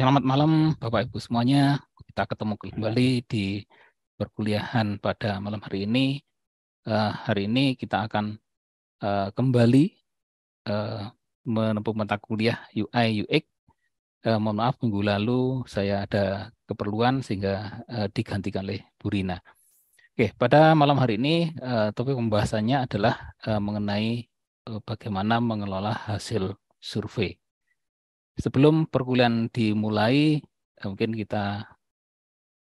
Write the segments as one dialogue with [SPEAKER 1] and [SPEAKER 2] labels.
[SPEAKER 1] Selamat malam Bapak Ibu semuanya. Kita ketemu kembali di perkuliahan pada malam hari ini. Hari ini kita akan kembali menempuh mata kuliah UI UX. Mohon maaf minggu lalu saya ada keperluan sehingga digantikan oleh Bu Rina. Oke, pada malam hari ini topik pembahasannya adalah mengenai bagaimana mengelola hasil survei. Sebelum perkuliahan dimulai, mungkin kita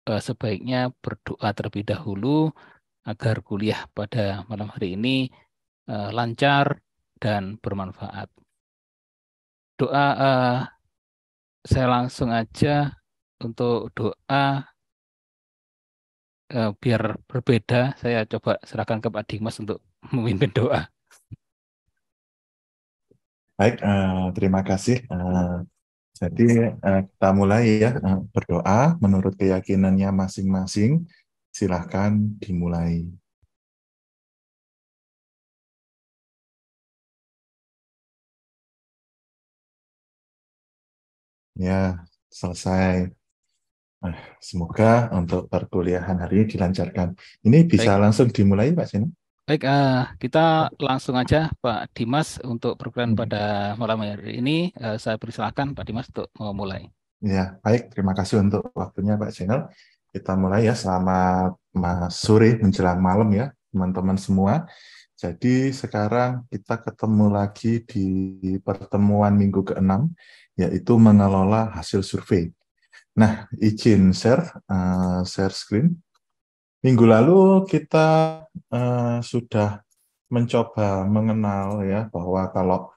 [SPEAKER 1] sebaiknya berdoa terlebih dahulu agar kuliah pada malam hari ini lancar dan bermanfaat. Doa, saya langsung aja untuk doa biar berbeda. Saya coba serahkan ke Pak Dimas untuk memimpin doa.
[SPEAKER 2] Baik, terima kasih. Jadi kita mulai ya berdoa menurut keyakinannya masing-masing. Silahkan dimulai. Ya, selesai. Semoga untuk perkuliahan hari ini dilancarkan. Ini bisa
[SPEAKER 1] Baik,
[SPEAKER 2] langsung dimulai, Pak Sina?
[SPEAKER 1] baik. Kita langsung aja Pak Dimas untuk perkuliahan pada malam hari ini. Saya persilahkan Pak Dimas untuk memulai.
[SPEAKER 2] Ya, baik. Terima kasih untuk waktunya, Pak Channel. Kita mulai ya. Selamat sore menjelang malam ya, teman-teman semua. Jadi sekarang kita ketemu lagi di pertemuan minggu ke-6, yaitu mengelola hasil survei. Nah, izin share screen. Minggu lalu kita sudah mencoba mengenal ya bahwa kalau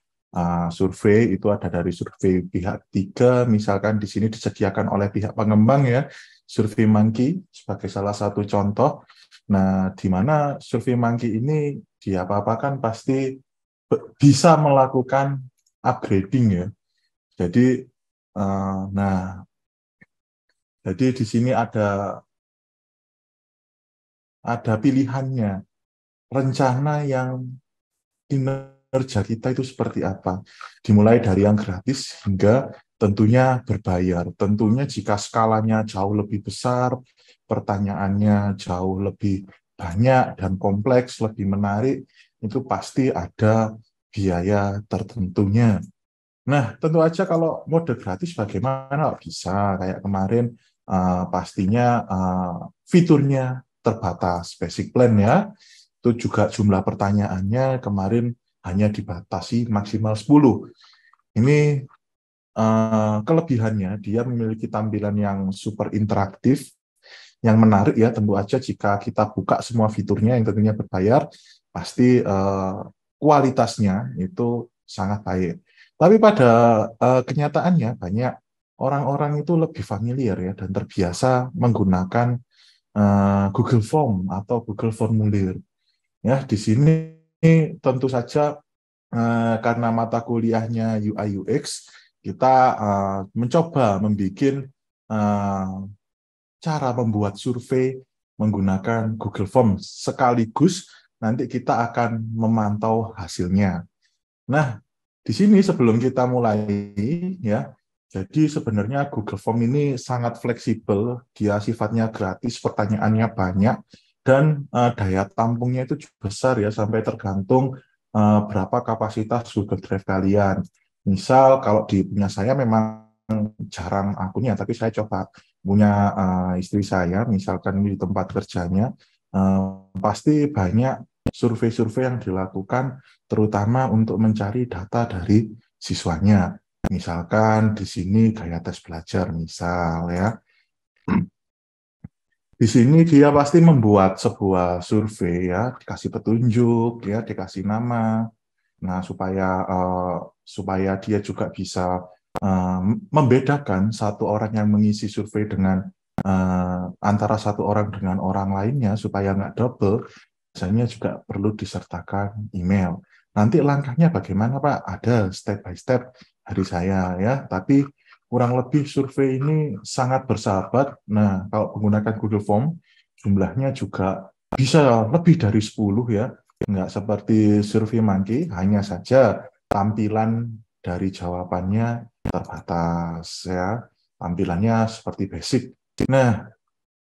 [SPEAKER 2] survei itu ada dari survei pihak ketiga, misalkan di sini disediakan oleh pihak pengembang ya, Survei Monkey sebagai salah satu contoh. Nah, di mana Survei Monkey ini diapa-apakan pasti bisa melakukan upgrading ya. Jadi, jadi di sini ada pilihannya, rencana yang kinerja kita itu seperti apa. Dimulai dari yang gratis hingga tentunya berbayar. Tentunya jika skalanya jauh lebih besar, pertanyaannya jauh lebih banyak dan kompleks, lebih menarik, itu pasti ada biaya tertentunya. Nah, tentu aja kalau mode gratis bagaimana bisa kayak kemarin pastinya fiturnya terbatas, basic plan ya. Itu juga jumlah pertanyaannya kemarin hanya dibatasi maksimal 10. Ini kelebihannya dia memiliki tampilan yang super interaktif, yang menarik ya. Tentu aja jika kita buka semua fiturnya yang tentunya berbayar, pasti kualitasnya itu sangat baik. Tapi pada kenyataannya banyak orang-orang itu lebih familiar ya dan terbiasa menggunakan Google Form atau Google Formulir. Ya, di sini tentu saja karena mata kuliahnya UI UX, kita mencoba membuat cara membuat survei menggunakan Google Form sekaligus nanti kita akan memantau hasilnya. Nah, di sini sebelum kita mulai ya, jadi sebenarnya Google Form ini sangat fleksibel, dia sifatnya gratis, pertanyaannya banyak, dan daya tampungnya itu juga besar ya, sampai tergantung berapa kapasitas Google Drive kalian. Misal kalau di punya saya memang jarang akunnya, tapi saya coba punya istri saya, misalkan ini di tempat kerjanya, pasti banyak survei-survei yang dilakukan terutama untuk mencari data dari siswanya. Misalkan di sini gaya tes belajar, misal ya. Di sini dia pasti membuat sebuah survei ya, dikasih petunjuk ya, dikasih nama. Nah, supaya dia juga bisa membedakan satu orang yang mengisi survei dengan antara satu orang dengan orang lainnya supaya nggak double, biasanya juga perlu disertakan email. Nanti langkahnya bagaimana Pak? Ada step by step dari saya ya, tapi kurang lebih survei ini sangat bersahabat. Nah, kalau menggunakan Google Form, jumlahnya juga bisa lebih dari 10 ya. Nggak seperti Survei Monkey, hanya saja tampilan dari jawabannya terbatas ya. tampilannya seperti basic. Nah,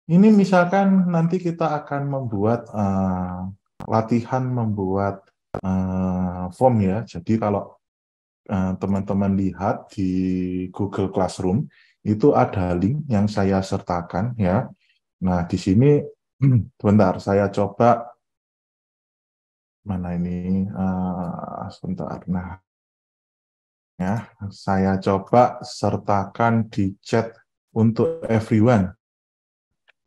[SPEAKER 2] ini misalkan nanti kita akan membuat latihan membuat form ya. Jadi kalau teman-teman lihat di Google Classroom, itu ada link yang saya sertakan ya. Nah, di sini sebentar saya coba mana ini sebentar. Nah, ya, saya coba sertakan di chat untuk everyone.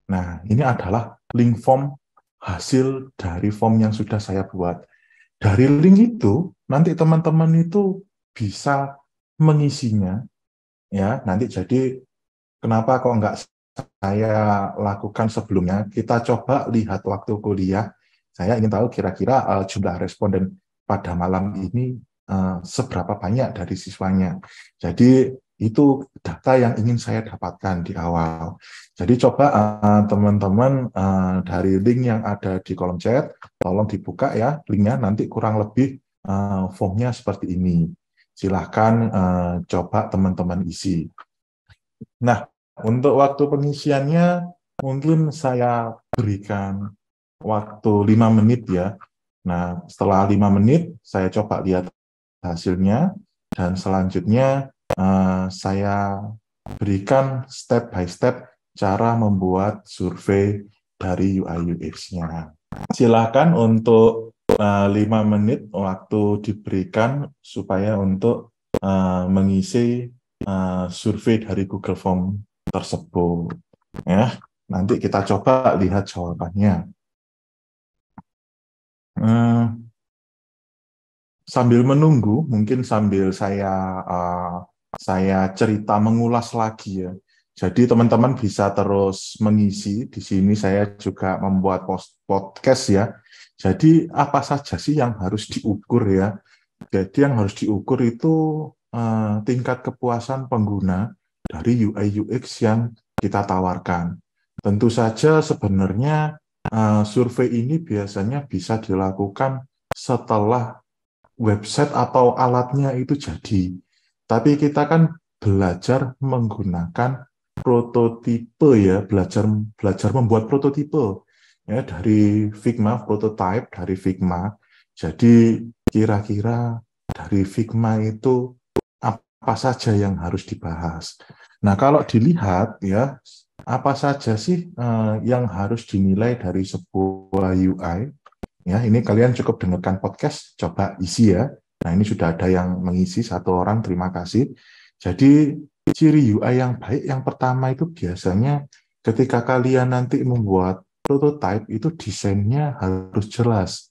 [SPEAKER 2] Nah, ini adalah link form hasil dari form yang sudah saya buat. Dari link itu, nanti teman-teman itu bisa mengisinya, ya. Nanti jadi, kenapa kok nggak saya lakukan sebelumnya? Kita coba lihat waktu kuliah. Saya ingin tahu kira-kira jumlah responden pada malam ini seberapa banyak dari siswanya. Jadi itu data yang ingin saya dapatkan di awal. Jadi coba teman-teman dari link yang ada di kolom chat, tolong dibuka ya linknya, nanti kurang lebih formnya seperti ini. Silahkan coba teman-teman isi. Nah, untuk waktu pengisiannya mungkin saya berikan waktu 5 menit ya. Nah, setelah 5 menit saya coba lihat hasilnya, dan selanjutnya saya berikan step by step cara membuat survei dari UI UX-nya. Silakan untuk 5 menit waktu diberikan supaya untuk mengisi survei dari Google Form tersebut. Ya, nanti kita coba lihat jawabannya. Sambil menunggu, mungkin sambil saya cerita mengulas lagi ya. Jadi teman-teman bisa terus mengisi. Di sini saya juga membuat podcast ya. Jadi apa saja sih yang harus diukur ya? Jadi yang harus diukur itu tingkat kepuasan pengguna dari UI UX yang kita tawarkan. Tentu saja sebenarnya survei ini biasanya bisa dilakukan setelah website atau alatnya itu jadi. Tapi kita kan belajar menggunakan prototipe ya, belajar membuat prototipe ya dari Figma, prototype dari Figma. Jadi kira-kira dari Figma itu apa saja yang harus dibahas. Nah, kalau dilihat ya, apa saja sih yang harus dinilai dari sebuah UI? Ya, ini kalian cukup dengarkan podcast, coba isi ya. Nah, ini sudah ada yang mengisi, 1 orang, terima kasih. Jadi, ciri UI yang baik yang pertama itu biasanya ketika kalian nanti membuat prototype, itu desainnya harus jelas.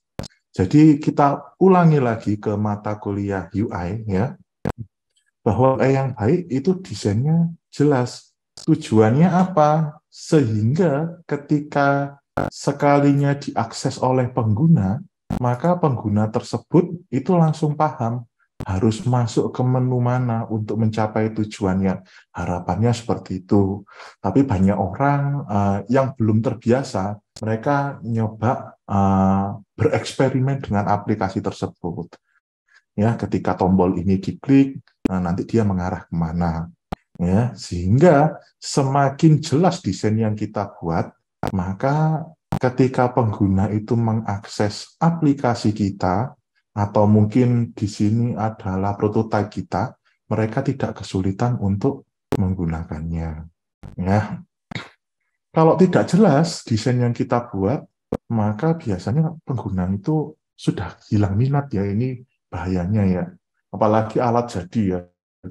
[SPEAKER 2] Jadi, kita ulangi lagi ke mata kuliah UI, ya, bahwa UI yang baik itu desainnya jelas. Tujuannya apa? Sehingga ketika sekalinya diakses oleh pengguna, maka pengguna tersebut itu langsung paham harus masuk ke menu mana untuk mencapai tujuannya. Harapannya seperti itu. Tapi banyak orang yang belum terbiasa, mereka nyoba bereksperimen dengan aplikasi tersebut. Ya, ketika tombol ini diklik, nanti dia mengarah kemana. Ya, sehingga semakin jelas desain yang kita buat, maka ketika pengguna itu mengakses aplikasi kita, atau mungkin di sini adalah prototipe kita, mereka tidak kesulitan untuk menggunakannya. Ya, kalau tidak jelas desain yang kita buat, maka biasanya pengguna itu sudah hilang minat ya. Ini bahayanya ya. Apalagi alat jadi ya.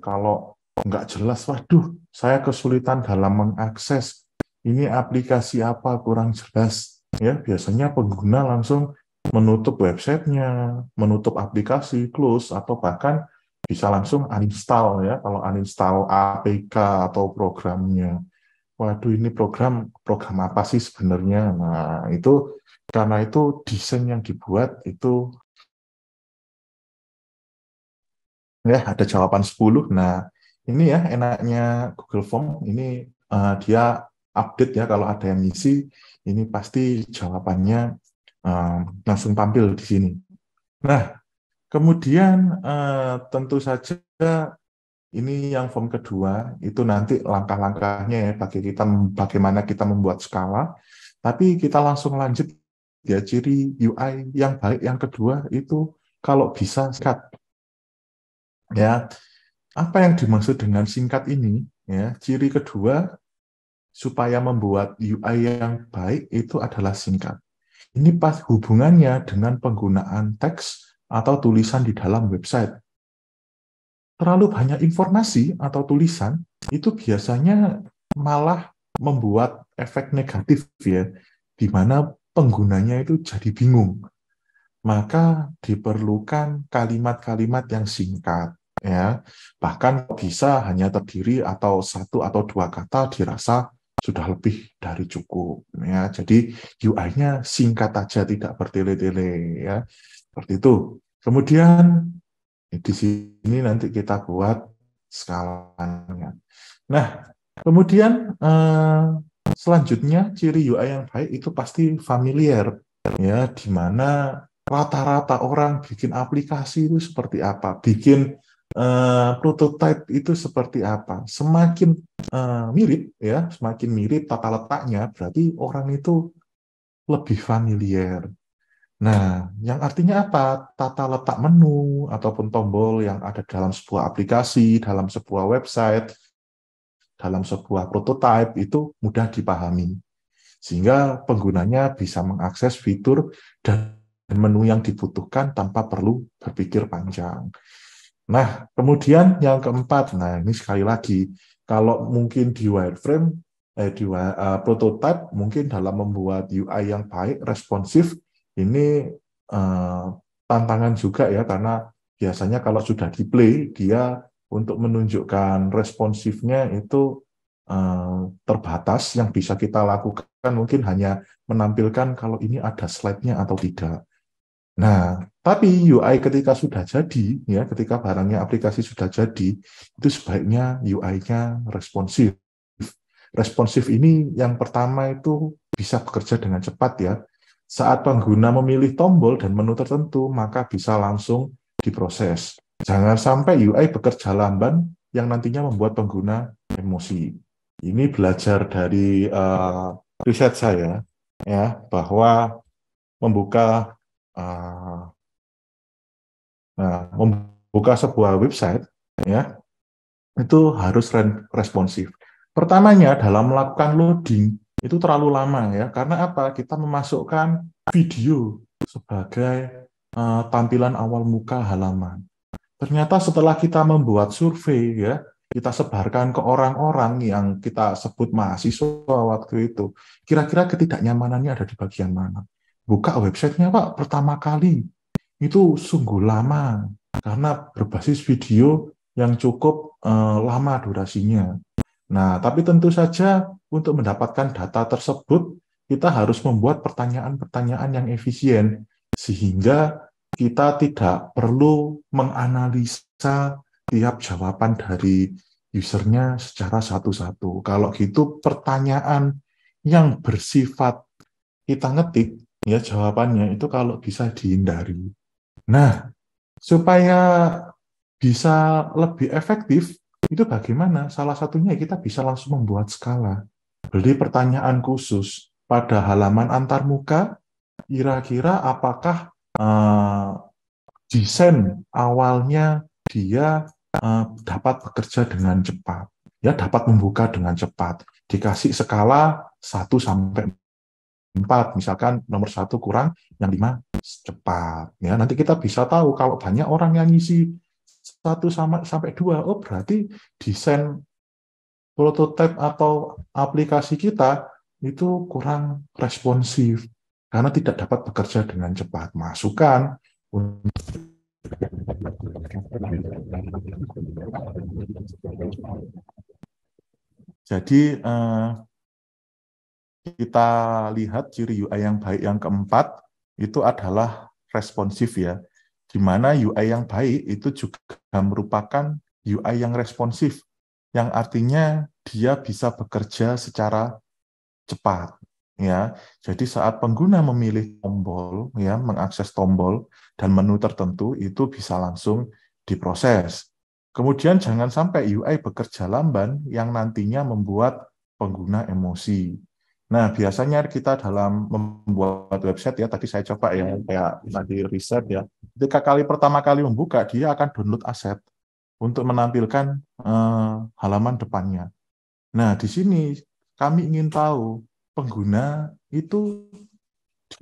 [SPEAKER 2] Kalau nggak jelas, waduh, saya kesulitan dalam mengakses. Ini aplikasi apa, kurang jelas. Ya, biasanya pengguna langsung menutup websitenya, menutup aplikasi, close, atau bahkan bisa langsung uninstall ya. Kalau uninstall APK atau programnya. Waduh, ini program apa sih sebenarnya? Nah, itu karena itu desain yang dibuat itu ya ada jawaban 10. Nah, ini ya enaknya Google Form ini dia update ya, kalau ada yang ngisi ini pasti jawabannya langsung tampil di sini. Nah, kemudian tentu saja Ini yang form kedua, itu nanti langkah-langkahnya ya bagaimana kita membuat skala. Tapi kita langsung lanjut ya, ciri UI yang baik yang kedua itu kalau bisa singkat. Ya, apa yang dimaksud dengan singkat ini? Ya, ciri kedua supaya membuat UI yang baik itu adalah singkat. Ini pas hubungannya dengan penggunaan teks atau tulisan di dalam website. Terlalu banyak informasi atau tulisan itu biasanya malah membuat efek negatif ya, di mana penggunanya itu jadi bingung. Maka diperlukan kalimat-kalimat yang singkat ya. Bahkan bisa hanya terdiri atau satu atau dua kata dirasa sudah lebih dari cukup ya. Jadi UI-nya singkat aja, tidak bertele-tele ya. Seperti itu. Kemudian di sini nanti kita buat skalanya. Nah, kemudian selanjutnya ciri UI yang baik itu pasti familiar ya, di mana rata-rata orang bikin aplikasi itu seperti apa, bikin prototype itu seperti apa. Semakin mirip ya, semakin mirip tata letaknya, berarti orang itu lebih familiar. Nah, yang artinya apa? Tata letak menu ataupun tombol yang ada dalam sebuah aplikasi, dalam sebuah website, dalam sebuah prototype itu mudah dipahami. Sehingga penggunanya bisa mengakses fitur dan menu yang dibutuhkan tanpa perlu berpikir panjang. Nah, kemudian yang keempat, nah ini sekali lagi, kalau mungkin di wireframe, prototype, mungkin dalam membuat UI yang baik, responsif, ini tantangan juga ya, karena biasanya kalau sudah di play, dia untuk menunjukkan responsifnya itu terbatas. Yang bisa kita lakukan mungkin hanya menampilkan kalau ini ada slide-nya atau tidak. Nah, tapi UI ketika sudah jadi, ya, ketika barangnya aplikasi sudah jadi, itu sebaiknya UI-nya responsif. Responsif ini yang pertama itu bisa bekerja dengan cepat ya. Saat pengguna memilih tombol dan menu tertentu, maka bisa langsung diproses. Jangan sampai UI bekerja lamban yang nantinya membuat pengguna emosi. Ini belajar dari riset saya, ya, bahwa membuka membuka sebuah website ya itu harus responsif. Pertamanya dalam melakukan loading itu terlalu lama ya, karena apa? Kita memasukkan video sebagai tampilan awal muka halaman. Ternyata setelah kita membuat survei ya, kita sebarkan ke orang-orang yang kita sebut mahasiswa waktu itu, kira-kira ketidaknyamanannya ada di bagian mana? Buka websitenya Pak, pertama kali itu sungguh lama karena berbasis video yang cukup lama durasinya. Nah, tapi tentu saja untuk mendapatkan data tersebut, kita harus membuat pertanyaan-pertanyaan yang efisien, sehingga kita tidak perlu menganalisa tiap jawaban dari usernya secara satu-satu. Kalau gitu, pertanyaan yang bersifat kita ngetik, ya jawabannya itu kalau bisa dihindari. Nah, supaya bisa lebih efektif, itu bagaimana? Salah satunya kita bisa langsung membuat skala. Beri pertanyaan khusus pada halaman antarmuka, kira-kira apakah desain awalnya dia dapat bekerja dengan cepat, ya dapat membuka dengan cepat. Dikasih skala 1 sampai 4, misalkan nomor 1 kurang, yang 5 cepat. Ya, nanti kita bisa tahu kalau banyak orang yang ngisi 1 sampai 2, oh berarti desain prototipe atau aplikasi kita itu kurang responsif karena tidak dapat bekerja dengan cepat. Masukan jadi kita lihat ciri UI yang baik yang keempat itu adalah responsif ya, di mana UI yang baik itu juga merupakan UI yang responsif, yang artinya dia bisa bekerja secara cepat ya. Jadi saat pengguna memilih tombol ya, mengakses tombol dan menu tertentu itu bisa langsung diproses. Kemudian jangan sampai UI bekerja lamban yang nantinya membuat pengguna emosi. Nah, biasanya kita dalam membuat website ya, tadi saya coba ya, kayak tadi riset ya, ketika pertama kali membuka, dia akan download aset untuk menampilkan halaman depannya. Nah, di sini kami ingin tahu pengguna itu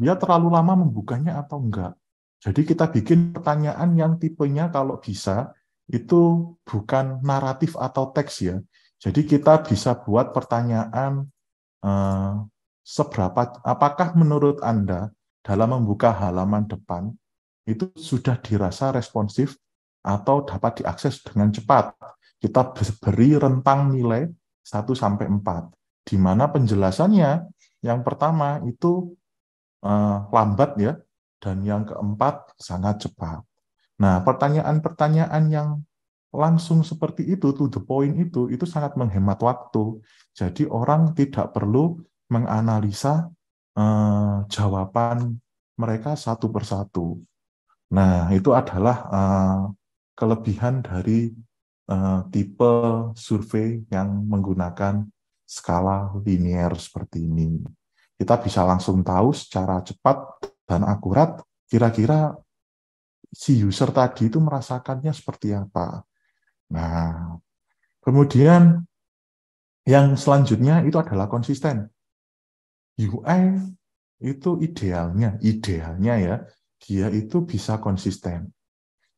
[SPEAKER 2] dia terlalu lama membukanya atau enggak. Jadi kita bikin pertanyaan yang tipenya kalau bisa itu bukan naratif atau teks ya. Jadi kita bisa buat pertanyaan apakah menurut Anda dalam membuka halaman depan itu sudah dirasa responsif atau dapat diakses dengan cepat. Kita beri rentang nilai 1 sampai 4, di mana penjelasannya yang pertama itu lambat ya, dan yang keempat sangat cepat. Nah, pertanyaan-pertanyaan yang langsung seperti itu, to the point itu sangat menghemat waktu. Jadi orang tidak perlu menganalisa jawaban mereka satu persatu. Nah, itu adalah kelebihan dari tipe survei yang menggunakan skala linier seperti ini. Kita bisa langsung tahu secara cepat dan akurat kira-kira si user tadi itu merasakannya seperti apa. Nah, kemudian yang selanjutnya itu adalah konsisten. UI itu idealnya ya, dia itu bisa konsisten.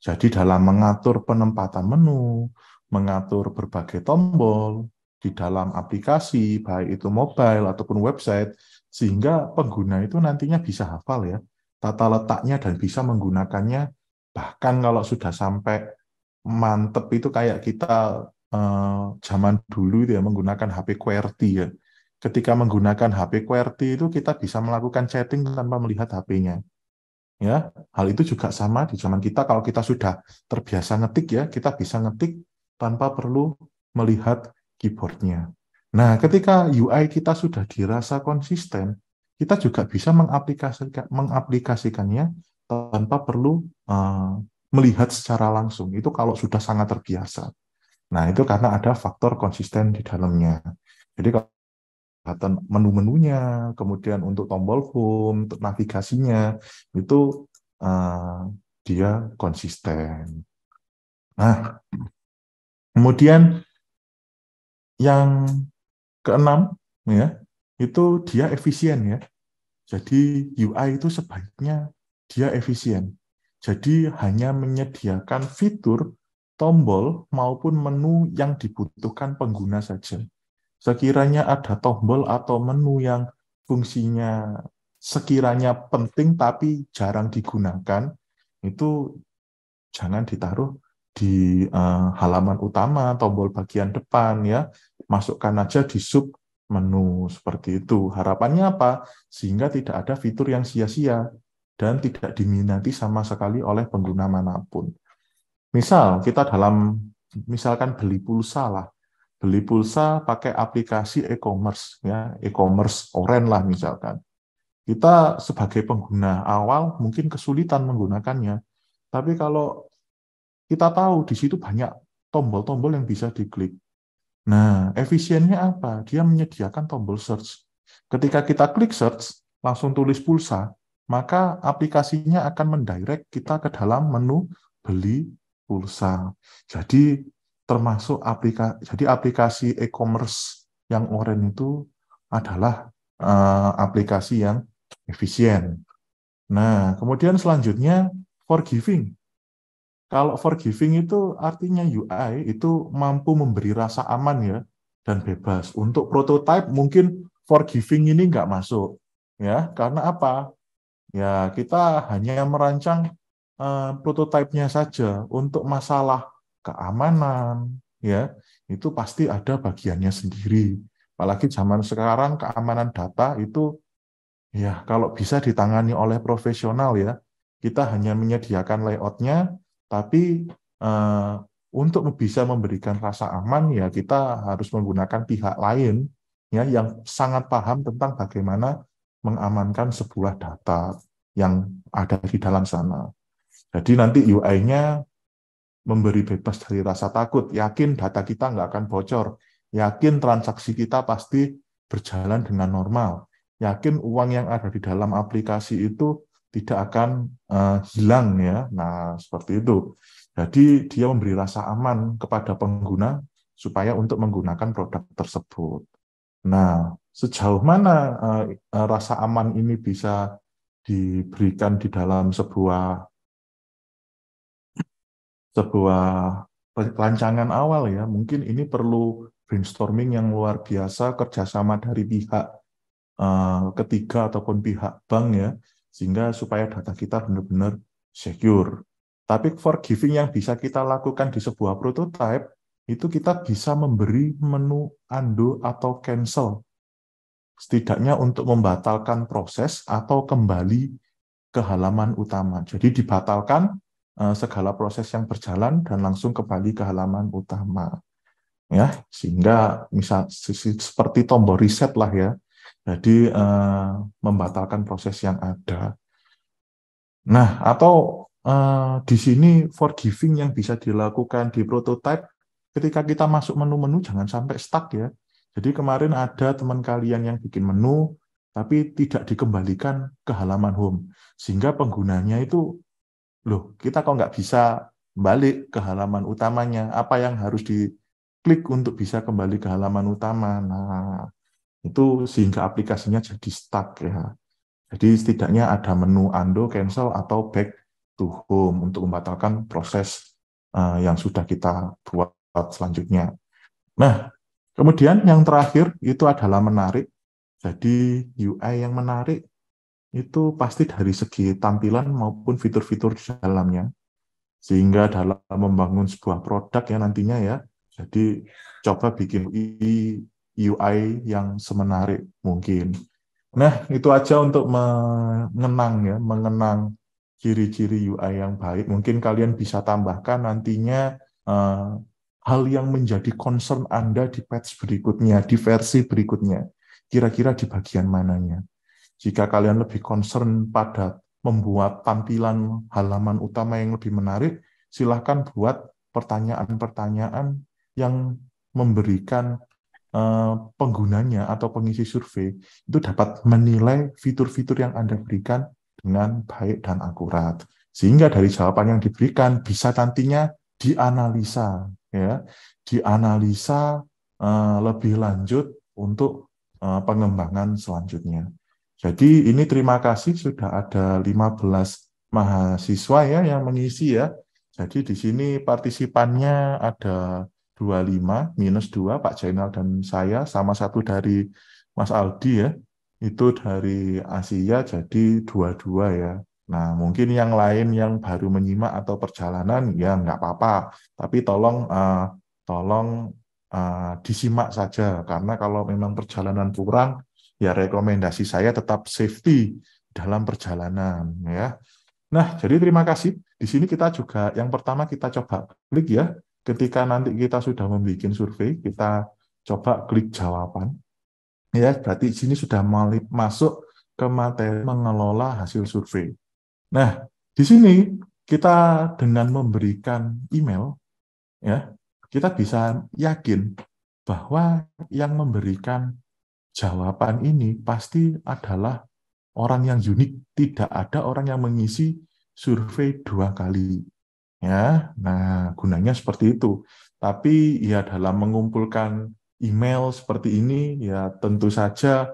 [SPEAKER 2] Jadi dalam mengatur penempatan menu, mengatur berbagai tombol di dalam aplikasi, baik itu mobile ataupun website, sehingga pengguna itu nantinya bisa hafal ya, tata letaknya dan bisa menggunakannya. Bahkan kalau sudah sampai mantep itu kayak kita zaman dulu itu ya, menggunakan HP QWERTY ya. Ketika menggunakan HP QWERTY itu kita bisa melakukan chatting tanpa melihat HP-nya. Ya, hal itu juga sama di zaman kita. Kalau kita sudah terbiasa ngetik ya, kita bisa ngetik tanpa perlu melihat keyboardnya. Nah, ketika UI kita sudah dirasa konsisten, kita juga bisa mengaplikasikannya tanpa perlu melihat secara langsung. Itu kalau sudah sangat terbiasa. Nah, itu karena ada faktor konsisten di dalamnya. Jadi kalau menu-menunya, kemudian untuk tombol home, untuk navigasinya, itu dia konsisten. Nah, kemudian yang keenam, ya, itu dia efisien ya. Jadi UI itu sebaiknya dia efisien. Jadi hanya menyediakan fitur, tombol, maupun menu yang dibutuhkan pengguna saja. Sekiranya ada tombol atau menu yang fungsinya sekiranya penting tapi jarang digunakan, itu jangan ditaruh di halaman utama, tombol bagian depan ya. Masukkan aja di sub menu seperti itu. Harapannya apa? Sehingga tidak ada fitur yang sia-sia dan tidak diminati sama sekali oleh pengguna manapun. Misal kita misalkan beli pulsa lah. Beli pulsa pakai aplikasi e-commerce ya, e-commerce oren lah misalkan. Kita sebagai pengguna awal mungkin kesulitan menggunakannya. Tapi kalau kita tahu di situ banyak tombol-tombol yang bisa diklik. Nah, efisiennya apa? Dia menyediakan tombol search. Ketika kita klik search, langsung tulis pulsa, maka aplikasinya akan mendirect kita ke dalam menu beli pulsa. Jadi termasuk aplikasi e-commerce yang oren itu adalah aplikasi yang efisien. Nah, kemudian selanjutnya forgiving. Kalau forgiving itu artinya UI itu mampu memberi rasa aman ya dan bebas. Untuk prototype mungkin forgiving ini nggak masuk ya, karena apa? Ya kita hanya merancang prototipenya saja. Untuk masalah keamanan ya itu pasti ada bagiannya sendiri. Apalagi zaman sekarang keamanan data itu ya kalau bisa ditangani oleh profesional ya. Kita hanya menyediakan layoutnya, tapi untuk bisa memberikan rasa aman ya kita harus menggunakan pihak lain ya yang sangat paham tentang bagaimana mengamankan sebuah data yang ada di dalam sana. Jadi nanti UI-nya memberi bebas dari rasa takut, yakin data kita nggak akan bocor, yakin transaksi kita pasti berjalan dengan normal, yakin uang yang ada di dalam aplikasi itu tidak akan hilang ya. Nah, seperti itu. Jadi dia memberi rasa aman kepada pengguna supaya untuk menggunakan produk tersebut. Nah, sejauh mana rasa aman ini bisa diberikan di dalam sebuah rancangan awal ya, mungkin ini perlu brainstorming yang luar biasa, kerjasama dari pihak ketiga ataupun pihak bank ya, sehingga supaya data kita benar-benar secure. Tapi forgiving yang bisa kita lakukan di sebuah prototype, itu kita bisa memberi menu undo atau cancel, setidaknya untuk membatalkan proses atau kembali ke halaman utama. Jadi dibatalkan segala proses yang berjalan dan langsung kembali ke halaman utama. Ya, sehingga misal seperti tombol reset lah ya. Jadi membatalkan proses yang ada. Nah, atau di sini forgiving yang bisa dilakukan di prototype ketika kita masuk menu-menu jangan sampai stuck ya. Jadi kemarin ada teman kalian yang bikin menu tapi tidak dikembalikan ke halaman home, sehingga penggunanya itu, loh, kita kok nggak bisa balik ke halaman utamanya, apa yang harus diklik untuk bisa kembali ke halaman utama. Nah, itu sehingga aplikasinya jadi stuck ya. Jadi setidaknya ada menu undo, cancel, atau back to home untuk membatalkan proses yang sudah kita buat selanjutnya. Nah, kemudian yang terakhir itu adalah menarik. Jadi UI yang menarik itu pasti dari segi tampilan maupun fitur-fitur di dalamnya. Sehingga dalam membangun sebuah produk ya nantinya ya, jadi coba bikin UI yang semenarik mungkin. Nah, itu aja untuk mengenang ciri-ciri UI yang baik. Mungkin kalian bisa tambahkan nantinya hal yang menjadi concern Anda di patch berikutnya, di versi berikutnya. Kira-kira di bagian mananya. Jika kalian lebih concern pada membuat tampilan halaman utama yang lebih menarik, silahkan buat pertanyaan-pertanyaan yang memberikan penggunanya atau pengisi survei itu dapat menilai fitur-fitur yang Anda berikan dengan baik dan akurat. Sehingga dari jawaban yang diberikan bisa nantinya dianalisa, ya, dianalisa lebih lanjut untuk pengembangan selanjutnya. Jadi ini terima kasih sudah ada 15 mahasiswa ya yang mengisi ya. Jadi di sini partisipannya ada 25 minus 2 Pak Jainal dan saya, sama satu dari Mas Aldi ya. Itu dari Asia jadi 22 ya. Nah, mungkin yang lain yang baru menyimak atau perjalanan ya nggak apa-apa. Tapi tolong disimak saja karena kalau memang perjalanan kurang ya rekomendasi saya tetap safety dalam perjalanan ya. Nah, jadi terima kasih. Di sini kita juga yang pertama kita coba klik ya. Ketika nanti kita sudah membuat survei, kita coba klik jawaban. Ya, berarti di sini sudah masuk ke materi mengelola hasil survei. Nah, di sini kita dengan memberikan email ya, kita bisa yakin bahwa yang memberikan jawaban ini pasti adalah orang yang unik, tidak ada orang yang mengisi survei 2 kali. Ya, nah gunanya seperti itu. Tapi ya dalam mengumpulkan email seperti ini ya tentu saja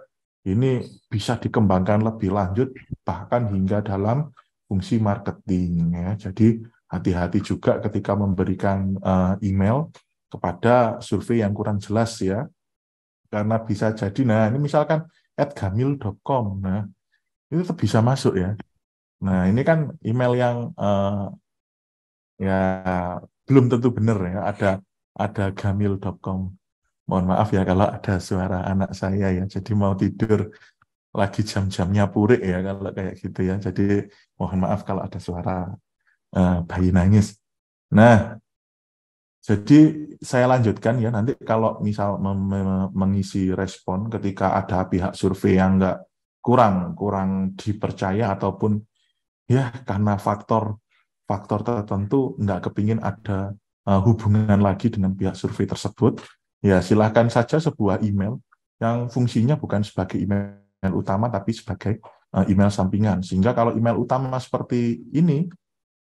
[SPEAKER 2] ini bisa dikembangkan lebih lanjut bahkan hingga dalam fungsi marketing ya. Jadi hati-hati juga ketika memberikan email kepada survei yang kurang jelas ya. Karena bisa jadi, nah ini misalkan @gamil.com, nah itu tetap bisa masuk ya. Nah ini kan email yang ya belum tentu benar ya, ada gamil.com. Mohon maaf ya kalau ada suara anak saya ya, jadi mau tidur lagi jam-jamnya purik ya kalau kayak gitu ya. Jadi mohon maaf kalau ada suara bayi nangis. Nah, jadi saya lanjutkan ya, nanti kalau misal mengisi respon ketika ada pihak survei yang kurang dipercaya ataupun ya karena faktor faktor tertentu nggak kepingin ada hubungan lagi dengan pihak survei tersebut, ya silakan saja sebuah email yang fungsinya bukan sebagai email utama tapi sebagai email sampingan. Sehingga kalau email utama seperti ini,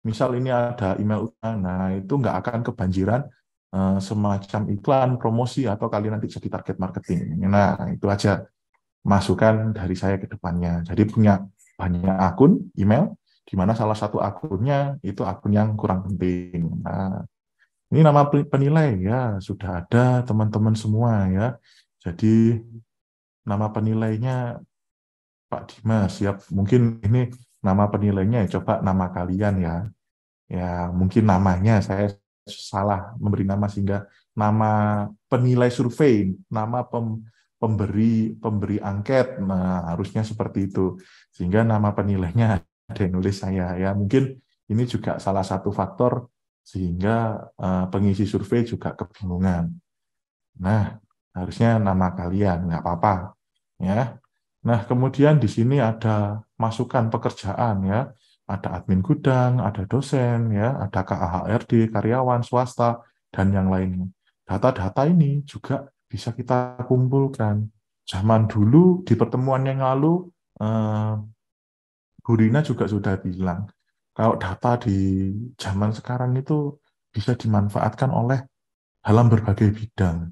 [SPEAKER 2] misal ini ada email utama, nah itu nggak akan kebanjiran semacam iklan, promosi, atau kalian nanti jadi target marketing. Nah, itu aja masukan dari saya ke depannya. Jadi punya banyak akun email, di mana salah satu akunnya itu akun yang kurang penting. Nah, ini nama penilai ya, sudah ada teman-teman semua ya. Jadi nama penilainya Pak Dimas, siap. Mungkin ini nama penilainya, coba nama kalian ya. Ya, mungkin namanya saya salah memberi nama sehingga nama penilai survei, nama pemberi angket, nah harusnya seperti itu. Sehingga nama penilainya ada yang nulis saya ya. Mungkin ini juga salah satu faktor sehingga pengisi survei juga kebingungan. Nah, harusnya nama kalian, nggak apa-apa ya. Nah, kemudian di sini ada masukan pekerjaan ya. Ada admin gudang, ada dosen ya, ada KAHRD, karyawan swasta dan yang lainnya. Data-data ini juga bisa kita kumpulkan. Zaman dulu di pertemuan yang lalu Bu Rina juga sudah bilang kalau data di zaman sekarang itu bisa dimanfaatkan oleh dalam berbagai bidang.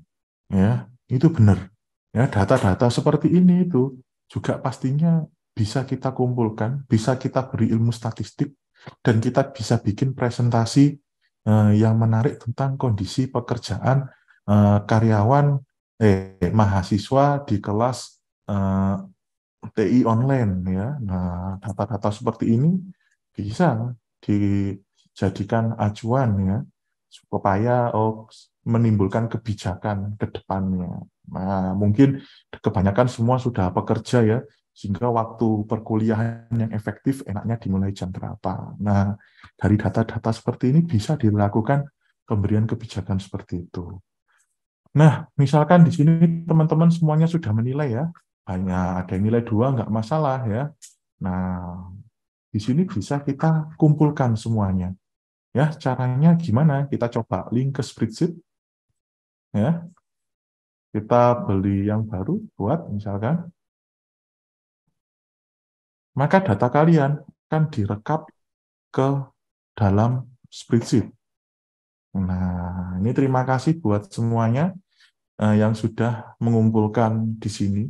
[SPEAKER 2] Ya, itu benar. Ya, data-data seperti ini itu juga pastinya bisa kita kumpulkan, bisa kita beri ilmu statistik, dan kita bisa bikin presentasi yang menarik tentang kondisi pekerjaan karyawan mahasiswa di kelas eh, TI online ya. Nah, data-data seperti ini bisa dijadikan acuan ya supaya menimbulkan kebijakan ke depannya. Nah, mungkin kebanyakan semua sudah bekerja ya, sehingga waktu perkuliahan yang efektif enaknya dimulai jam berapa. Nah, dari data-data seperti ini bisa dilakukan pemberian kebijakan seperti itu. Nah, misalkan di sini teman-teman semuanya sudah menilai ya, hanya ada yang nilai 2 nggak masalah ya. Nah, di sini bisa kita kumpulkan semuanya. Ya, caranya gimana? Kita coba link ke spreadsheet ya. Kita beli yang baru buat misalkan. Maka data kalian akan direkap ke dalam spreadsheet. Nah, ini terima kasih buat semuanya yang sudah mengumpulkan di sini.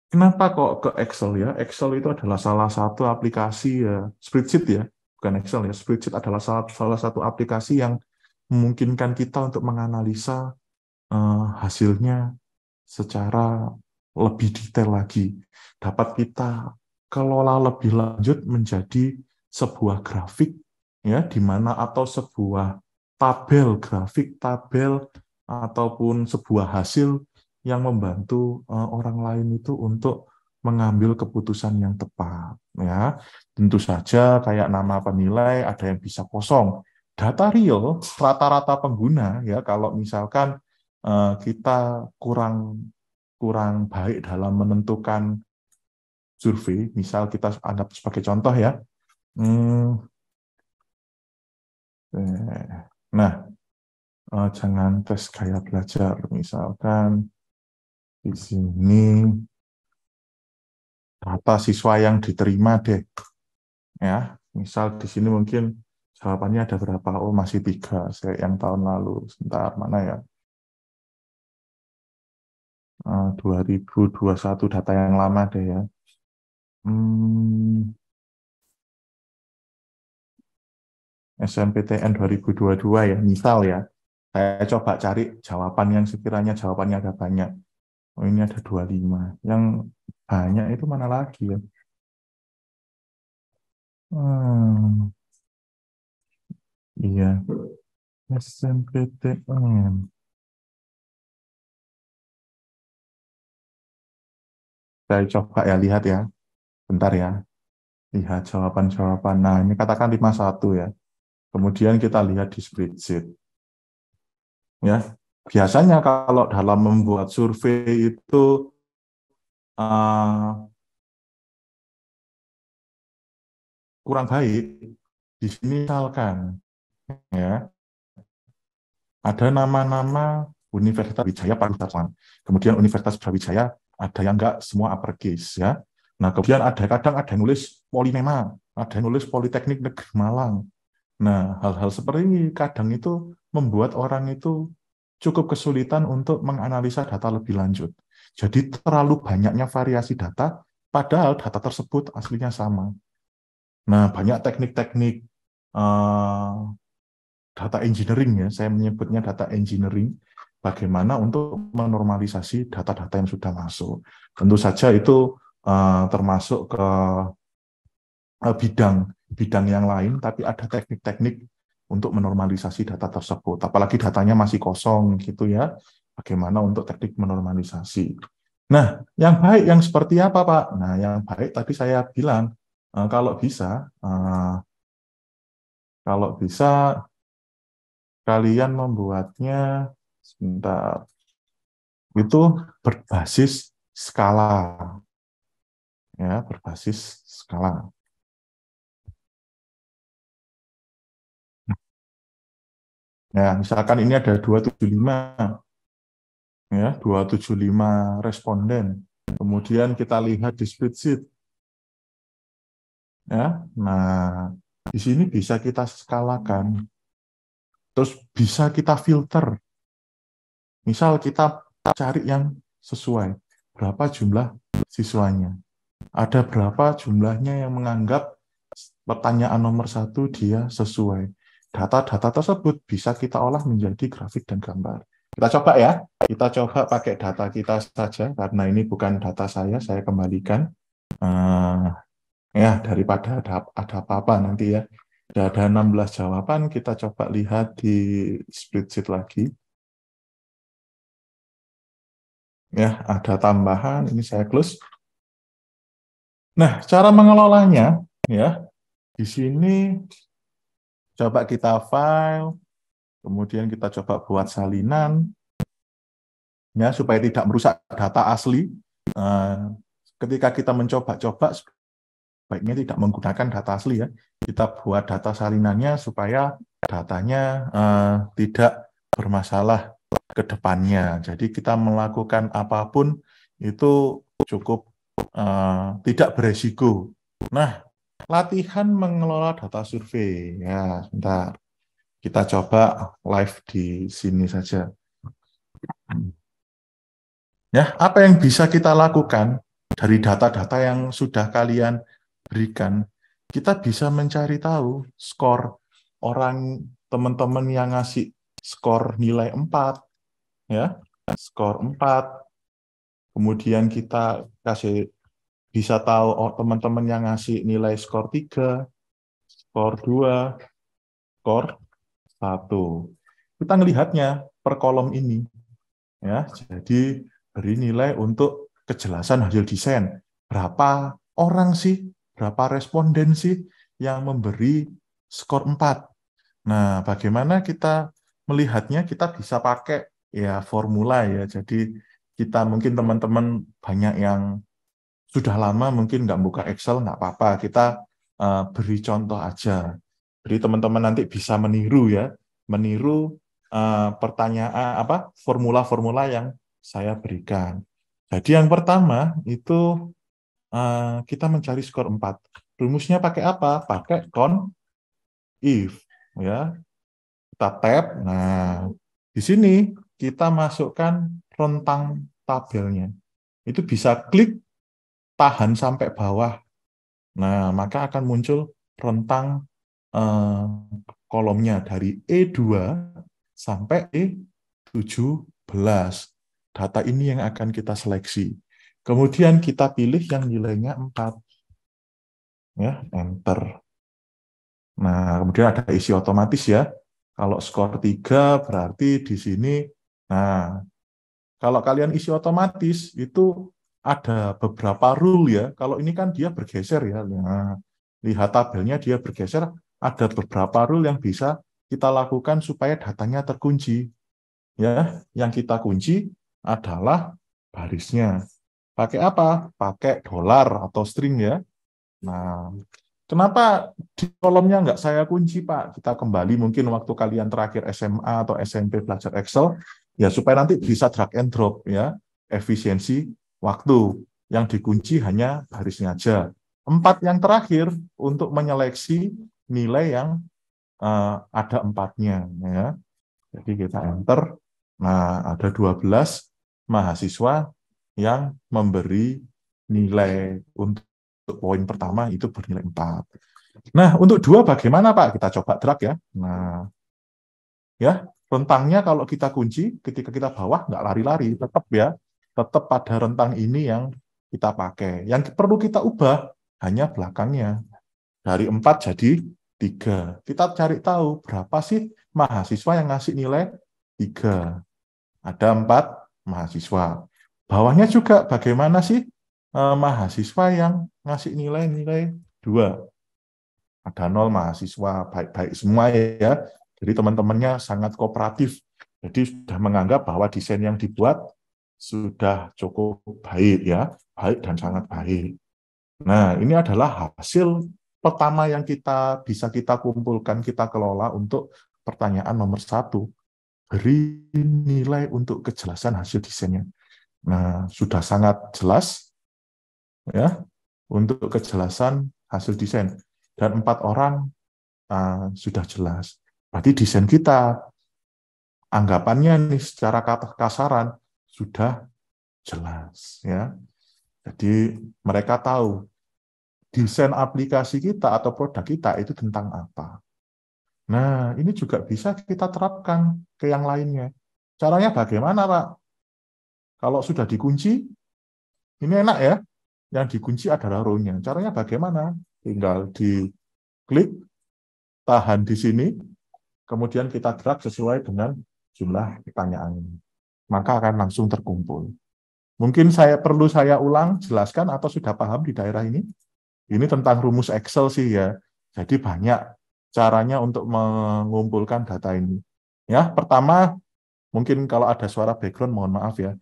[SPEAKER 2] Kenapa kok ke Excel ya? Excel itu adalah salah satu aplikasi spreadsheet ya, bukan Excel ya. Spreadsheet adalah salah satu aplikasi yang memungkinkan kita untuk menganalisa hasilnya secara lebih detail lagi. Dapat kita kelola lebih lanjut menjadi sebuah grafik ya, di mana atau sebuah tabel grafik, tabel ataupun sebuah hasil yang membantu orang lain itu untuk mengambil keputusan yang tepat ya. Tentu saja kayak nama penilai ada yang bisa kosong. Data real rata-rata pengguna ya, kalau misalkan kita kurang baik dalam menentukan survei, misal kita anggap sebagai contoh ya. Nah, jangan tes gaya belajar, misalkan di sini data siswa yang diterima deh, ya. Misal di sini mungkin jawabannya ada berapa? Oh, masih 3, saya yang tahun lalu. Sebentar, mana ya? 2021 data yang lama deh ya. SNMPTN 2022 ya, misal ya. Saya coba cari jawaban yang sekiranya jawabannya ada banyak. Oh, ini ada 25. Yang banyak itu mana lagi ya? Iya. SNMPTN. Saya coba ya, lihat ya. Bentar ya. Lihat jawaban-jawaban. Nah, ini katakan 51 ya. Kemudian kita lihat di spreadsheet. Ya. Biasanya kalau dalam membuat survei itu kurang baik, Di sini misalkan ya ada nama-nama Universitas Brawijaya Pakusawan. Kemudian Universitas Brawijaya ada yang enggak semua uppercase ya. Nah, kemudian kadang ada yang nulis Polinema, ada yang nulis Politeknik Negeri Malang. Nah, hal-hal seperti ini kadang itu membuat orang itu cukup kesulitan untuk menganalisa data lebih lanjut. Jadi terlalu banyaknya variasi data, padahal data tersebut aslinya sama. Nah, banyak teknik-teknik data engineering ya, saya menyebutnya data engineering, bagaimana untuk menormalisasi data-data yang sudah masuk. Tentu saja itu termasuk ke bidang yang lain, tapi ada teknik-teknik untuk menormalisasi data tersebut. Apalagi datanya masih kosong gitu ya, bagaimana untuk teknik menormalisasi. Nah, yang baik yang seperti apa, Pak? Nah, yang baik tadi saya bilang, kalau bisa kalian membuatnya sebentar itu berbasis skala ya, berbasis skala. Ya, misalkan ini ada 275 ya, 275 responden. Kemudian kita lihat di spreadsheet ya. Nah, di sini bisa kita skalakan. Terus bisa kita filter. Misal kita cari yang sesuai. Berapa jumlah siswanya? Ada berapa jumlahnya yang menganggap pertanyaan nomor 1 dia sesuai. Data-data tersebut bisa kita olah menjadi grafik dan gambar. Kita coba ya. Kita coba pakai data kita saja, karena ini bukan data saya kembalikan. Ya, daripada ada apa-apa nanti ya. Ada 16 jawaban, kita coba lihat di spreadsheet lagi. Ya, ada tambahan, ini saya close. Nah, cara mengelolanya, ya, di sini coba kita file, kemudian kita coba buat salinan, ya, supaya tidak merusak data asli. Ketika kita mencoba-coba, sebaiknya tidak menggunakan data asli ya. Kita buat data salinannya supaya datanya tidak bermasalah ke depannya. Jadi kita melakukan apapun itu cukup tidak beresiko. Nah, latihan mengelola data survei. Ya, sebentar. Kita coba live di sini saja. Ya, apa yang bisa kita lakukan dari data-data yang sudah kalian berikan? Kita bisa mencari tahu skor orang teman-teman yang ngasih skor nilai 4, ya, skor 4. Kemudian kita bisa tahu teman-teman yang ngasih nilai skor 3, skor 2, skor 1. Kita melihatnya per kolom ini. Ya, jadi beri nilai untuk kejelasan hasil desain. Berapa orang sih, berapa responden sih yang memberi skor 4. Nah, bagaimana kita melihatnya? Kita bisa pakai ya formula ya. Jadi kita mungkin teman-teman banyak yang sudah lama mungkin nggak buka Excel, nggak apa-apa. Kita beri contoh aja. Jadi teman-teman nanti bisa meniru ya, meniru pertanyaan formula-formula yang saya berikan. Jadi yang pertama itu kita mencari skor 4. Rumusnya pakai apa? Pakai if ya. Kita tab. Nah, di sini kita masukkan rentang tabelnya. Itu bisa klik tahan sampai bawah. Nah, maka akan muncul rentang kolomnya dari E2 sampai E17. Data ini yang akan kita seleksi. Kemudian kita pilih yang nilainya 4. Ya, enter. Nah, kemudian ada isi otomatis ya. Kalau skor 3 berarti di sini. Nah, kalau kalian isi otomatis itu ada beberapa rule ya. Kalau ini kan dia bergeser ya. Nah, lihat tabelnya dia bergeser. Ada beberapa rule yang bisa kita lakukan supaya datanya terkunci. Ya, yang kita kunci adalah barisnya. Pakai apa? Pakai dolar atau string ya. Nah, Kenapa di kolomnya nggak saya kunci, Pak? Kita kembali mungkin waktu kalian terakhir SMA atau SMP belajar Excel, ya supaya nanti bisa drag and drop, ya, efisiensi waktu. Yang dikunci hanya barisnya aja. 4 yang terakhir untuk menyeleksi nilai yang ada 4-nya, ya. Jadi kita enter. Nah, ada 12 mahasiswa yang memberi nilai untuk poin pertama itu bernilai 4. Nah, untuk 2 bagaimana, Pak? Kita coba drag ya. Nah, ya, rentangnya kalau kita kunci, ketika kita bawah nggak lari-lari, tetap ya, tetap pada rentang ini yang kita pakai. Yang perlu kita ubah hanya belakangnya. Dari 4 jadi 3. Kita cari tahu berapa sih mahasiswa yang ngasih nilai 3. Ada 4 mahasiswa. Bawahnya juga bagaimana sih mahasiswa yang ngasih nilai-nilai 2. Ada 0 mahasiswa, baik-baik semua ya. Jadi teman-temannya sangat kooperatif. Jadi sudah menganggap bahwa desain yang dibuat sudah cukup baik ya, baik dan sangat baik. Nah, ini adalah hasil pertama yang bisa kita kumpulkan, kita kelola untuk pertanyaan nomor 1. Beri nilai untuk kejelasan hasil desainnya. Nah, sudah sangat jelas ya untuk kejelasan hasil desain. Dan 4 orang sudah jelas. Berarti desain kita, anggapannya nih secara kasaran sudah jelas ya. Jadi mereka tahu desain aplikasi kita atau produk kita itu tentang apa. Nah, ini juga bisa kita terapkan ke yang lainnya. Caranya bagaimana, Pak? Kalau sudah dikunci, ini enak ya. Yang dikunci adalah row-nya. Caranya bagaimana? Tinggal diklik, tahan di sini, kemudian kita drag sesuai dengan jumlah pertanyaan ini. Maka akan langsung terkumpul. Mungkin perlu saya ulang, jelaskan, atau sudah paham di daerah ini? Ini tentang rumus Excel sih ya. Jadi banyak caranya untuk mengumpulkan data ini. Ya, pertama, mungkin kalau ada suara background, mohon maaf ya.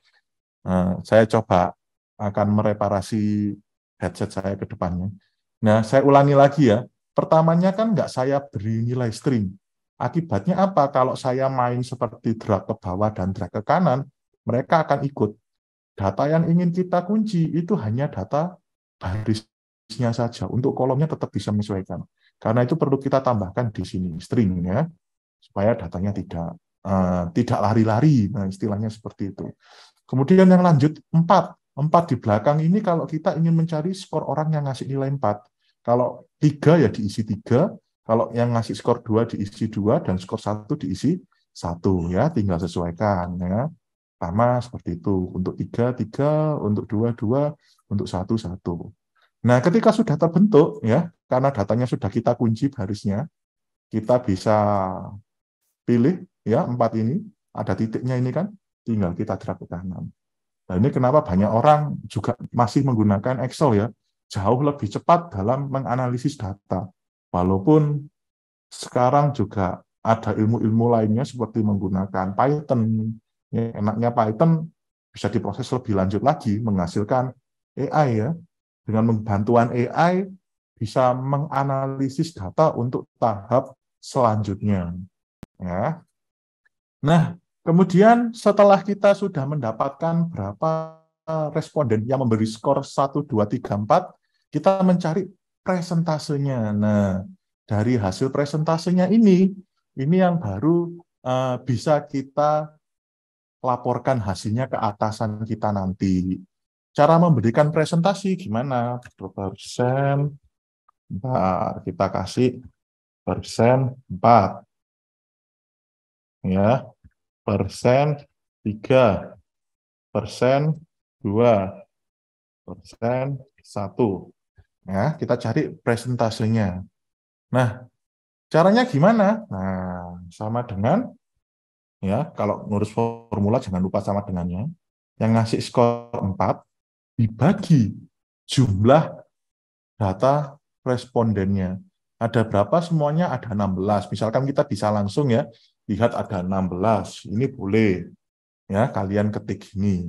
[SPEAKER 2] Saya coba akan mereparasi headset saya ke depannya. Nah, saya ulangi lagi ya. Pertamanya kan nggak saya beri nilai string. Akibatnya apa? Kalau saya main seperti drag ke bawah dan drag ke kanan, mereka akan ikut. Data yang ingin kita kunci itu hanya data barisnya saja. Untuk kolomnya tetap bisa menyesuaikan. Karena itu perlu kita tambahkan di sini string ya, supaya datanya tidak lari-lari. Nah, istilahnya seperti itu. Kemudian yang lanjut 4 di belakang ini kalau kita ingin mencari skor orang yang ngasih nilai 4. Kalau 3 ya diisi 3, kalau yang ngasih skor 2 diisi 2, dan skor 1 diisi 1 ya, tinggal sesuaikan ya. Sama seperti itu. Untuk 3, 3, untuk 2, 2, untuk 1, 1. Nah, ketika sudah terbentuk ya, karena datanya sudah kita kunci barisnya, kita bisa pilih ya 4 ini, ada titiknya ini kan, tinggal kita drag ke kanan. Nah, ini kenapa banyak orang juga masih menggunakan Excel ya, jauh lebih cepat dalam menganalisis data. Walaupun sekarang juga ada ilmu-ilmu lainnya seperti menggunakan Python. Ya, enaknya Python bisa diproses lebih lanjut lagi, menghasilkan AI ya. Dengan bantuan AI bisa menganalisis data untuk tahap selanjutnya. Ya. Nah, kemudian setelah kita sudah mendapatkan berapa responden yang memberi skor 1, 2, 3, 4, kita mencari presentasenya. Nah, dari hasil presentasenya ini yang baru bisa kita laporkan hasilnya ke atasan kita nanti. Cara memberikan presentasi gimana? Persen, kita kasih persen 4. Ya, persen 3, persen 2, persen 1. Ya, kita cari presentasenya. Nah, caranya gimana? Nah, sama dengan ya, kalau ngurus formula jangan lupa sama dengannya. Yang ngasih skor 4 dibagi jumlah data respondennya. Ada berapa? Semuanya ada 16. Misalkan kita bisa langsung ya, lihat ada 16. Ini boleh ya kalian ketik ini.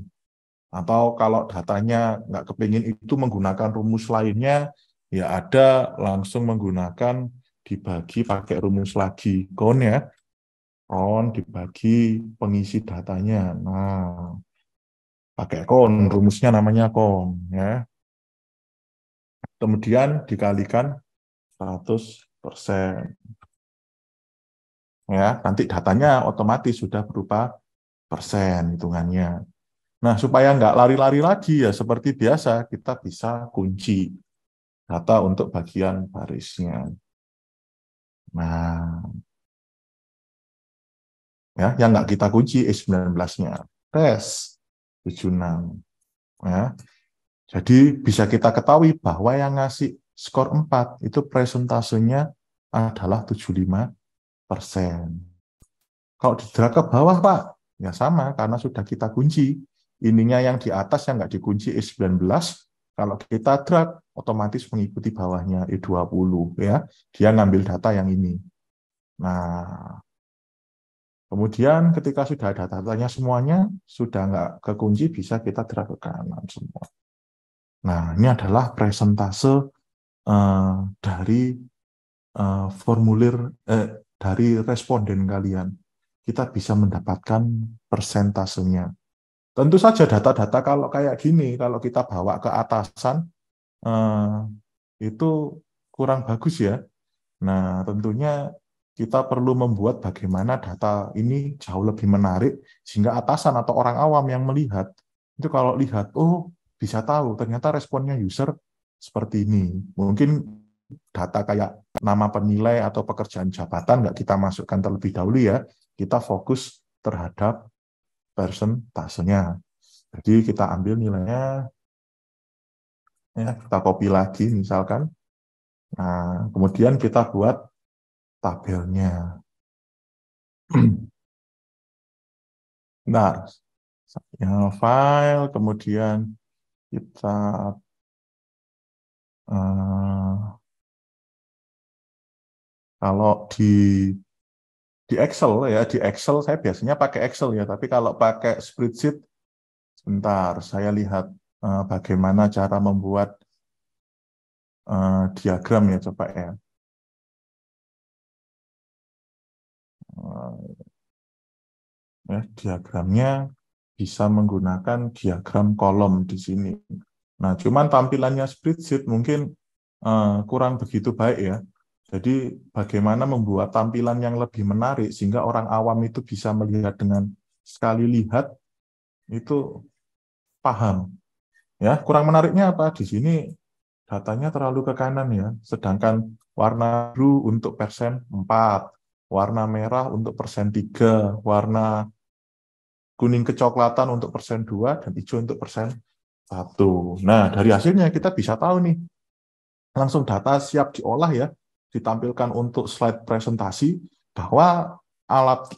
[SPEAKER 2] Atau kalau datanya nggak kepingin itu menggunakan rumus lainnya, Ya ada langsung menggunakan dibagi pakai rumus lagi. Kon ya. Kon dibagi pengisi datanya. Nah, pakai kon, rumusnya namanya kon ya. Kemudian dikalikan 100%. Ya, nanti datanya otomatis sudah berupa persen hitungannya. Nah, supaya nggak lari-lari lagi ya seperti biasa, kita bisa kunci data untuk bagian barisnya. Nah, ya, yang nggak kita kunci E19-nya. Tes 76. Ya. Jadi bisa kita ketahui bahwa yang ngasih skor 4 itu presentasenya adalah 75%. Kalau didrag ke bawah, Pak, ya sama, karena sudah kita kunci. Ininya yang di atas yang nggak dikunci E19, kalau kita drag, otomatis mengikuti bawahnya E20. Ya. Dia ngambil data yang ini. Nah, kemudian ketika sudah ada datanya semuanya, sudah nggak kekunci, bisa kita drag ke kanan semua. Nah, ini adalah presentase dari formulir dari responden kalian. Kita bisa mendapatkan persentasenya. Tentu saja data-data kalau kayak gini, kalau kita bawa ke atasan, itu kurang bagus ya. Nah, tentunya kita perlu membuat bagaimana data ini jauh lebih menarik, sehingga atasan atau orang awam yang melihat, itu kalau lihat, oh bisa tahu, ternyata responnya user seperti ini. Mungkin data kayak nama penilai atau pekerjaan jabatan nggak kita masukkan terlebih dahulu ya, kita fokus terhadap persentasenya. Jadi kita ambil nilainya, ya, kita copy lagi misalkan. Nah, kemudian kita buat tabelnya. Nah, file, kemudian kita kalau di Excel ya, di Excel saya biasanya pakai Excel ya, tapi kalau pakai spreadsheet, sebentar, saya lihat bagaimana cara membuat diagram ya, coba ya. Diagramnya bisa menggunakan diagram kolom di sini. Nah, cuman tampilannya spreadsheet mungkin kurang begitu baik ya. Jadi bagaimana membuat tampilan yang lebih menarik sehingga orang awam itu bisa melihat dengan sekali lihat itu paham. Ya, kurang menariknya apa? Di sini datanya terlalu ke kanan ya. Sedangkan warna biru untuk persen 4, warna merah untuk persen 3, warna kuning kecoklatan untuk persen 2, dan hijau untuk persen 1. Nah, dari hasilnya kita bisa tahu nih, langsung data siap diolah ya, ditampilkan untuk slide presentasi, bahwa alat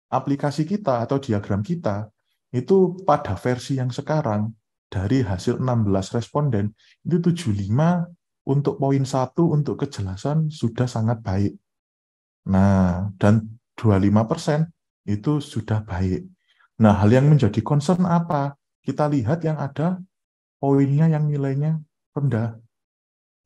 [SPEAKER 2] aplikasi kita atau diagram kita itu pada versi yang sekarang dari hasil 16 responden itu 75 untuk poin 1 untuk kejelasan sudah sangat baik. Nah, dan 25% itu sudah baik. Nah, hal yang menjadi concern apa? Kita lihat yang ada poinnya yang nilainya rendah.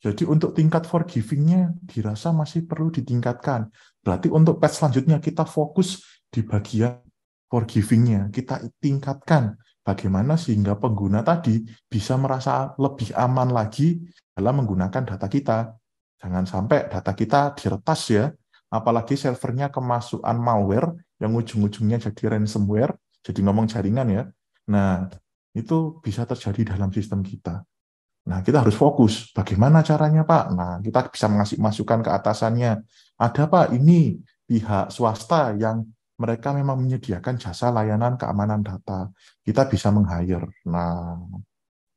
[SPEAKER 2] Jadi untuk tingkat forgiving-nya dirasa masih perlu ditingkatkan. Berarti untuk patch selanjutnya kita fokus di bagian forgiving-nya. Kita tingkatkan bagaimana sehingga pengguna tadi bisa merasa lebih aman lagi dalam menggunakan data kita. Jangan sampai data kita diretas ya. Apalagi servernya kemasukan malware yang ujung-ujungnya jadi ransomware, jadi ngomong jaringan ya. Nah, itu bisa terjadi dalam sistem kita. Nah, kita harus fokus. Bagaimana caranya, Pak? Nah, kita bisa mengasih masukan ke atasannya. Ada, Pak, ini pihak swasta yang mereka memang menyediakan jasa layanan keamanan data. Kita bisa meng-hire. Nah,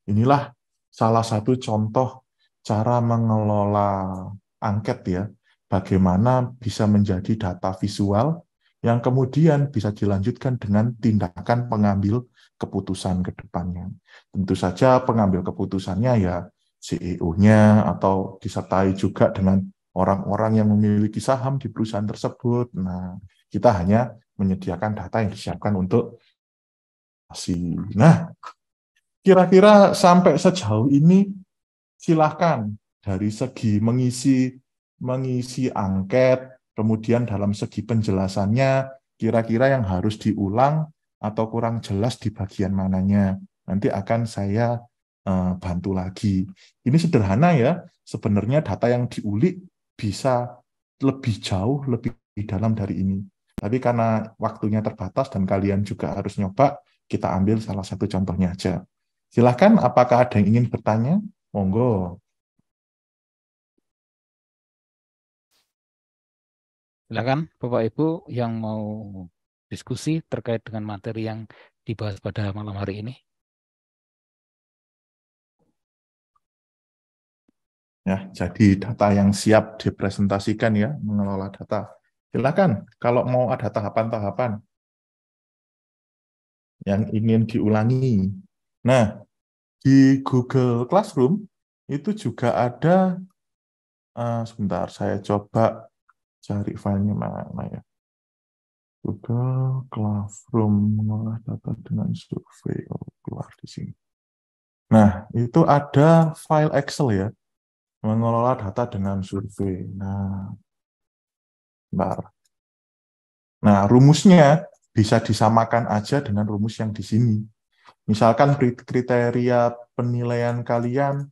[SPEAKER 2] inilah salah satu contoh cara mengelola angket ya. Bagaimana bisa menjadi data visual yang kemudian bisa dilanjutkan dengan tindakan pengambil keputusan ke depannya. Tentu saja pengambil keputusannya ya CEO-nya atau disertai juga dengan orang-orang yang memiliki saham di perusahaan tersebut. Nah, kita hanya menyediakan data yang disiapkan untuk Nah, kira-kira sampai sejauh ini silahkan dari segi mengisi angket, kemudian dalam segi penjelasannya, kira-kira yang harus diulang atau kurang jelas di bagian mananya. Nanti akan saya bantu lagi. Ini sederhana ya, sebenarnya data yang diulik bisa lebih jauh, lebih dalam dari ini. Tapi karena waktunya terbatas dan kalian juga harus nyoba, kita ambil salah satu contohnya aja. Silahkan, apakah ada yang ingin bertanya? Monggo.
[SPEAKER 1] Silakan Bapak Ibu yang mau diskusi terkait dengan materi yang dibahas pada malam hari ini.
[SPEAKER 2] Ya, jadi data yang siap dipresentasikan ya, mengelola data. Silakan, kalau mau ada tahapan-tahapan yang ingin diulangi. Nah, di Google Classroom itu juga ada, sebentar, saya coba cari filenya mana ya. Google Classroom mengolah data dengan survei. Oh, keluar di sini. Nah, itu ada file Excel ya, mengelola data dengan survei. Nah, bentar. Nah, rumusnya bisa disamakan aja dengan rumus yang di sini. Misalkan kriteria penilaian kalian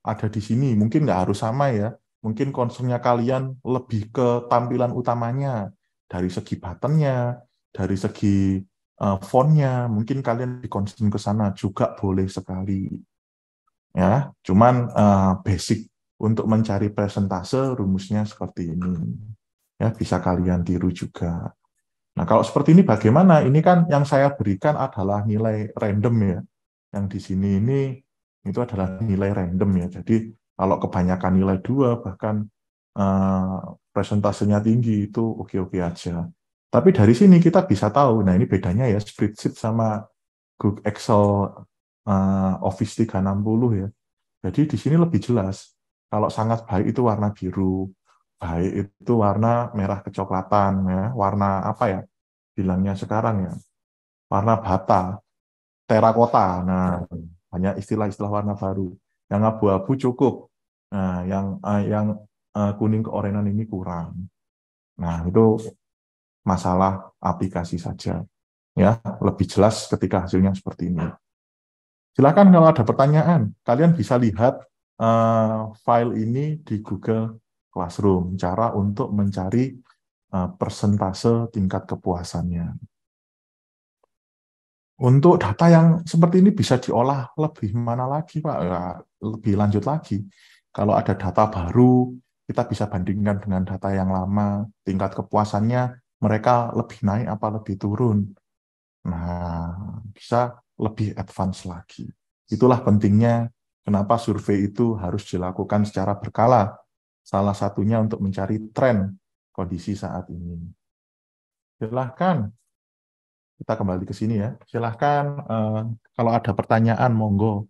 [SPEAKER 2] ada di sini, mungkin nggak harus sama ya. Mungkin concernnya kalian lebih ke tampilan utamanya, dari segi buttonnya, dari segi fontnya, mungkin kalian di concern ke sana juga boleh sekali. Ya, cuman basic untuk mencari persentase rumusnya seperti ini. Ya, bisa kalian tiru juga. Nah, kalau seperti ini bagaimana? Ini kan yang saya berikan adalah nilai random ya. Yang di sini ini itu adalah nilai random ya. Jadi kalau kebanyakan nilai 2 bahkan presentasenya tinggi itu oke-oke aja. Tapi dari sini kita bisa tahu, nah ini bedanya ya spreadsheet sama Google Excel Office 360 ya. Jadi di sini lebih jelas. Kalau sangat baik itu warna biru, baik itu warna merah kecoklatan ya, warna apa ya? Bilangnya sekarang ya, warna bata, terakota. Nah, banyak istilah-istilah warna baru. Yang abu-abu cukup. Nah, yang kuning keorenan ini kurang. Nah, itu masalah aplikasi saja. Ya, lebih jelas ketika hasilnya seperti ini. Silakan kalau ada pertanyaan, kalian bisa lihat file ini di Google Classroom, cara untuk mencari persentase tingkat kepuasannya. Untuk data yang seperti ini bisa diolah lebih mana lagi, Pak? Ya, lebih lanjut lagi. Kalau ada data baru, kita bisa bandingkan dengan data yang lama, tingkat kepuasannya mereka lebih naik apa lebih turun. Nah, bisa lebih advance lagi. Itulah pentingnya kenapa survei itu harus dilakukan secara berkala. Salah satunya untuk mencari tren kondisi saat ini. Silahkan. Kita kembali ke sini ya. Silahkan kalau ada pertanyaan, monggo.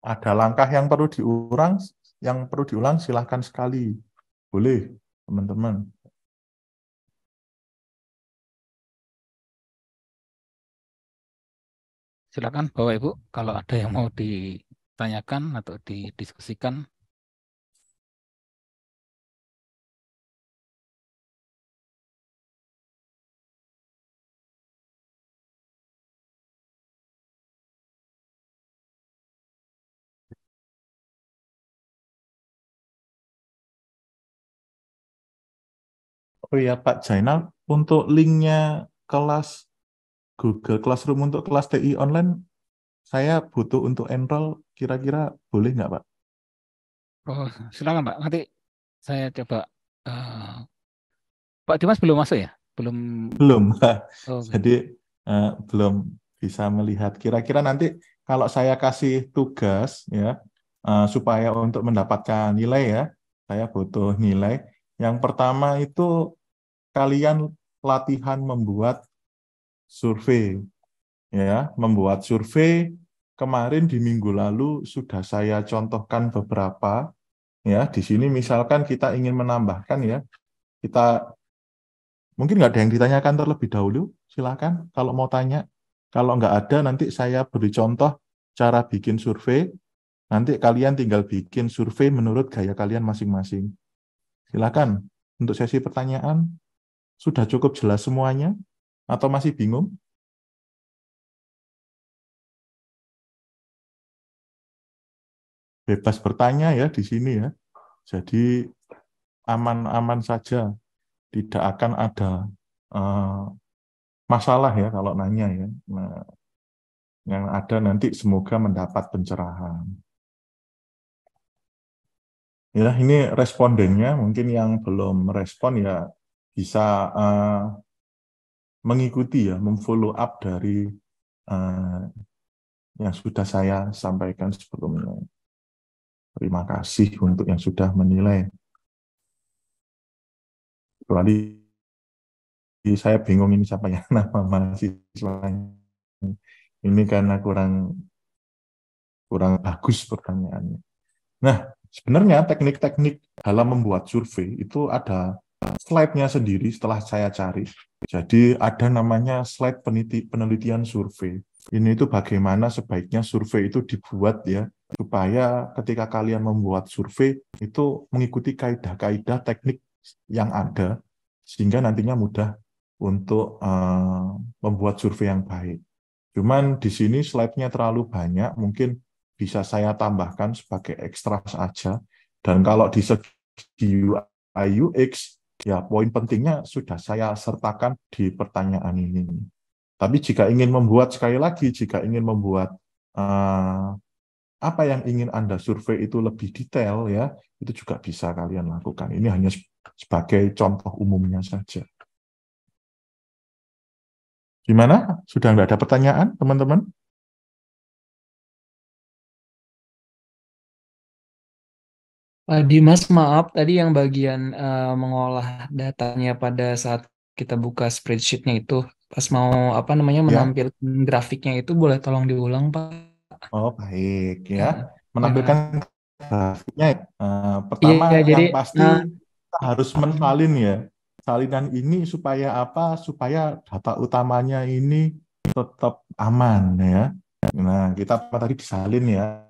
[SPEAKER 2] Ada langkah yang perlu diulang, silahkan sekali. Boleh, teman-teman.
[SPEAKER 1] Silakan Bapak Ibu, kalau ada yang mau ditanyakan atau didiskusikan.
[SPEAKER 2] Oh ya Pak Jainal, untuk linknya kelas Google Classroom untuk kelas TI online, saya butuh untuk enroll, kira-kira boleh nggak Pak?
[SPEAKER 1] Oh, silakan Pak. Nanti saya coba. Pak Dimas belum masuk ya? Belum.
[SPEAKER 2] Belum.
[SPEAKER 1] Oh,
[SPEAKER 2] Jadi belum bisa melihat. Kira-kira nanti kalau saya kasih tugas ya supaya untuk mendapatkan nilai ya, saya butuh nilai. Yang pertama itu kalian latihan membuat survei ya, membuat survei. Kemarin di minggu lalu sudah saya contohkan beberapa ya. Di sini misalkan kita ingin menambahkan ya, kita Mungkin nggak ada yang ditanyakan terlebih dahulu, silakan kalau mau tanya. Kalau nggak ada, nanti saya beri contoh cara bikin survei. Nanti kalian tinggal bikin survei menurut gaya kalian masing-masing. Silakan. Untuk sesi pertanyaan, sudah cukup jelas semuanya? Atau masih bingung? Bebas bertanya ya di sini ya. Jadi aman-aman saja. Tidak akan ada masalah ya kalau nanya ya. Nah, yang ada nanti semoga mendapat pencerahan. Ya, ini respondennya, mungkin yang belum respon ya bisa mengikuti ya, memfollow up dari yang sudah saya sampaikan sebelumnya. Terima kasih untuk yang sudah menilai. Kecuali saya bingung ini siapa ya nama mahasiswanya. Ini karena kurang bagus pertanyaannya. Nah, sebenarnya teknik-teknik dalam membuat survei itu ada slide-nya sendiri setelah saya cari. Jadi ada namanya slide penelitian survei. Ini itu bagaimana sebaiknya survei itu dibuat ya, supaya ketika kalian membuat survei itu mengikuti kaidah-kaidah teknik yang ada, sehingga nantinya mudah untuk membuat survei yang baik. Cuman di sini slide-nya terlalu banyak, mungkin bisa saya tambahkan sebagai ekstra saja. Dan kalau di segi UI UX, ya poin pentingnya sudah saya sertakan di pertanyaan ini. Tapi jika ingin membuat, sekali lagi, jika ingin membuat apa yang ingin Anda survei itu lebih detail, ya itu juga bisa kalian lakukan. Ini hanya sebagai contoh umumnya saja. Gimana? Sudah nggak ada pertanyaan, teman-teman?
[SPEAKER 3] Dimas, maaf tadi yang bagian mengolah datanya pada saat kita buka spreadsheet-nya itu, pas mau apa namanya
[SPEAKER 2] Ya.
[SPEAKER 3] menampilkan grafiknya itu boleh tolong diulang, Pak?
[SPEAKER 2] Oh, baik ya.
[SPEAKER 3] Ya,
[SPEAKER 2] Menampilkan
[SPEAKER 3] ya.
[SPEAKER 2] grafiknya, pertama
[SPEAKER 3] Iya, jadi
[SPEAKER 2] yang pasti kita harus mensalin ya. Salinan ini supaya apa? Supaya data utamanya ini tetap aman ya. Nah, kita tadi disalin ya.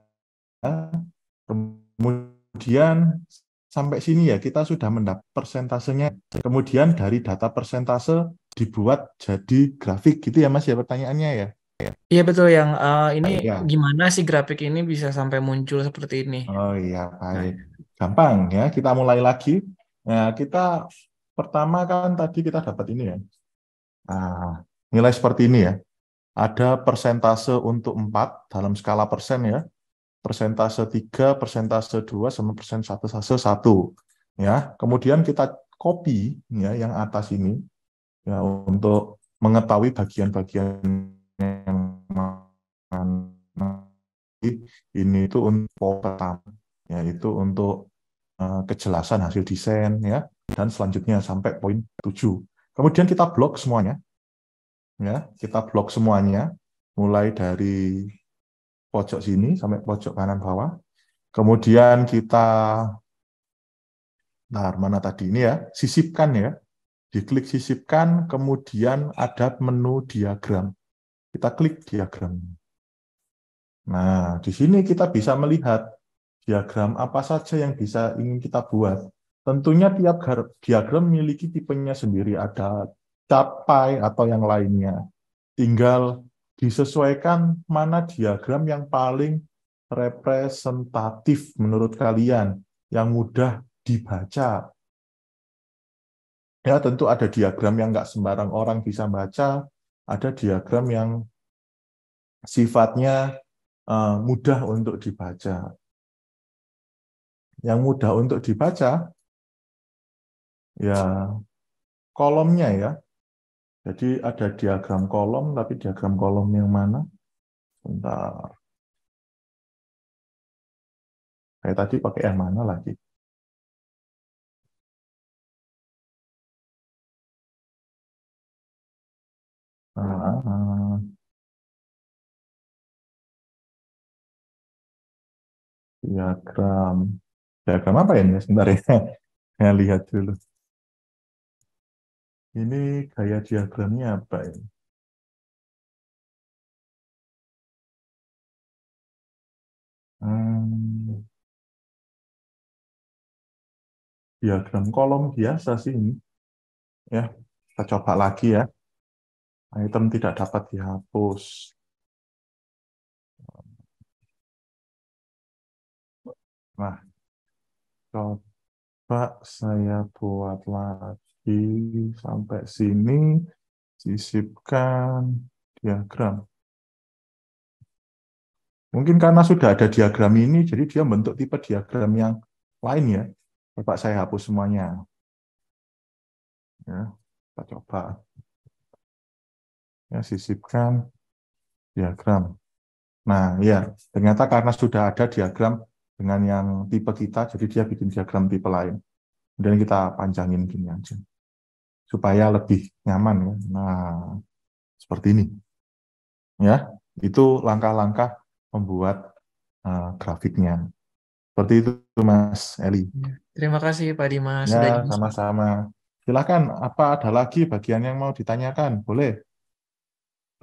[SPEAKER 2] Kemudian sampai sini ya kita sudah mendapat persentasenya. Kemudian dari data persentase dibuat jadi grafik gitu ya Mas ya pertanyaannya ya.
[SPEAKER 3] iya betul yang ini
[SPEAKER 2] Baik ya.
[SPEAKER 3] gimana sih grafik ini bisa sampai muncul seperti ini?
[SPEAKER 2] Oh iya,
[SPEAKER 3] Nah,
[SPEAKER 2] baik. Gampang ya, kita mulai lagi. Nah, kita pertama kan tadi kita dapat ini ya. Nah, nilai seperti ini ya. Ada persentase untuk 4 dalam skala persen ya. Persentase 3, persentase 2, sama persentase 1. Ya, kemudian kita copy ya yang atas ini ya untuk mengetahui bagian-bagian yang mana. Ini itu untuk pertama, yaitu untuk kejelasan hasil desain ya, dan selanjutnya sampai poin 7. Kemudian kita blok semuanya ya, kita blok semuanya mulai dari pojok sini sampai pojok kanan bawah. Kemudian kita mana tadi ini ya, sisipkan ya. Diklik sisipkan, kemudian ada menu diagram. Kita klik diagram. Nah, di sini kita bisa melihat diagram apa saja yang bisa ingin kita buat. Tentunya tiap diagram memiliki tipenya sendiri, ada capai atau yang lainnya. Tinggal disesuaikan mana diagram yang paling representatif menurut kalian, yang mudah dibaca. Ya, tentu ada diagram yang nggak sembarang orang bisa baca, ada diagram yang sifatnya mudah untuk dibaca. Yang mudah untuk dibaca, ya kolomnya ya. Jadi ada diagram kolom, tapi diagram kolom yang mana? Bentar. Kayak tadi pakai yang mana lagi? Diagram. Diagram apa ya ini? Sebentar ya. Saya lihat dulu. Ini gaya diagramnya apa ini? Diagram kolom biasa sih ini. Ya, kita coba lagi ya. Item tidak dapat dihapus. Nah, coba saya buat lagi sampai sini, sisipkan diagram. Mungkin karena sudah ada diagram ini, jadi dia bentuk tipe diagram yang lain ya. Coba saya hapus semuanya. Ya, kita coba. Ya, sisipkan diagram. Nah, ya, ternyata karena sudah ada diagram dengan yang tipe kita, jadi dia bikin diagram tipe lain. Kemudian kita panjangin gini aja. Supaya lebih nyaman ya. Nah, seperti ini. Ya, itu langkah-langkah membuat grafiknya. Seperti itu, Mas Eli.
[SPEAKER 3] Terima kasih Pak Dimas
[SPEAKER 2] Ya,
[SPEAKER 3] sudah jelas.
[SPEAKER 2] sama-sama. Silakan, apa ada lagi bagian yang mau ditanyakan? Boleh.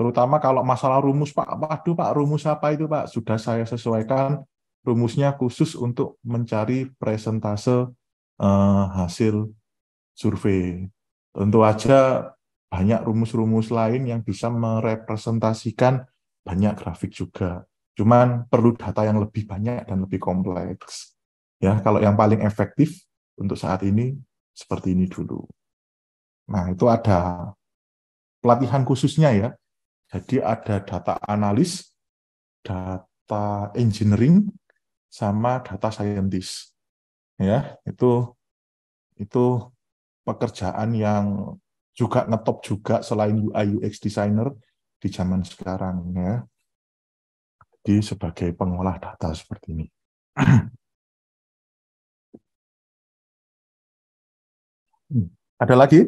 [SPEAKER 2] Terutama kalau masalah rumus, Pak. Waduh, Pak, rumus apa itu, Pak? Sudah saya sesuaikan rumusnya khusus untuk mencari presentase hasil survei. Tentu aja banyak rumus-rumus lain yang bisa merepresentasikan banyak grafik juga. Cuman perlu data yang lebih banyak dan lebih kompleks. Ya, kalau yang paling efektif untuk saat ini seperti ini dulu. Nah, itu ada pelatihan khususnya ya. Jadi ada data analis, data engineering, sama data scientist. Ya, itu pekerjaan yang juga ngetop juga selain UI UX designer di zaman sekarang ya. Jadi sebagai pengolah data seperti ini. Ada lagi?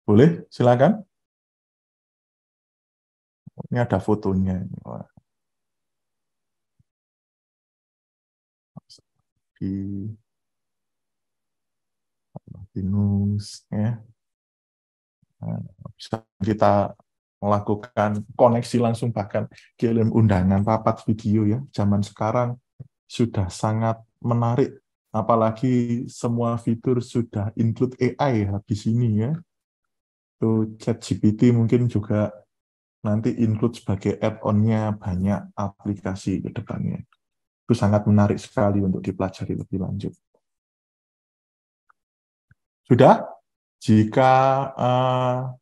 [SPEAKER 2] Boleh, silakan. Ini ada fotonya. Di Binus ya. Nah, bisa kita melakukan koneksi langsung, bahkan kirim undangan rapat video ya. Zaman sekarang sudah sangat menarik, apalagi semua fitur sudah include AI habis ini ya. Itu ChatGPT mungkin juga nanti include sebagai add-on-nya banyak aplikasi ke depannya. Itu sangat menarik sekali untuk dipelajari lebih lanjut. Sudah? Jika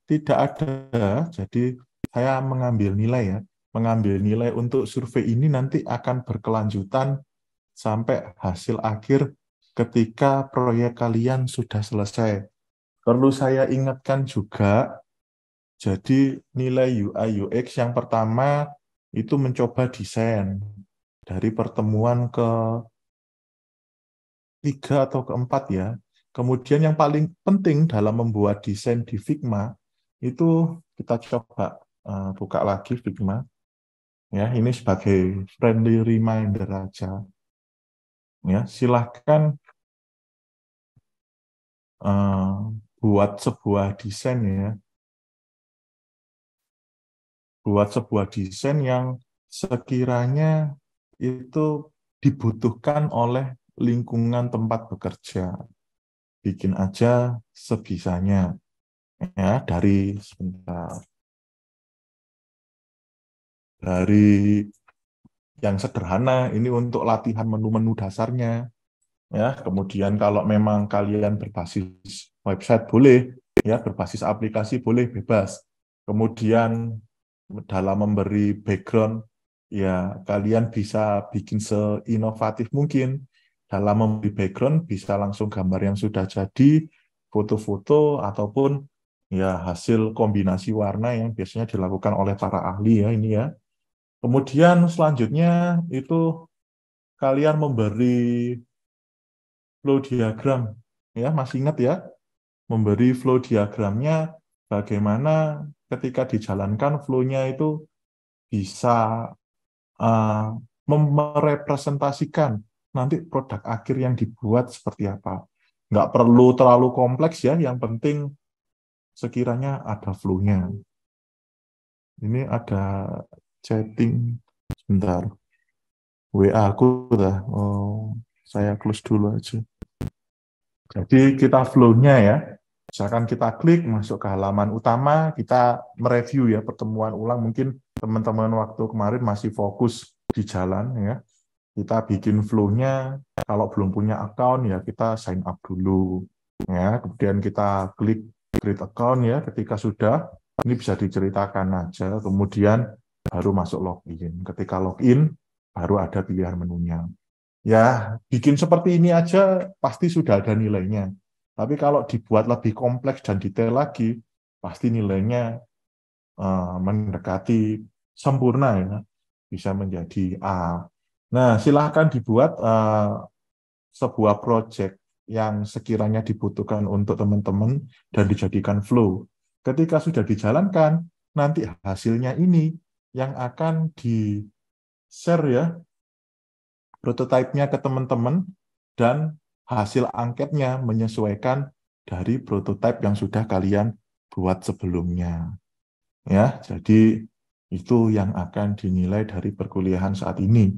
[SPEAKER 2] tidak ada, jadi saya mengambil nilai ya. Mengambil nilai untuk survei ini nanti akan berkelanjutan sampai hasil akhir ketika proyek kalian sudah selesai. Perlu saya ingatkan juga, jadi nilai UI UX yang pertama itu mencoba desain. Dari pertemuan ke-3 atau ke-4 ya. Kemudian yang paling penting dalam membuat desain di Figma, itu kita coba buka lagi Figma. Ya, ini sebagai friendly reminder aja. Ya, silahkan buat sebuah desain ya. Buat sebuah desain yang sekiranya itu dibutuhkan oleh lingkungan tempat bekerja. Bikin aja sebisanya ya, dari yang sederhana ini untuk latihan menu-menu dasarnya ya. Kemudian kalau memang kalian berbasis website boleh ya, berbasis aplikasi boleh, bebas. Kemudian dalam memberi background ya, kalian bisa bikin seinovatif mungkin. Dalam memberi background bisa langsung gambar yang sudah jadi, foto-foto, ataupun ya hasil kombinasi warna yang biasanya dilakukan oleh para ahli ya ini ya. Kemudian selanjutnya itu kalian memberi flow diagram ya, masih ingat ya, memberi flow diagramnya bagaimana ketika dijalankan flow-nya itu bisa merepresentasikan nanti produk akhir yang dibuat seperti apa. Nggak perlu terlalu kompleks ya, yang penting sekiranya ada flow-nya. Ini ada chatting, sebentar. WA aku dah. Oh, saya close dulu aja. Jadi kita flow-nya ya. Misalkan kita klik masuk ke halaman utama, kita mereview ya pertemuan ulang. Mungkin teman-teman waktu kemarin masih fokus di jalan ya. Kita bikin flow-nya, kalau belum punya account ya kita sign up dulu. Ya, kemudian kita klik create account ya, ketika sudah, ini bisa diceritakan aja, kemudian baru masuk login. Ketika login, baru ada pilihan menunya. Ya, bikin seperti ini aja pasti sudah ada nilainya. Tapi kalau dibuat lebih kompleks dan detail lagi, pasti nilainya mendekati sempurna ya, bisa menjadi A. Nah, silahkan dibuat sebuah project yang sekiranya dibutuhkan untuk teman-teman dan dijadikan flow. Ketika sudah dijalankan, nanti hasilnya ini yang akan di-share ya, prototipenya ke teman-teman, dan hasil angketnya menyesuaikan dari prototipe yang sudah kalian buat sebelumnya. Ya, jadi itu yang akan dinilai dari perkuliahan saat ini.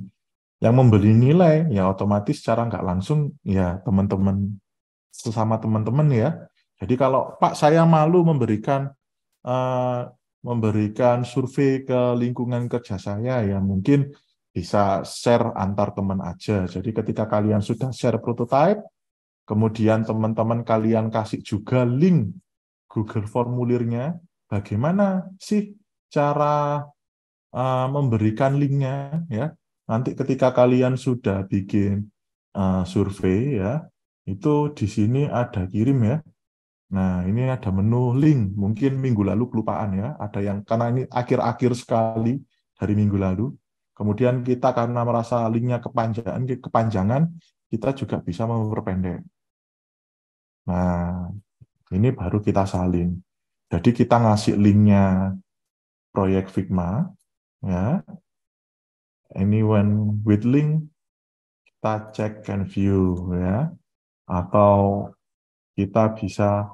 [SPEAKER 2] Yang memberi nilai ya otomatis secara nggak langsung ya teman-teman, sesama teman-teman ya. Jadi kalau Pak saya malu memberikan survei ke lingkungan kerja saya, ya mungkin bisa share antar teman aja. Jadi ketika kalian sudah share prototype, kemudian teman-teman kalian kasih juga link Google formulirnya, bagaimana sih cara memberikan linknya ya. Nanti ketika kalian sudah bikin survei ya, itu di sini ada kirim ya. Nah, ini ada menu link. Mungkin minggu lalu kelupaan ya. Ada yang karena ini akhir-akhir sekali dari minggu lalu. Kemudian kita karena merasa linknya kepanjangan, kita juga bisa memperpendek. Nah, ini baru kita salin. Jadi kita ngasih linknya proyek Figma, ya. Ini when with link, kita cek and view, ya. Atau kita bisa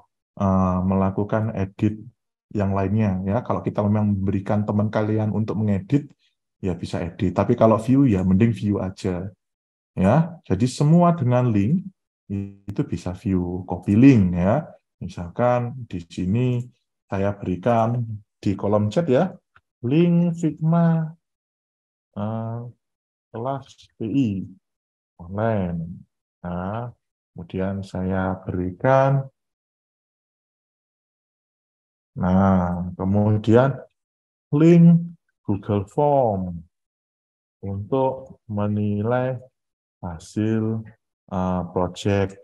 [SPEAKER 2] melakukan edit yang lainnya ya. Kalau kita memang memberikan teman kalian untuk mengedit, ya bisa edit. Tapi kalau view ya mending view aja ya. Jadi semua dengan link itu bisa view, copy link ya. Misalkan di sini saya berikan di kolom chat ya, link Figma kelas PI online. Nah, kemudian saya berikan. Nah, kemudian link Google Form untuk menilai hasil project.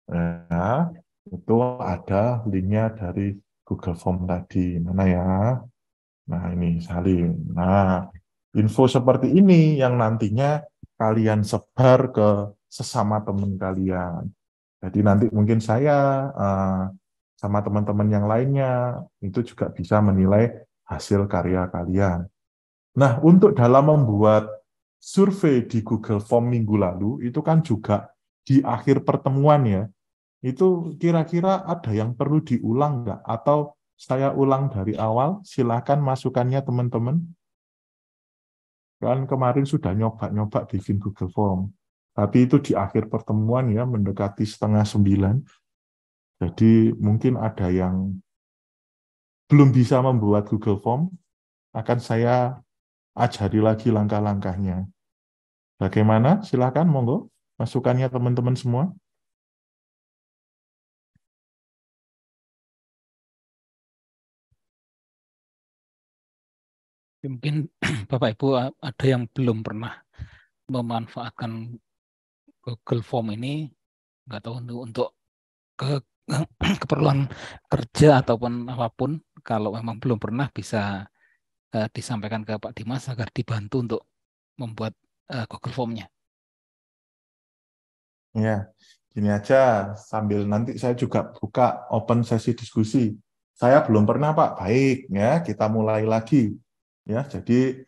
[SPEAKER 2] Ya, itu ada linknya dari Google Form tadi. Mana ya? Nah, ini salin. Nah, info seperti ini yang nantinya kalian sebar ke sesama teman kalian. Jadi nanti mungkin saya sama teman-teman yang lainnya itu juga bisa menilai hasil karya kalian. Nah, untuk dalam membuat survei di Google Form minggu lalu, itu kan juga di akhir pertemuan ya, itu kira-kira ada yang perlu diulang nggak? Atau saya ulang dari awal, silakan masukannya teman-teman. Kan kemarin sudah nyoba-nyoba bikin Google Form. Tapi itu di akhir pertemuan ya, mendekati 8:30. Jadi mungkin ada yang belum bisa membuat Google Form, akan saya ajari lagi langkah-langkahnya. Bagaimana? Silakan, monggo. Masukannya teman-teman semua.
[SPEAKER 1] Mungkin Bapak Ibu ada yang belum pernah memanfaatkan Google Form ini, nggak tahu untuk keperluan kerja ataupun apapun, kalau memang belum pernah bisa disampaikan ke Pak Dimas agar dibantu untuk membuat Google Form-nya.
[SPEAKER 2] Ya, gini aja, sambil nanti saya juga buka open sesi diskusi. Saya belum pernah, Pak. Baik, ya, kita mulai lagi. Ya, jadi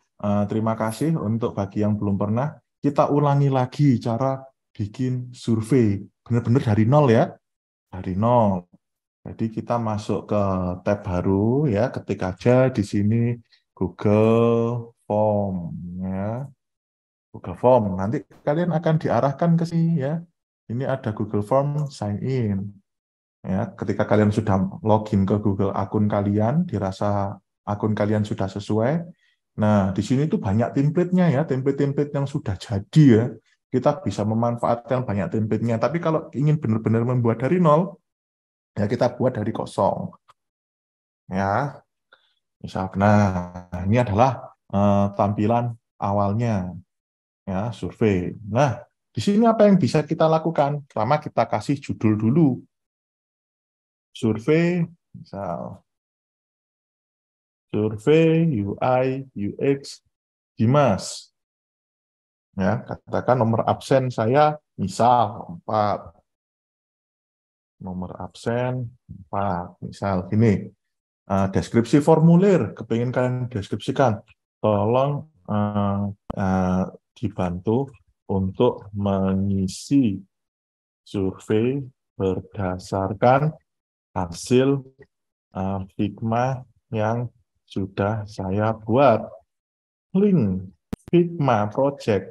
[SPEAKER 2] terima kasih untuk bagi yang belum pernah. Kita ulangi lagi cara bikin survei. benar-benar dari nol ya, dari nol. Jadi kita masuk ke tab baru ya, ketik aja di sini Google Form ya. Google Form. Nanti kalian akan diarahkan ke sini ya. Ini ada Google Form sign in. Ya, ketika kalian sudah login ke Google akun kalian, dirasa akun kalian sudah sesuai. Nah, di sini tuh banyak template-nya ya, template-template yang sudah jadi ya. Kita bisa memanfaatkan banyak template-nya. Tapi kalau ingin benar-benar membuat dari nol, ya kita buat dari kosong. Ya, misal. Nah, ini adalah tampilan awalnya ya, survei. Nah, di sini apa yang bisa kita lakukan? Pertama kita kasih judul dulu. Survei, misal survei UI UX Dimas. Ya, katakan nomor absen saya misal 4. Nomor absen 4. Misal gini. Deskripsi formulir, kepingin kalian deskripsikan. Tolong dibantu untuk mengisi survei berdasarkan hasil Figma yang sudah saya buat. Link Figma project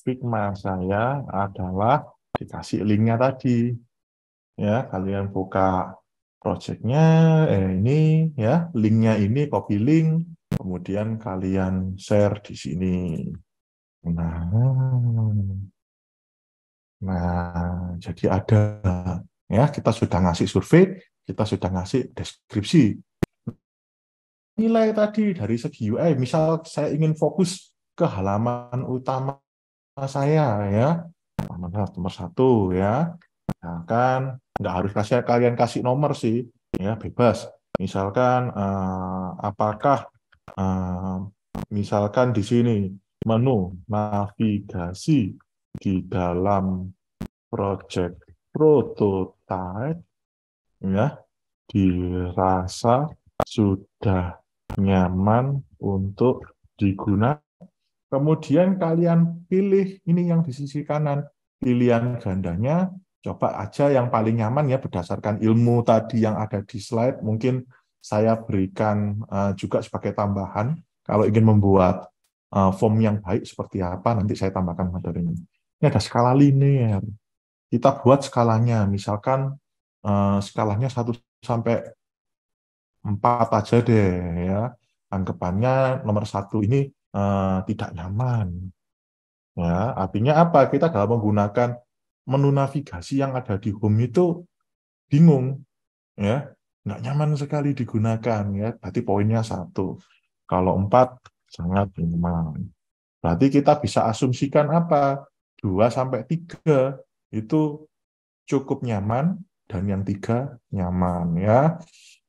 [SPEAKER 2] Figma saya adalah dikasih linknya tadi. Ya, kalian buka projectnya, ini ya, linknya ini copy link, kemudian kalian share di sini. Nah, jadi ada ya, kita sudah ngasih survei, kita sudah ngasih deskripsi. Nilai tadi dari segi UI, misal saya ingin fokus ke halaman utama saya ya, halaman nomor 1 ya. Misalkan nggak harus kalian kasih nomor sih, ya bebas. Misalkan apakah misalkan di sini menu navigasi di dalam project prototype ya dirasa sudah nyaman untuk digunakan. Kemudian kalian pilih ini yang di sisi kanan, pilihan gandanya, coba aja yang paling nyaman ya berdasarkan ilmu tadi yang ada di slide. Mungkin saya berikan juga sebagai tambahan, kalau ingin membuat form yang baik seperti apa, nanti saya tambahkan materinya. Ini ada skala linear. Kita buat skalanya, misalkan skalanya 1 sampai 4 aja deh ya. Anggapannya nomor 1 ini tidak nyaman. Ya, artinya apa? Kita dalam menggunakan menu navigasi yang ada di home itu bingung, ya, nggak nyaman sekali digunakan, ya. Berarti poinnya 1. Kalau 4 sangat nyaman. Berarti kita bisa asumsikan apa? 2 sampai 3 itu cukup nyaman dan yang 3 nyaman, ya.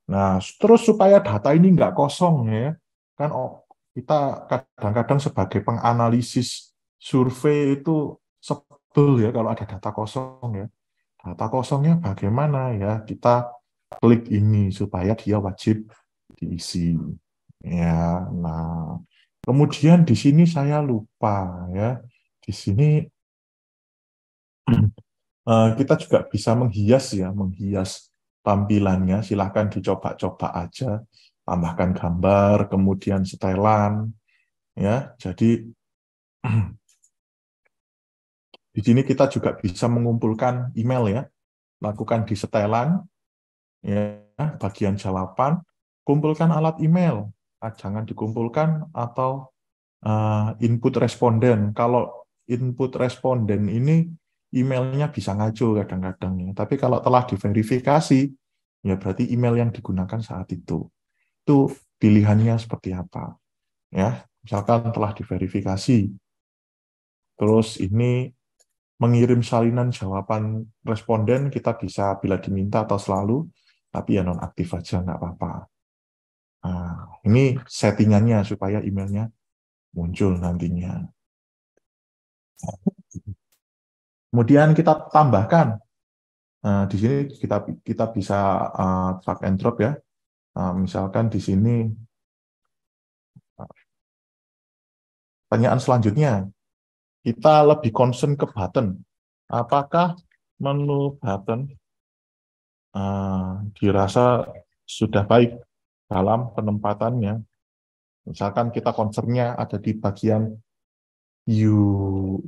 [SPEAKER 2] Nah, terus supaya data ini nggak kosong ya, kan kita kadang-kadang sebagai penganalisis survei itu sebel ya kalau ada data kosong ya. Data kosongnya bagaimana ya? Kita klik ini supaya dia wajib diisi. Ya, nah kemudian di sini saya lupa ya. Di sini kita juga bisa menghias ya, menghias tampilannya. Silahkan dicoba-coba aja, tambahkan gambar, kemudian setelan, ya. Jadi di sini kita juga bisa mengumpulkan email ya, lakukan di setelan, ya, bagian jawaban, kumpulkan alat email, jangan dikumpulkan atau input responden. Kalau input responden ini emailnya bisa ngaco kadang-kadang ya. Tapi kalau telah diverifikasi, ya berarti email yang digunakan saat itu. Itu pilihannya seperti apa. Ya, misalkan telah diverifikasi. Terus ini mengirim salinan jawaban responden, kita bisa bila diminta atau selalu, tapi ya nonaktif aja, nggak apa-apa. Nah, ini settingannya supaya emailnya muncul nantinya. Kemudian kita tambahkan, di sini kita bisa drag and drop ya. Misalkan di sini pertanyaan selanjutnya, kita lebih concern ke button. apakah menu button dirasa sudah baik dalam penempatannya? Misalkan kita concern-nya ada di bagian UX-nya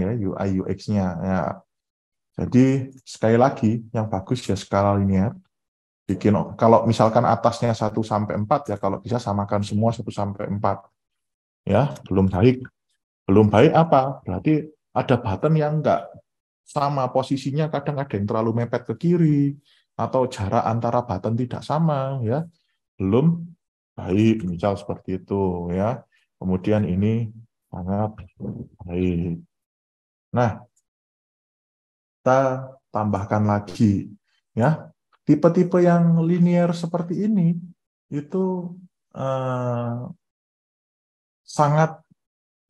[SPEAKER 2] ya, UI UX-nya. Ya. Jadi sekali lagi yang bagus ya skala linear. Kalau misalkan atasnya 1 sampai 4 ya, kalau bisa samakan semua 1 sampai 4. Ya, belum baik. Belum baik apa? Berarti ada button yang enggak sama posisinya, kadang ada yang terlalu mepet ke kiri atau jarak antara button tidak sama ya. Belum baik, misal seperti itu ya. Kemudian ini sangat baik. Nah, kita tambahkan lagi ya. Tipe-tipe yang linear seperti ini itu sangat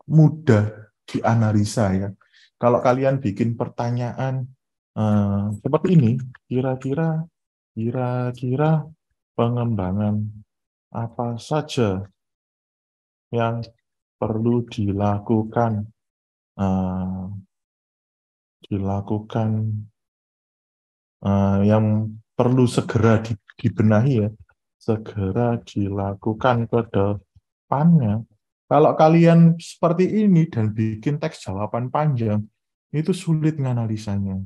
[SPEAKER 2] mudah dianalisa ya. Kalau kalian bikin pertanyaan seperti ini, kira-kira pengembangan apa saja yang perlu yang perlu segera dibenahi ya, segera dilakukan ke depannya. Kalau kalian seperti ini dan bikin teks jawaban panjang, itu sulit menganalisanya.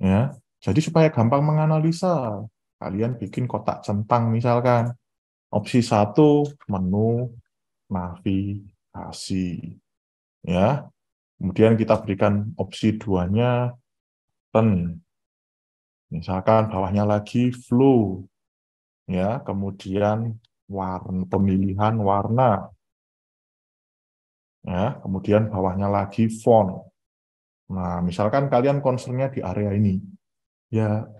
[SPEAKER 2] Ya, jadi supaya gampang menganalisa, kalian bikin kotak centang misalkan. Opsi 1 menu navigasi. Ya. Kemudian kita berikan opsi 2-nya turn. Misalkan bawahnya lagi flow. Ya, kemudian pemilihan warna. Ya, kemudian bawahnya lagi font. Nah, misalkan kalian concern-nya di area ini. Ya,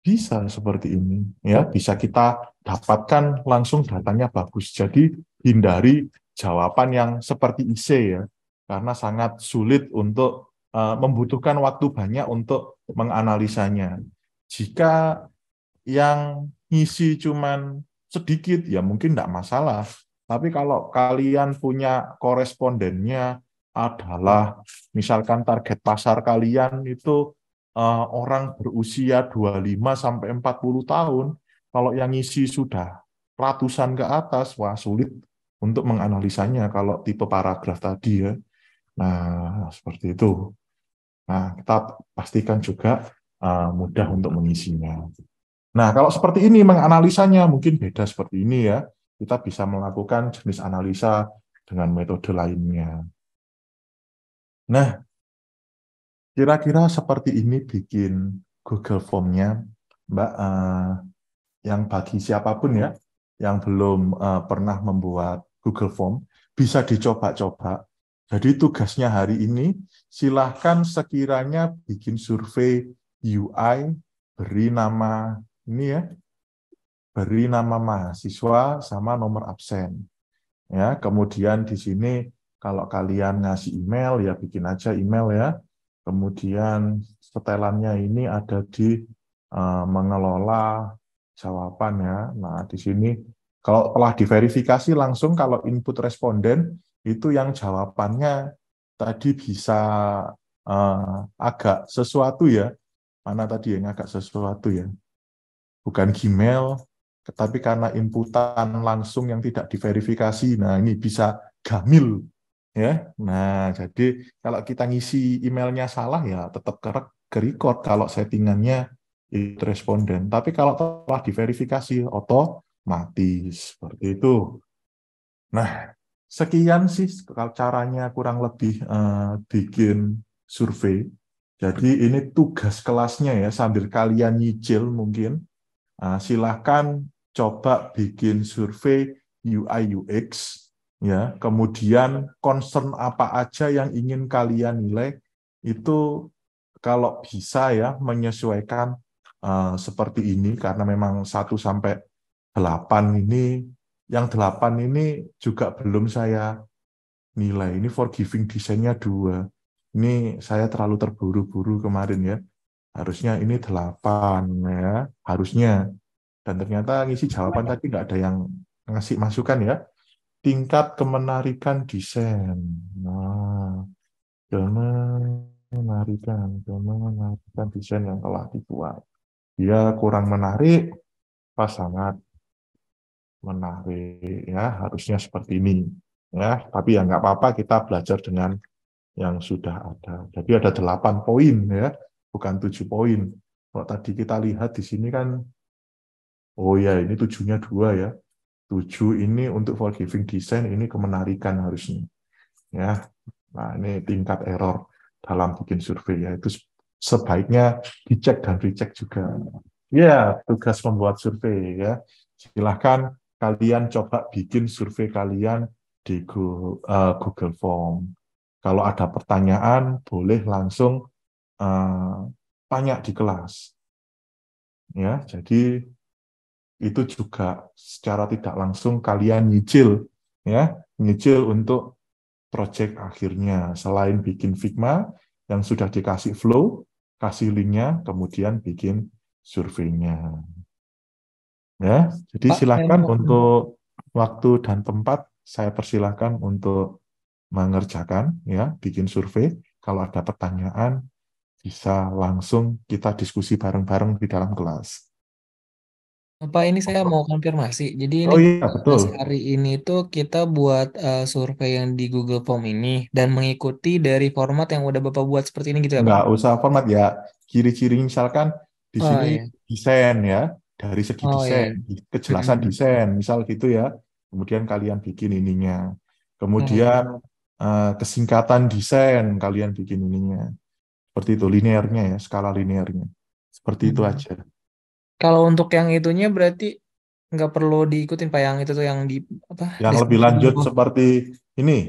[SPEAKER 2] bisa seperti ini. Ya, bisa kita dapatkan langsung datanya bagus. Jadi hindari jawaban yang seperti IC ya, karena sangat sulit untuk membutuhkan waktu banyak untuk menganalisanya. Jika yang ngisi cuman sedikit ya mungkin tidak masalah. Tapi kalau kalian punya korespondennya adalah misalkan target pasar kalian itu orang berusia 25 sampai 40 tahun, kalau yang ngisi sudah ratusan ke atas, wah sulit untuk menganalisanya kalau tipe paragraf tadi ya. Nah, seperti itu. Nah, kita pastikan juga mudah untuk mengisinya. Nah, kalau seperti ini menganalisanya mungkin beda seperti ini ya. Kita bisa melakukan jenis analisa dengan metode lainnya. Nah, kira-kira seperti ini bikin Google Form-nya, Mbak, yang bagi siapapun ya, yang belum pernah membuat Google Form, bisa dicoba-coba. Jadi tugasnya hari ini, silahkan sekiranya bikin survei UI, beri nama ini ya, beri nama mahasiswa sama nomor absen. Ya, kemudian di sini kalau kalian ngasih email ya bikin aja email ya. Kemudian setelannya ini ada di mengelola jawaban ya. Nah, di sini kalau telah diverifikasi langsung kalau input responden itu yang jawabannya tadi bisa agak sesuatu ya. Mana tadi yang agak sesuatu ya? Bukan Gmail, tetapi karena inputan langsung yang tidak diverifikasi, nah ini bisa gamil ya. Nah, jadi kalau kita ngisi emailnya salah ya tetap ke-record kalau settingannya itu responden. Tapi kalau telah diverifikasi otomatis seperti itu. Nah, sekian sih caranya kurang lebih bikin survei. Jadi ini tugas kelasnya ya sambil kalian nyicil mungkin. Silahkan coba bikin survei UI UX ya, kemudian concern apa aja yang ingin kalian nilai itu kalau bisa ya menyesuaikan seperti ini karena memang 1 sampai 8 ini, yang 8 ini juga belum saya nilai. Ini forgiving design-nya 2. Ini saya terlalu terburu-buru kemarin ya. Harusnya ini 8 ya, harusnya. Dan ternyata ngisi jawaban tadi nggak ada yang ngasih masukan ya. Tingkat kemenarikan desain. Nah, Menarikan desain yang telah dibuat. Dia kurang menarik, pas sangat menarik ya, harusnya seperti ini ya. Tapi ya nggak apa-apa, kita belajar dengan yang sudah ada. Jadi ada 8 poin ya, bukan 7 poin. Kalau tadi kita lihat di sini kan, oh ya ini 7-nya 2 ya. 7 ini untuk forgiving design, ini kemenarikan harusnya ya. Nah, ini tingkat error dalam bikin survei ya, itu sebaiknya dicek dan recheck juga. Ya, tugas membuat survei ya. Silahkan kalian coba bikin survei kalian di Google Form. Kalau ada pertanyaan, boleh langsung tanya di kelas. Ya, jadi itu juga secara tidak langsung kalian nyicil ya, nyicil untuk project akhirnya. Selain bikin Figma yang sudah dikasih flow, kasih linknya, kemudian bikin surveinya. Ya, jadi
[SPEAKER 3] Pak, saya
[SPEAKER 2] silakan
[SPEAKER 3] mau
[SPEAKER 2] untuk waktu dan tempat saya persilahkan untuk mengerjakan ya, bikin survei. Kalau ada pertanyaan bisa langsung kita diskusi bareng-bareng di dalam kelas.
[SPEAKER 3] Pak, ini saya mau konfirmasi. Jadi ini
[SPEAKER 2] Oh iya, betul.
[SPEAKER 3] hari ini tuh kita buat survei yang di Google Form ini dan mengikuti dari format yang udah Bapak buat seperti ini gitu ya, Pak?
[SPEAKER 2] Nggak usah format ya. Ciri-ciri misalkan di
[SPEAKER 3] Oh
[SPEAKER 2] sini
[SPEAKER 3] iya.
[SPEAKER 2] desain ya, dari segi
[SPEAKER 3] Oh iya.
[SPEAKER 2] desain, kejelasan desain, misal gitu ya. Kemudian kalian bikin ininya. Kemudian kesingkatan desain, kalian bikin ininya. Seperti itu, linearnya ya, skala linearnya. Seperti itu
[SPEAKER 3] Hmm.
[SPEAKER 2] aja.
[SPEAKER 3] Kalau untuk yang itunya berarti nggak perlu diikutin Pak, yang itu tuh yang di apa
[SPEAKER 2] Yang lebih
[SPEAKER 3] deskripsi
[SPEAKER 2] lanjut
[SPEAKER 3] info.
[SPEAKER 2] seperti ini,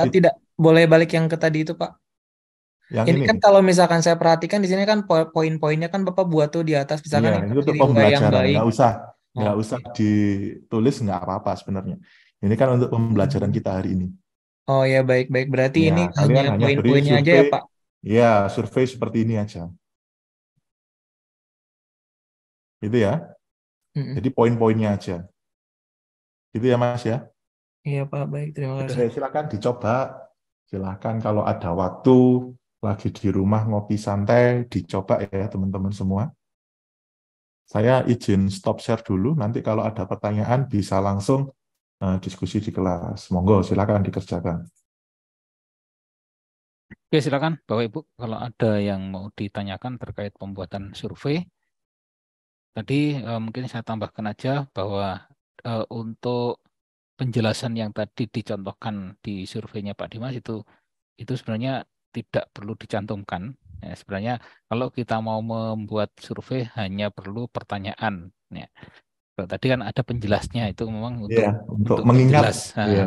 [SPEAKER 3] Tidak boleh balik yang ke tadi itu Pak.
[SPEAKER 2] yang
[SPEAKER 3] Ini
[SPEAKER 2] ini.
[SPEAKER 3] kan kalau misalkan saya perhatikan di sini kan poin-poinnya kan Bapak buat tuh di atas
[SPEAKER 2] Iya,
[SPEAKER 3] misalkan yang
[SPEAKER 2] itu untuk
[SPEAKER 3] ciri UI yang
[SPEAKER 2] pembelajaran.
[SPEAKER 3] baik.
[SPEAKER 2] Nggak
[SPEAKER 3] Oke.
[SPEAKER 2] usah ditulis, nggak apa-apa sebenarnya. Ini kan untuk pembelajaran
[SPEAKER 3] Hmm.
[SPEAKER 2] kita hari ini.
[SPEAKER 3] Oh ya baik-baik. Berarti
[SPEAKER 2] Ya,
[SPEAKER 3] ini hanya
[SPEAKER 2] kalian hanya beri
[SPEAKER 3] poin-poinnya aja ya
[SPEAKER 2] survei,
[SPEAKER 3] Pak.
[SPEAKER 2] ya survei seperti ini aja. Gitu ya.
[SPEAKER 3] Mm-mm.
[SPEAKER 2] Jadi poin-poinnya aja. Gitu ya Mas ya.
[SPEAKER 3] Iya Pak, baik. Terima kasih.
[SPEAKER 2] Silakan dicoba. Silakan kalau ada waktu lagi di rumah ngopi santai, dicoba ya teman-teman semua. Saya izin stop share dulu. Nanti kalau ada pertanyaan bisa langsung diskusi di kelas. Monggo silakan dikerjakan.
[SPEAKER 1] Oke, silakan Bapak Ibu kalau ada yang mau ditanyakan terkait pembuatan survei. Tadi mungkin saya tambahkan aja bahwa untuk penjelasan yang tadi dicontohkan di surveinya Pak Dimas itu sebenarnya tidak perlu dicantumkan. Ya, sebenarnya kalau kita mau membuat survei hanya perlu pertanyaan. Ya. Kalau tadi kan ada penjelasnya itu memang
[SPEAKER 2] Ya, untuk
[SPEAKER 1] untuk
[SPEAKER 2] mengingat
[SPEAKER 1] penjelas,
[SPEAKER 2] ya.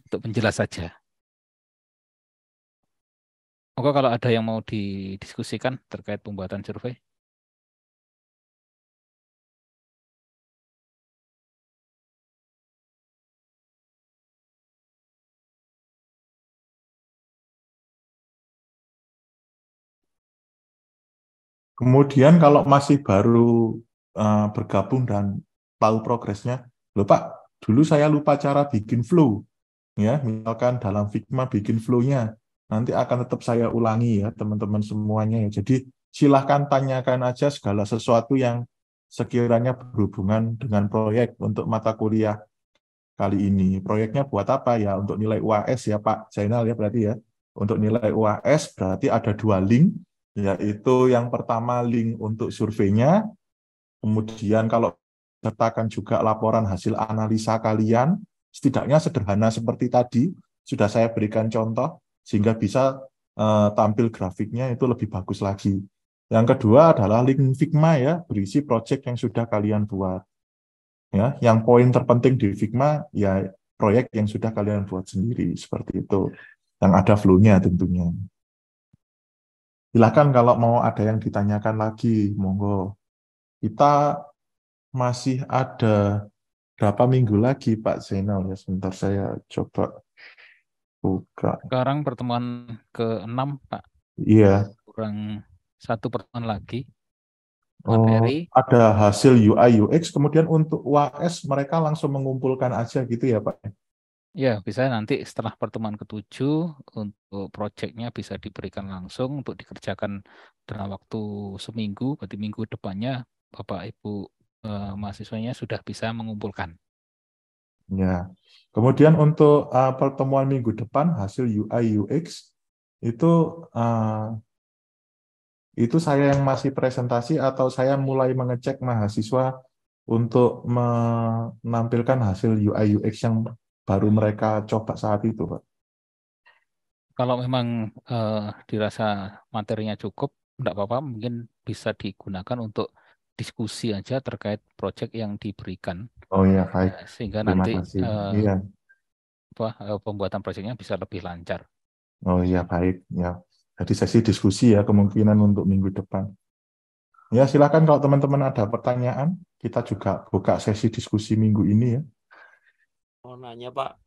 [SPEAKER 1] untuk penjelas saja. Oke, kalau ada yang mau didiskusikan terkait pembuatan survei.
[SPEAKER 2] Kemudian kalau masih baru bergabung dan tahu progresnya, loh Pak, dulu saya lupa cara bikin flow. Ya, misalkan dalam Figma bikin flow-nya, nanti akan tetap saya ulangi ya teman-teman semuanya ya. Jadi silahkan tanyakan aja segala sesuatu yang sekiranya berhubungan dengan proyek untuk mata kuliah kali ini. Proyeknya buat apa ya? Untuk nilai UAS ya Pak Zainal ya berarti ya. Untuk nilai UAS berarti ada 2 link, yaitu yang pertama link untuk surveinya, kemudian kalau sertakan juga laporan hasil analisa kalian, setidaknya sederhana seperti tadi, sudah saya berikan contoh, sehingga bisa tampil grafiknya itu lebih bagus lagi. Yang kedua adalah link Figma ya, berisi project yang sudah kalian buat. Ya, yang poin terpenting di Figma ya proyek yang sudah kalian buat sendiri, seperti itu. Yang ada flow-nya tentunya. Silakan kalau mau ada yang ditanyakan lagi, monggo. Kita masih ada berapa minggu lagi Pak Zainal ya, sebentar saya coba buka.
[SPEAKER 1] Sekarang pertemuan ke-6, Pak.
[SPEAKER 2] Iya.
[SPEAKER 1] Kurang 1 pertemuan lagi.
[SPEAKER 2] Oh,
[SPEAKER 1] Materi.
[SPEAKER 2] ada hasil UI UX, kemudian untuk UAS mereka langsung mengumpulkan aja gitu ya Pak.
[SPEAKER 1] Ya, bisa nanti setelah pertemuan ketujuh untuk proyeknya bisa diberikan langsung untuk dikerjakan dalam waktu seminggu, berarti minggu depannya Bapak Ibu mahasiswanya sudah bisa mengumpulkan.
[SPEAKER 2] Ya. Kemudian untuk pertemuan minggu depan hasil UI UX itu saya yang masih presentasi atau saya mulai mengecek mahasiswa untuk menampilkan hasil UI UX yang baru mereka coba saat itu, Pak.
[SPEAKER 1] Kalau memang dirasa materinya cukup, enggak apa-apa, mungkin bisa digunakan untuk diskusi aja terkait proyek yang diberikan,
[SPEAKER 2] Oh iya, baik.
[SPEAKER 1] sehingga
[SPEAKER 2] Terima
[SPEAKER 1] nanti
[SPEAKER 2] kasih. Iya.
[SPEAKER 1] pembuatan proyeknya bisa lebih lancar.
[SPEAKER 2] Oh iya, baik. Ya. Jadi sesi diskusi ya kemungkinan untuk minggu depan. Ya, silakan kalau teman-teman ada pertanyaan, kita juga buka sesi diskusi minggu ini ya.
[SPEAKER 4] Mau nanya Pak,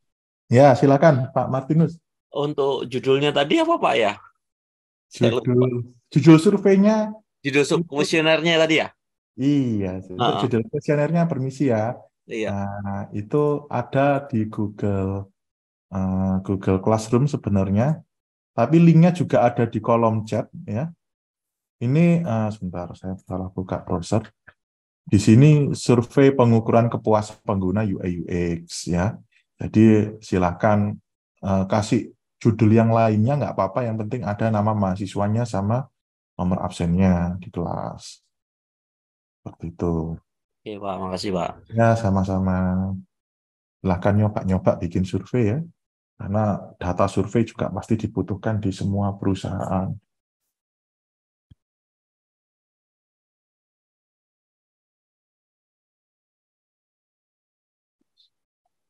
[SPEAKER 2] Ya, silakan Pak Martinus.
[SPEAKER 4] untuk judulnya tadi apa Pak ya? Saya lupa.
[SPEAKER 2] Judul surveinya
[SPEAKER 4] Judul
[SPEAKER 2] itu,
[SPEAKER 4] kuesionernya tadi ya?
[SPEAKER 2] iya, untuk
[SPEAKER 4] Heeh,
[SPEAKER 2] judul kuesionernya permisi ya.
[SPEAKER 4] iya.
[SPEAKER 2] Nah, itu ada di Google Classroom sebenarnya, tapi linknya juga ada di kolom chat ya. Ini sebentar, saya salah buka browser. Di sini survei pengukuran kepuasan pengguna UI UX ya. Jadi silakan kasih judul yang lainnya nggak apa-apa, yang penting ada nama mahasiswanya sama nomor absennya di kelas. Seperti itu.
[SPEAKER 4] Oke Pak, makasih Pak.
[SPEAKER 2] Ya, sama-sama. Silahkan nyoba-nyoba bikin survei ya. Karena data survei juga pasti dibutuhkan di semua perusahaan.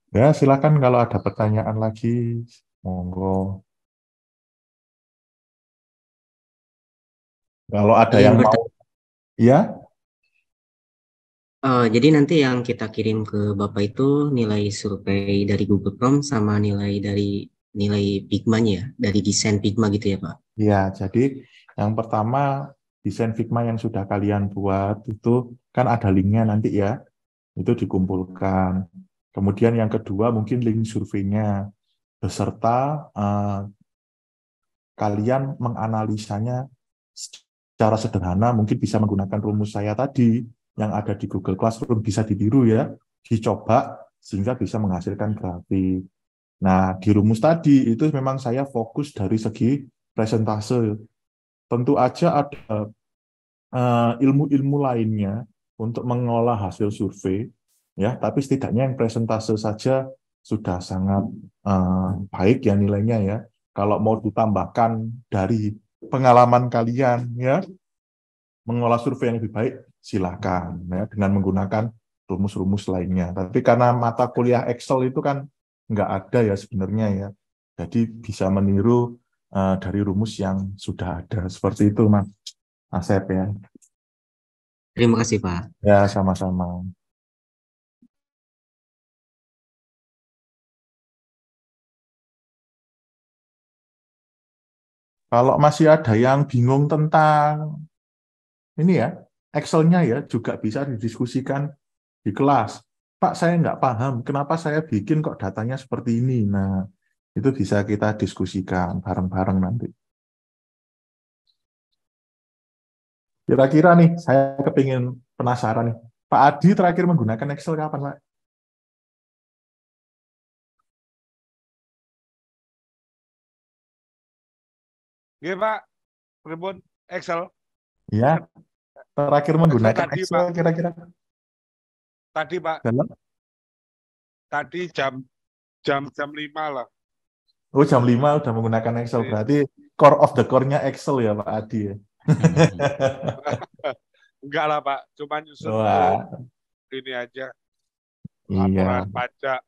[SPEAKER 2] Ya, silakan kalau ada pertanyaan lagi, monggo. Kalau ada
[SPEAKER 5] Izin
[SPEAKER 2] yang mau,
[SPEAKER 5] bertanya,
[SPEAKER 2] ya,
[SPEAKER 5] jadi nanti yang kita kirim ke Bapak itu nilai survei dari Google Chrome sama nilai Figma-nya ya, dari desain Figma gitu ya Pak.
[SPEAKER 2] ya. Jadi yang pertama desain Figma yang sudah kalian buat itu kan ada linknya nanti ya, itu dikumpulkan. Kemudian yang kedua mungkin link surveinya beserta kalian menganalisanya secara sederhana, mungkin bisa menggunakan rumus saya tadi yang ada di Google Classroom, bisa ditiru ya, dicoba sehingga bisa menghasilkan grafik. Nah, di rumus tadi itu memang saya fokus dari segi presentase. Tentu aja ada ilmu-ilmu lainnya untuk mengolah hasil survei, ya, tapi setidaknya yang presentase saja sudah sangat baik ya nilainya ya. Kalau mau ditambahkan dari pengalaman kalian ya mengolah survei yang lebih baik, silahkan ya dengan menggunakan rumus-rumus lainnya. Tapi karena mata kuliah Excel itu kan nggak ada ya sebenarnya ya, jadi bisa meniru dari rumus yang sudah ada. Seperti itu Mas Asep ya.
[SPEAKER 5] Terima kasih Pak.
[SPEAKER 2] Ya, sama-sama. Kalau masih ada yang bingung tentang ini ya, Excel-nya ya, juga bisa didiskusikan di kelas. Pak, saya nggak paham, kenapa saya bikin kok datanya seperti ini. Nah, itu bisa kita diskusikan bareng-bareng nanti. Kira-kira nih, saya kepingin penasaran nih. Pak Adi terakhir menggunakan Excel kapan, Pak?
[SPEAKER 6] Oke, Pak. Pripun Excel.
[SPEAKER 2] Ya, terakhir
[SPEAKER 6] Excel
[SPEAKER 2] menggunakan
[SPEAKER 6] tadi,
[SPEAKER 2] Excel
[SPEAKER 6] Pak.
[SPEAKER 2] kira-kira.
[SPEAKER 6] Tadi, Pak.
[SPEAKER 2] Dalam?
[SPEAKER 6] Tadi jam 5 lah.
[SPEAKER 2] Oh, jam 5 udah menggunakan Excel. Berarti core of the core-nya Excel ya, Pak Adi ya.
[SPEAKER 6] Enggak lah, Pak. Cuma nyusun
[SPEAKER 2] Wah,
[SPEAKER 6] ini aja.
[SPEAKER 2] iya.
[SPEAKER 6] Laporan pajak.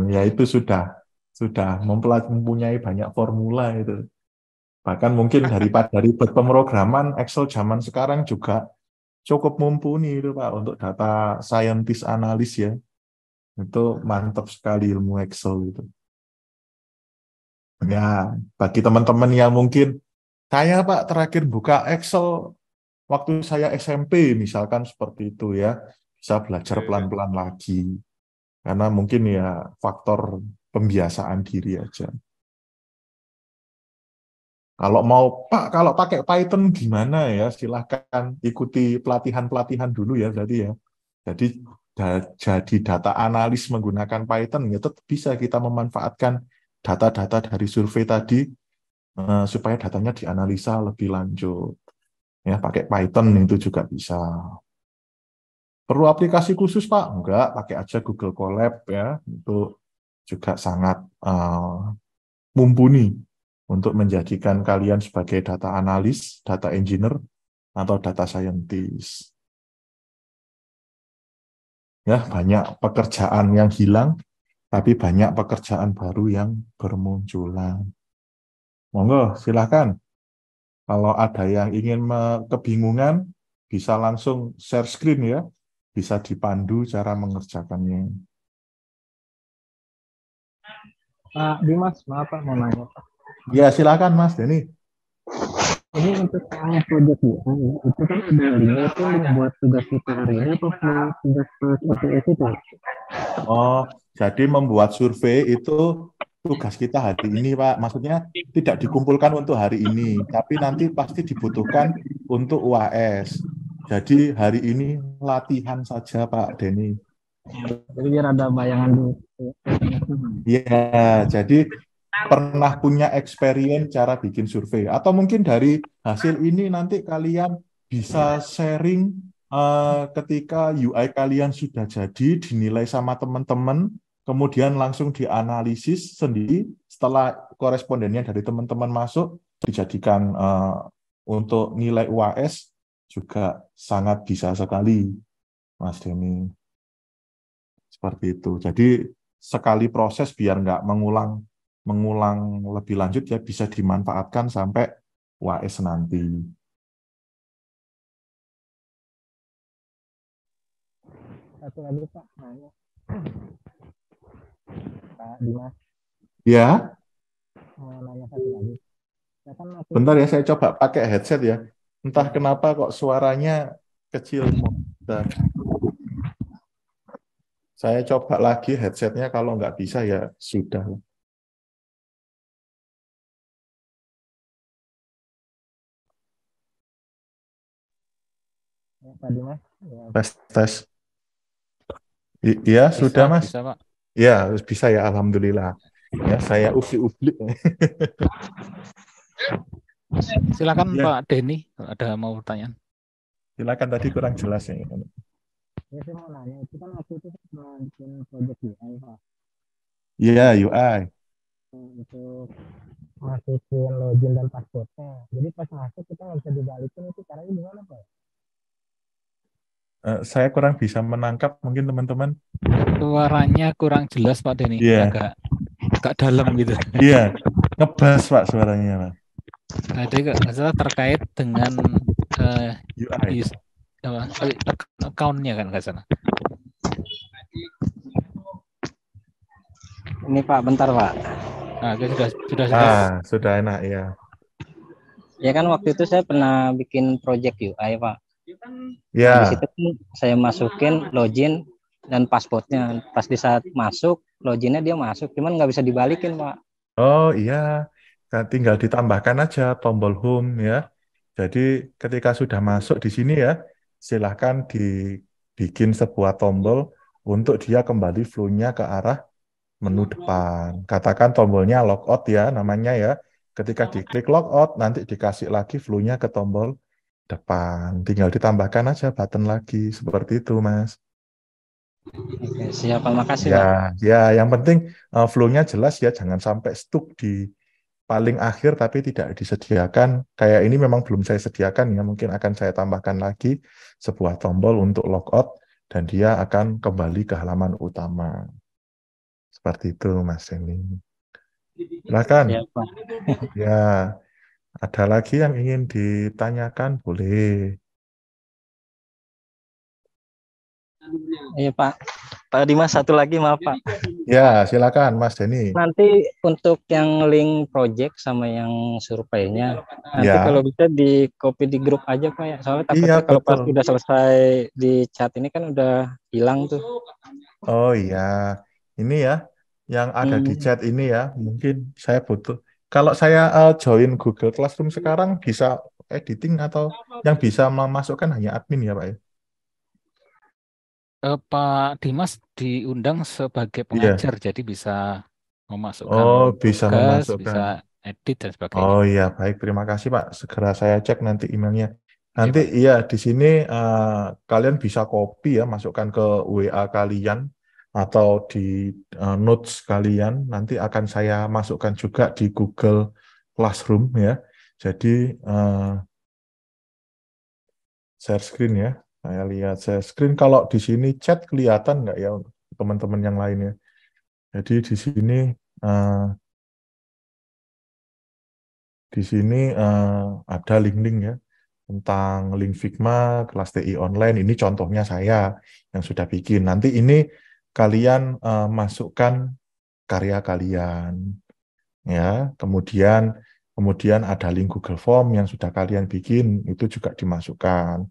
[SPEAKER 2] Ya itu sudah mempunyai banyak formula itu. Bahkan mungkin daripada ribet pemrograman, Excel zaman sekarang juga cukup mumpuni itu Pak untuk data scientist analis ya. Itu mantap sekali ilmu Excel itu. Ya, bagi teman-teman yang mungkin saya Pak terakhir buka Excel waktu saya SMP misalkan seperti itu ya, bisa belajar pelan-pelan lagi. Karena mungkin ya faktor pembiasaan diri aja. Kalau mau Pak, kalau pakai Python gimana ya? Silahkan ikuti pelatihan-pelatihan dulu ya berarti ya. Jadi data analis menggunakan Python ya tetap bisa kita memanfaatkan data-data dari survei tadi supaya datanya dianalisa lebih lanjut. Ya, pakai Python itu juga bisa. Perlu aplikasi khusus Pak? Enggak, pakai aja Google Colab ya. Itu juga sangat mumpuni untuk menjadikan kalian sebagai data analis, data engineer, atau data scientist. Ya, banyak pekerjaan yang hilang, tapi banyak pekerjaan baru yang bermunculan. Monggo, silahkan. Kalau ada yang ingin kebingungan, bisa langsung share screen ya. Bisa dipandu cara mengerjakannya.
[SPEAKER 7] Pak Dimas, maaf Pak, mau nanya Pak.
[SPEAKER 2] Ya, silakan Mas Denny.
[SPEAKER 7] Ini untuk yang project UI, itu kan ada linknya itu link buat tugas kita hari ini atau tugas OTS itu?
[SPEAKER 2] Oh, jadi membuat survei itu tugas kita hari ini, Pak. Maksudnya tidak dikumpulkan untuk hari ini, tapi nanti pasti dibutuhkan untuk UAS. Jadi hari ini latihan saja, Pak Denny.
[SPEAKER 7] Jadi biar ada bayangan dulu.
[SPEAKER 2] Ya, jadi pernah punya experience cara bikin survei. Atau mungkin dari hasil ini nanti kalian bisa sharing ketika UI kalian sudah jadi, dinilai sama teman-teman, kemudian langsung dianalisis sendiri setelah korespondennya dari teman-teman masuk, dijadikan untuk nilai UAS juga sangat bisa sekali, Mas Denny. Seperti itu. Jadi sekali proses biar nggak mengulang lebih lanjut ya bisa dimanfaatkan sampai UAS nanti.
[SPEAKER 7] Satu lagi Pak, nanya. Pak Dimas,
[SPEAKER 2] Ya,
[SPEAKER 7] mau nanya satu lagi. Ya kan
[SPEAKER 2] bentar ya saya coba pakai headset ya. Entah kenapa kok suaranya kecil. Bentar. Saya coba lagi headsetnya, kalau nggak bisa ya sudah.
[SPEAKER 7] Ya, Pak Dimas. Ya.
[SPEAKER 2] Tes. Iya, sudah Mas.
[SPEAKER 1] Bisa, Pak.
[SPEAKER 2] Ya, bisa ya, alhamdulillah. Ya, saya ublik-ublik.
[SPEAKER 1] Silakan
[SPEAKER 2] Ya.
[SPEAKER 1] Pak Denny, ada mau pertanyaan.
[SPEAKER 2] Silakan, tadi kurang jelas ya.
[SPEAKER 7] Ya, saya mau nanya, itu kan waktu itu saya pernah bikin project UI Pak.
[SPEAKER 2] Iya, UI.
[SPEAKER 7] Untuk masukin login dan passwordnya. Jadi pas masuk kita nggak bisa dibalikin, itu caranya gimana Pak?
[SPEAKER 2] Saya kurang bisa menangkap, mungkin teman-teman.
[SPEAKER 1] Suaranya kurang jelas Pak Denny,
[SPEAKER 2] Iya.
[SPEAKER 1] agak dalam gitu.
[SPEAKER 2] Iya, ngebas Pak suaranya Pak.
[SPEAKER 1] Ada masalah terkait dengan
[SPEAKER 2] UI.
[SPEAKER 1] account-nya kan nggak salah.
[SPEAKER 7] Ini Pak, bentar Pak.
[SPEAKER 1] Nah, sudah.
[SPEAKER 2] Sudah enak ya.
[SPEAKER 7] Ya kan waktu itu saya pernah bikin project UI Pak.
[SPEAKER 2] Ya.
[SPEAKER 7] Nah, di situ saya masukin login dan passwordnya. Pas di saat masuk, loginnya dia masuk, cuman nggak bisa dibalikin Pak.
[SPEAKER 2] Oh iya, tinggal ditambahkan aja tombol home ya. Jadi ketika sudah masuk di sini ya, silahkan dibikin sebuah tombol untuk dia kembali flow-nya ke arah menu depan. Katakan tombolnya logout ya namanya ya. Ketika diklik logout, nanti dikasih lagi flow-nya ke tombol depan. Tinggal ditambahkan aja button lagi. Seperti itu, Mas.
[SPEAKER 7] Oke, siap, makasih
[SPEAKER 2] Ya,
[SPEAKER 7] Pak.
[SPEAKER 2] ya, yang penting flow-nya jelas ya. Jangan sampai stuck di paling akhir tapi tidak disediakan. Kayak ini memang belum saya sediakan ya. Mungkin akan saya tambahkan lagi sebuah tombol untuk logout dan dia akan kembali ke halaman utama. Seperti itu, Mas Denny. Silakan.
[SPEAKER 7] Siap, Pak.
[SPEAKER 2] Ya, ada lagi yang ingin ditanyakan, boleh.
[SPEAKER 7] Iya Pak. Pak Dimas, satu lagi maaf Pak.
[SPEAKER 2] Ya, silakan Mas Denny.
[SPEAKER 7] Nanti untuk yang link project sama yang surveinya, nanti
[SPEAKER 2] Ya.
[SPEAKER 7] kalau bisa di copy di grup aja Pak ya. Soalnya takutnya
[SPEAKER 2] Iya,
[SPEAKER 7] kalau pas
[SPEAKER 2] betul.
[SPEAKER 7] udah selesai di chat ini kan udah hilang tuh.
[SPEAKER 2] Oh iya, ini ya, yang ada di
[SPEAKER 7] Hmm,
[SPEAKER 2] chat ini ya, mungkin saya butuh. Kalau saya join Google Classroom sekarang bisa editing atau yang bisa memasukkan hanya admin ya Pak ya?
[SPEAKER 1] Pak Dimas diundang sebagai
[SPEAKER 2] Iya.
[SPEAKER 1] pengajar, jadi bisa memasukkan
[SPEAKER 2] Oh, bisa
[SPEAKER 1] tugas, bisa
[SPEAKER 2] memasukkan.
[SPEAKER 1] edit dan sebagainya.
[SPEAKER 2] Oh iya, baik. Terima kasih Pak. Segera saya cek nanti emailnya.
[SPEAKER 1] Oke,
[SPEAKER 2] Nanti
[SPEAKER 1] Pak.
[SPEAKER 2] iya di sini kalian bisa copy ya, masukkan ke WA kalian atau di notes kalian. Nanti akan saya masukkan juga di Google Classroom ya. Jadi share screen ya. Saya lihat share screen. Kalau di sini chat kelihatan nggak ya untuk teman-teman yang lainnya? Jadi eh, di sini ada link-link ya tentang link Figma, kelas TI online. Ini contohnya saya yang sudah bikin. Nanti ini kalian masukkan karya kalian, ya. Kemudian ada link Google Form yang sudah kalian bikin, itu juga dimasukkan.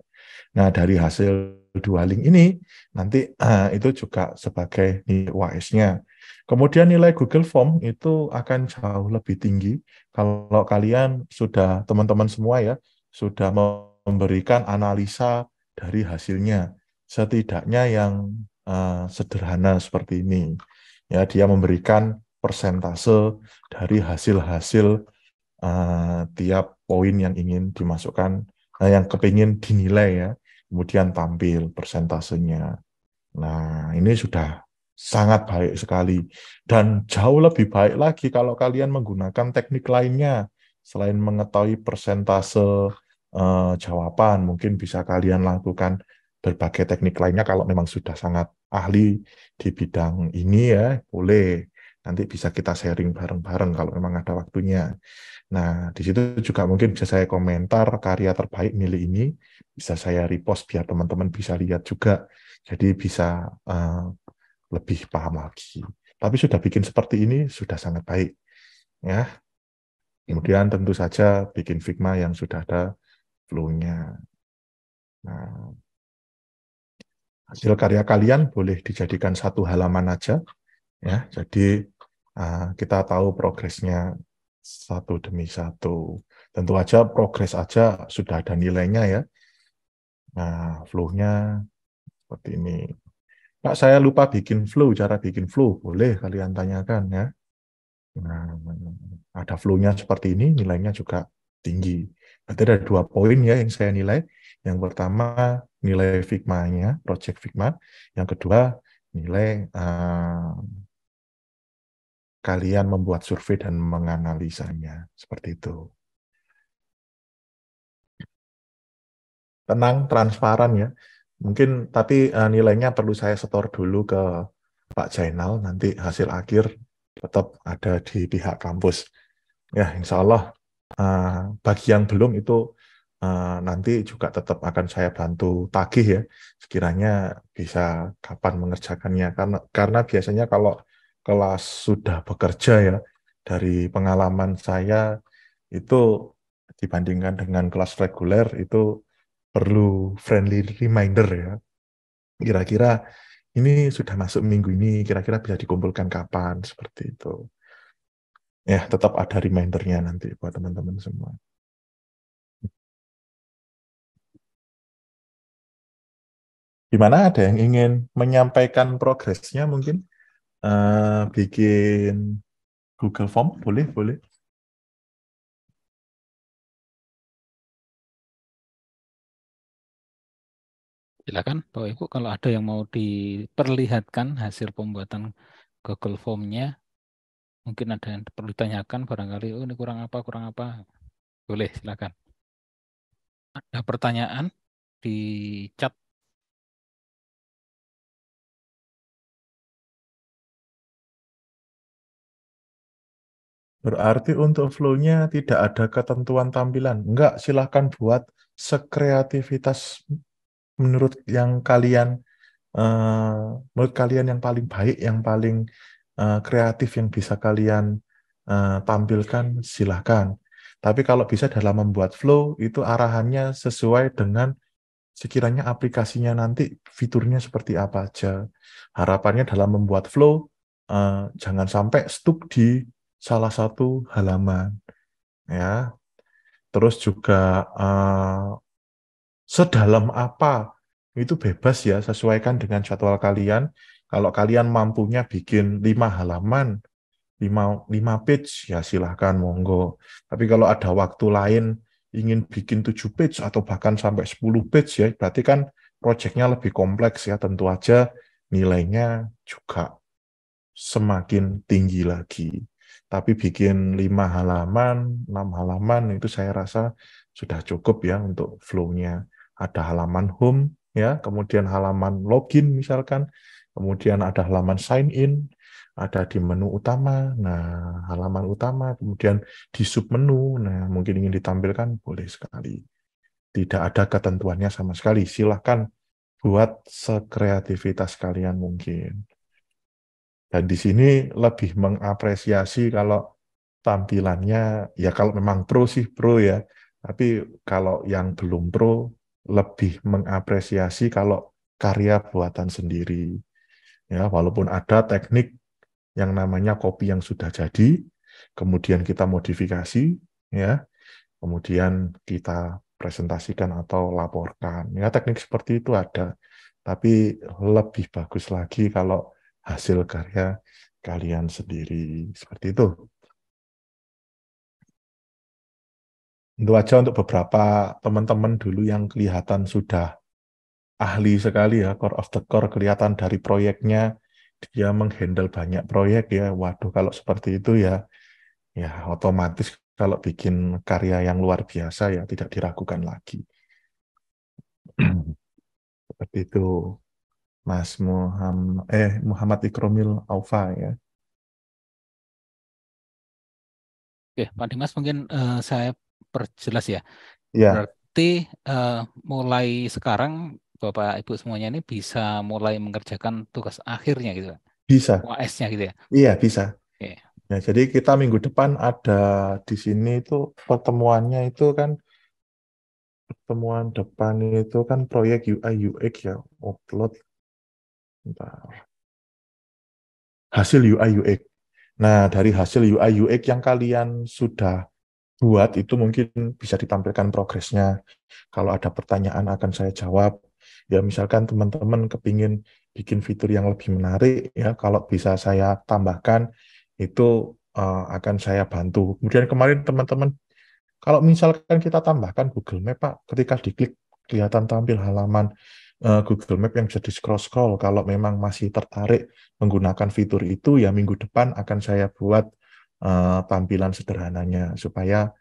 [SPEAKER 2] Nah, dari hasil dua link ini, nanti itu juga sebagai nilai UAS-nya. Kemudian nilai Google Form itu akan jauh lebih tinggi kalau kalian sudah, teman-teman semua ya, sudah memberikan analisa dari hasilnya. Setidaknya yang sederhana seperti ini. Ya, dia memberikan persentase dari hasil-hasil tiap poin yang ingin dimasukkan, yang kepingin dinilai ya, kemudian tampil persentasenya. Nah, ini sudah sangat baik sekali. Dan jauh lebih baik lagi kalau kalian menggunakan teknik lainnya. Selain mengetahui persentase jawaban, mungkin bisa kalian lakukan berbagai teknik lainnya kalau memang sudah sangat ahli di bidang ini ya, boleh. Nanti bisa kita sharing bareng-bareng kalau memang ada waktunya. Nah, di situ juga mungkin bisa saya komentar karya terbaik milih ini, bisa saya repost biar teman-teman bisa lihat juga. Jadi bisa lebih paham lagi. Tapi sudah bikin seperti ini sudah sangat baik, ya. Kemudian tentu saja bikin Figma yang sudah ada flow-nya. Nah, hasil karya kalian boleh dijadikan satu halaman aja, ya. Jadi kita tahu progresnya satu demi satu. Tentu aja progres aja sudah ada nilainya ya. Nah, flow-nya seperti ini. Pak, saya lupa bikin flow, cara bikin flow. Boleh kalian tanyakan ya. Nah, ada flow-nya seperti ini, nilainya juga tinggi. Berarti ada 2 poin ya yang saya nilai. Yang pertama, nilai Figma-nya, project Figma. Yang kedua, nilai kalian membuat survei dan menganalisanya. Seperti itu. Tenang, transparan ya. Mungkin tapi nilainya perlu saya setor dulu ke Pak Jainal, nanti hasil akhir tetap ada di pihak kampus. Ya, insya Allah bagi yang belum itu nanti juga tetap akan saya bantu tagih ya, sekiranya bisa kapan mengerjakannya. Karena biasanya kalau kelas sudah bekerja ya, dari pengalaman saya itu dibandingkan dengan kelas reguler itu perlu friendly reminder ya. Kira-kira ini sudah masuk minggu ini, kira-kira bisa dikumpulkan kapan, seperti itu. Ya, tetap ada remindernya nanti buat teman-teman semua. Gimana, ada yang ingin menyampaikan progresnya mungkin? Bikin Google Form, boleh, boleh.
[SPEAKER 1] Silakan, Bapak Ibu, kalau ada yang mau diperlihatkan hasil pembuatan Google Form-nya, mungkin ada yang perlu ditanyakan, barangkali, oh ini kurang apa, boleh, silakan. Ada pertanyaan di chat.
[SPEAKER 2] Berarti untuk flow-nya tidak ada ketentuan tampilan. Enggak, silahkan buat sekreativitas menurut yang kalian menurut kalian yang paling baik, yang paling kreatif yang bisa kalian tampilkan, silahkan. Tapi kalau bisa dalam membuat flow, itu arahannya sesuai dengan sekiranya aplikasinya nanti fiturnya seperti apa aja. Harapannya dalam membuat flow, jangan sampai stuck di salah satu halaman. Ya. Terus juga sedalam apa, itu bebas ya, sesuaikan dengan jadwal kalian. Kalau kalian mampunya bikin 5 halaman, 5 page, ya silahkan, monggo. Tapi kalau ada waktu lain, ingin bikin 7 page atau bahkan sampai 10 page ya, berarti kan proyeknya lebih kompleks ya, tentu aja nilainya juga semakin tinggi lagi. Tapi bikin 5 halaman, 6 halaman, itu saya rasa sudah cukup ya untuk flow-nya. Ada halaman home, ya, kemudian halaman login misalkan, kemudian ada halaman sign in, ada di menu utama, nah halaman utama, kemudian di submenu, nah mungkin ingin ditampilkan, boleh sekali. Tidak ada ketentuannya sama sekali, silahkan buat sekreativitas kalian mungkin. Dan di sini lebih mengapresiasi kalau tampilannya, ya kalau memang pro sih pro ya, tapi kalau yang belum pro, lebih mengapresiasi kalau karya buatan sendiri. Ya, walaupun ada teknik yang namanya copy yang sudah jadi, kemudian kita modifikasi, ya, kemudian kita presentasikan atau laporkan. Ya, teknik seperti itu ada, tapi lebih bagus lagi kalau hasil karya kalian sendiri. Seperti itu. Itu aja untuk beberapa teman-teman dulu yang kelihatan sudah ahli sekali ya, core of the core, kelihatan dari proyeknya, dia menghandle banyak proyek ya. Waduh, kalau seperti itu ya, ya otomatis kalau bikin karya yang luar biasa ya tidak diragukan lagi. Seperti itu, Mas Muhammad Ikromil Aufa ya.
[SPEAKER 1] Oke, Pak Dimas, mungkin saya perjelas ya.
[SPEAKER 2] Ya,
[SPEAKER 1] Berarti mulai sekarang Bapak Ibu semuanya ini bisa mulai mengerjakan tugas akhirnya gitu,
[SPEAKER 2] bisa.
[SPEAKER 1] UAS-nya gitu ya.
[SPEAKER 2] Iya, bisa.
[SPEAKER 1] Oke.
[SPEAKER 2] Ya, jadi kita minggu depan ada di sini itu pertemuannya itu kan, pertemuan depan itu kan proyek UI UX ya, upload bentar. Hasil UI UX. Nah, dari hasil UI UX yang kalian sudah buat itu mungkin bisa ditampilkan progresnya. Kalau ada pertanyaan akan saya jawab. Ya, misalkan teman-teman kepingin bikin fitur yang lebih menarik, ya kalau bisa saya tambahkan itu akan saya bantu. Kemudian kemarin teman-teman, kalau misalkan kita tambahkan Google Map, Pak, ketika diklik kelihatan tampil halaman Google Map yang bisa di-scroll-scroll. Kalau memang masih tertarik menggunakan fitur itu, ya minggu depan akan saya buat tampilan sederhananya supaya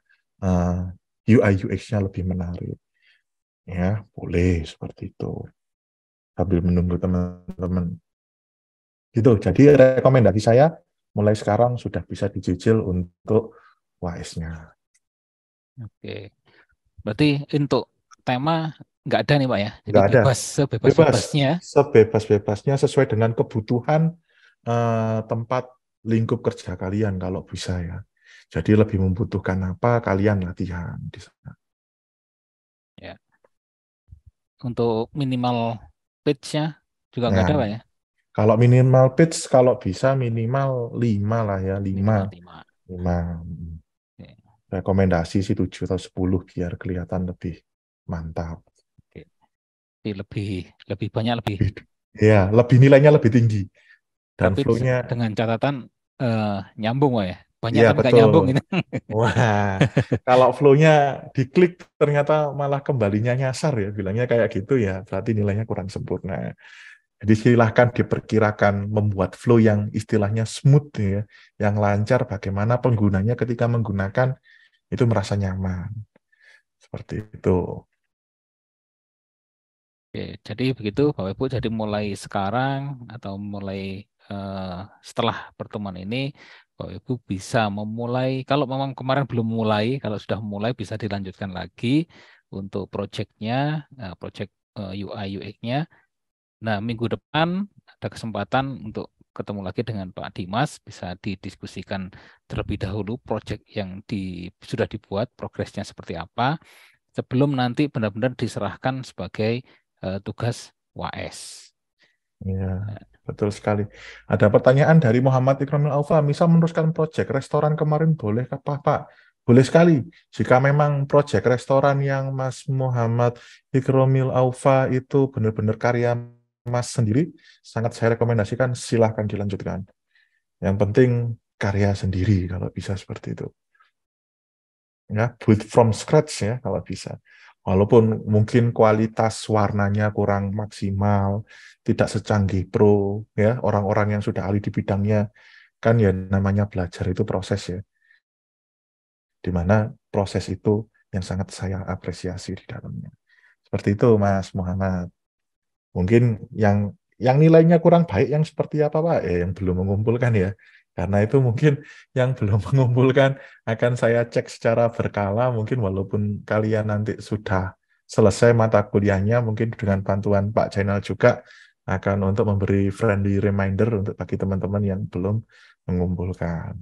[SPEAKER 2] UI UX-nya lebih menarik. Ya, boleh seperti itu. Sambil menunggu teman-teman. Gitu. Jadi rekomendasi saya mulai sekarang sudah bisa dicicil untuk UAS-nya.
[SPEAKER 1] Oke. Berarti untuk tema nggak ada nih Pak ya? Jadi
[SPEAKER 2] Nggak ada.
[SPEAKER 1] bebas, sebebas-bebasnya.
[SPEAKER 2] Sebebas-bebasnya sesuai dengan kebutuhan tempat lingkup kerja kalian kalau bisa ya. Jadi lebih membutuhkan apa, kalian latihan di sana.
[SPEAKER 1] Ya. Untuk minimal page-nya juga nggak
[SPEAKER 2] Nah,
[SPEAKER 1] ada Pak ya?
[SPEAKER 2] kalau minimal pitch, kalau bisa minimal 5 lah ya, 5.
[SPEAKER 1] 5. Oke.
[SPEAKER 2] Rekomendasi sih 7 atau 10 biar kelihatan lebih mantap.
[SPEAKER 1] Oke. Jadi lebih banyak lebih.
[SPEAKER 2] Ya, lebih nilainya lebih tinggi. Dan
[SPEAKER 1] Tapi
[SPEAKER 2] flow-nya
[SPEAKER 1] dengan catatan nyambung Pak ya. Banyak
[SPEAKER 2] ya
[SPEAKER 1] tapi nggak nyambung
[SPEAKER 2] betul.
[SPEAKER 1] gitu.
[SPEAKER 2] Wah, kalau flow-nya diklik ternyata malah kembalinya nyasar ya, bilangnya kayak gitu ya, berarti nilainya kurang sempurna. Jadi silahkan diperkirakan membuat flow yang istilahnya smooth ya, yang lancar, bagaimana penggunanya ketika menggunakan itu merasa nyaman. Seperti itu.
[SPEAKER 1] Oke, jadi begitu Bapak Ibu, jadi mulai sekarang atau mulai setelah pertemuan ini Bapak Ibu bisa memulai, kalau memang kemarin belum mulai, kalau sudah mulai bisa dilanjutkan lagi untuk proyeknya, proyek UI UX-nya. Nah, minggu depan ada kesempatan untuk ketemu lagi dengan Pak Dimas, bisa didiskusikan terlebih dahulu proyek yang sudah dibuat, progresnya seperti apa. sebelum nanti benar-benar diserahkan sebagai tugas WAS.
[SPEAKER 2] Ya, betul sekali. Ada pertanyaan dari Muhammad Ikramil Aufa, misal meneruskan proyek restoran kemarin boleh apa Pak? Boleh sekali. Jika memang proyek restoran yang Mas Muhammad Ikramil Aufa itu benar-benar karya Mas sendiri, sangat saya rekomendasikan silahkan dilanjutkan. Yang penting karya sendiri kalau bisa seperti itu. Ya, build from scratch ya kalau bisa. Walaupun mungkin kualitas warnanya kurang maksimal, tidak secanggih pro ya, orang-orang yang sudah ahli di bidangnya, kan ya namanya belajar itu proses ya. Di mana proses itu yang sangat saya apresiasi di dalamnya. Seperti itu Mas Muhammad. Mungkin yang nilainya kurang baik yang seperti apa Pak? Yang belum mengumpulkan ya. Karena itu mungkin yang belum mengumpulkan akan saya cek secara berkala, mungkin walaupun kalian nanti sudah selesai mata kuliahnya, mungkin dengan bantuan Pak Channel juga akan untuk memberi friendly reminder untuk bagi teman-teman yang belum mengumpulkan.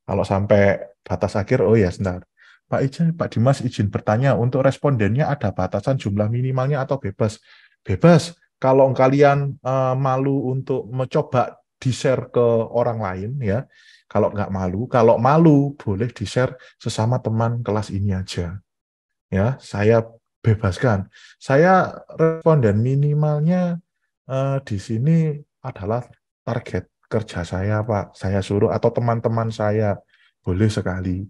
[SPEAKER 2] Kalau sampai batas akhir, oh ya sebentar. Pak Dimas izin bertanya, untuk respondennya ada batasan jumlah minimalnya atau bebas? Bebas. Kalau kalian malu untuk mencoba di-share ke orang lain, ya. Kalau nggak malu, kalau malu boleh di-share sesama teman kelas ini aja. Ya, saya bebaskan. Saya responden minimalnya di sini adalah target kerja saya, Pak. Saya suruh atau teman-teman saya boleh sekali.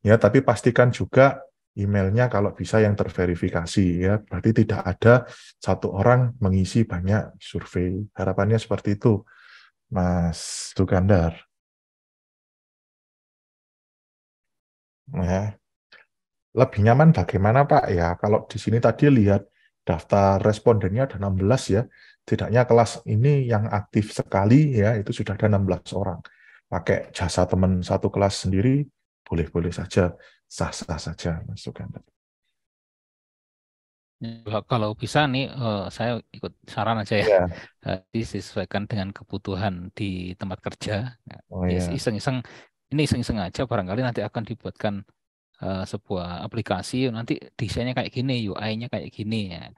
[SPEAKER 2] Ya, tapi pastikan juga emailnya kalau bisa yang terverifikasi ya. Berarti tidak ada satu orang mengisi banyak survei. Harapannya seperti itu, Mas Sukandar. Ya. Lebih nyaman bagaimana Pak? Ya, kalau di sini tadi lihat daftar respondennya ada 16 ya. Tidaknya kelas ini yang aktif sekali ya, itu sudah ada 16 orang. Pakai jasa teman satu kelas sendiri, boleh-boleh saja, sah-sah saja, Mas Sukandar.
[SPEAKER 1] Kalau bisa nih, saya ikut saran aja ya.
[SPEAKER 2] Ya.
[SPEAKER 1] Disesuaikan dengan kebutuhan di tempat kerja.
[SPEAKER 2] Oh
[SPEAKER 1] Ya,
[SPEAKER 2] ya.
[SPEAKER 1] iseng-iseng aja, barangkali nanti akan dibuatkan sebuah aplikasi, nanti desainnya kayak gini, UI-nya kayak gini ya.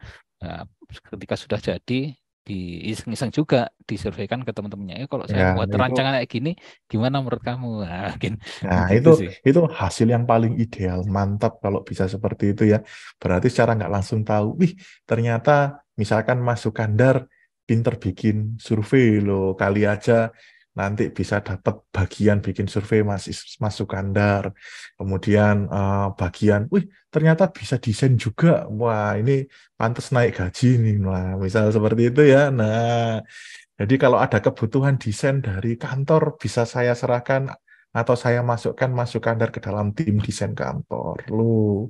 [SPEAKER 1] Nah, ketika sudah jadi, di iseng-iseng juga disurveikan ke teman-temannya. Kalau saya
[SPEAKER 2] Ya,
[SPEAKER 1] buat
[SPEAKER 2] itu.
[SPEAKER 1] rancangan kayak gini, gimana menurut kamu? Nah, mungkin
[SPEAKER 2] Nah,
[SPEAKER 1] begitu sih.
[SPEAKER 2] itu hasil yang paling ideal, mantap kalau bisa seperti itu ya. Berarti secara nggak langsung tahu, wih ternyata misalkan Mas Sukandar pinter bikin survei loh, kali aja nanti bisa dapat bagian bikin survei Mas Sukandar. Kemudian bagian, wih ternyata bisa desain juga, wah ini pantas naik gaji nih, wah misal seperti itu ya. Nah, jadi kalau ada kebutuhan desain dari kantor bisa saya serahkan atau saya masukkan Mas Sukandar ke dalam tim desain kantor. Lu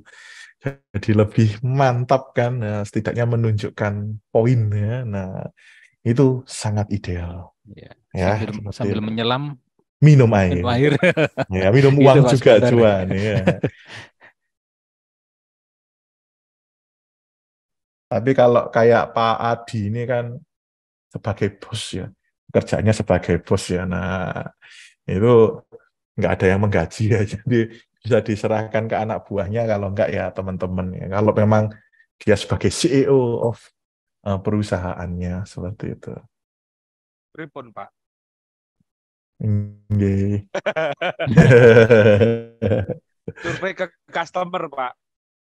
[SPEAKER 2] jadi lebih mantap kan, nah, setidaknya menunjukkan poin ya. Nah, itu sangat ideal.
[SPEAKER 1] Ya,
[SPEAKER 2] Ya,
[SPEAKER 1] sambil
[SPEAKER 2] itu.
[SPEAKER 1] menyelam
[SPEAKER 2] Minum air.
[SPEAKER 1] minum air.
[SPEAKER 2] Ya, minum
[SPEAKER 1] Gitu,
[SPEAKER 2] uang
[SPEAKER 1] Pak
[SPEAKER 2] juga
[SPEAKER 1] Sukandar.
[SPEAKER 2] cuan ya. Tapi kalau kayak Pak Adi ini kan sebagai bos ya, kerjanya sebagai bos ya. Nah, itu nggak ada yang menggaji ya, jadi bisa diserahkan ke anak buahnya, kalau nggak ya teman-teman ya. Kalau memang dia sebagai CEO of perusahaannya seperti itu.
[SPEAKER 6] Pripun, Pak?
[SPEAKER 2] Nggih.
[SPEAKER 6] Survei ke customer, Pak.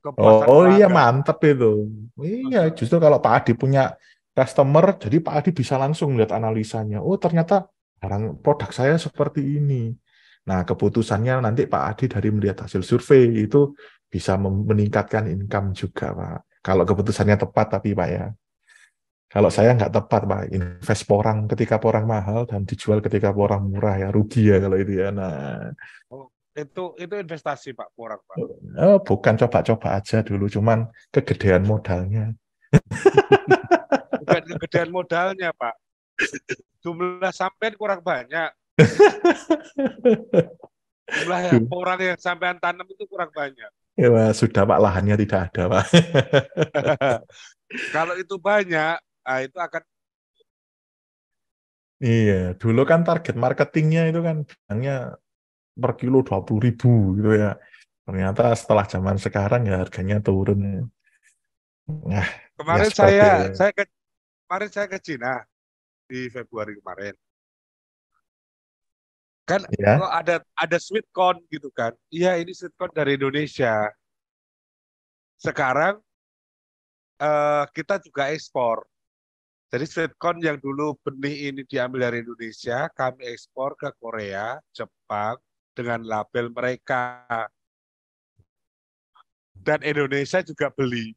[SPEAKER 6] Kepuasan
[SPEAKER 2] Oh iya
[SPEAKER 6] pelanggan.
[SPEAKER 2] mantep itu. Iya justru kalau Pak Adi punya customer, jadi Pak Adi bisa langsung lihat analisanya. Oh ternyata barang produk saya seperti ini. Nah keputusannya nanti Pak Adi dari melihat hasil survei itu bisa meningkatkan income juga Pak. Kalau keputusannya tepat tapi Pak ya. Kalau saya nggak tepat Pak, invest porang ketika porang mahal dan dijual ketika porang murah ya rugi ya kalau itu ya. Nah,
[SPEAKER 6] Oh, itu investasi, Pak, porang, Pak.
[SPEAKER 2] bukan coba-coba aja dulu, cuman kegedean modalnya.
[SPEAKER 6] Bukan kegedean modalnya, Pak. Jumlah sampean kurang banyak. Jumlah porang yang sampean tanam itu kurang banyak.
[SPEAKER 2] Ya, Pak, sudah Pak, lahannya tidak ada Pak.
[SPEAKER 6] Kalau itu banyak, nah itu akan
[SPEAKER 2] Iya, dulu kan target marketingnya itu kan bilangnya per kilo 20.000 gitu ya. Ternyata setelah zaman sekarang ya harganya turun. Nah, ya
[SPEAKER 6] Kemarin
[SPEAKER 2] seperti
[SPEAKER 6] kemarin saya ke Cina di Februari kemarin. Kan
[SPEAKER 2] ya.
[SPEAKER 6] kok ada sweet corn gitu kan. Iya, ini sweet corn dari Indonesia. Sekarang kita juga ekspor. Jadi sweet corn yang dulu benih ini diambil dari Indonesia, kami ekspor ke Korea, Jepang dengan label mereka. Dan Indonesia juga beli.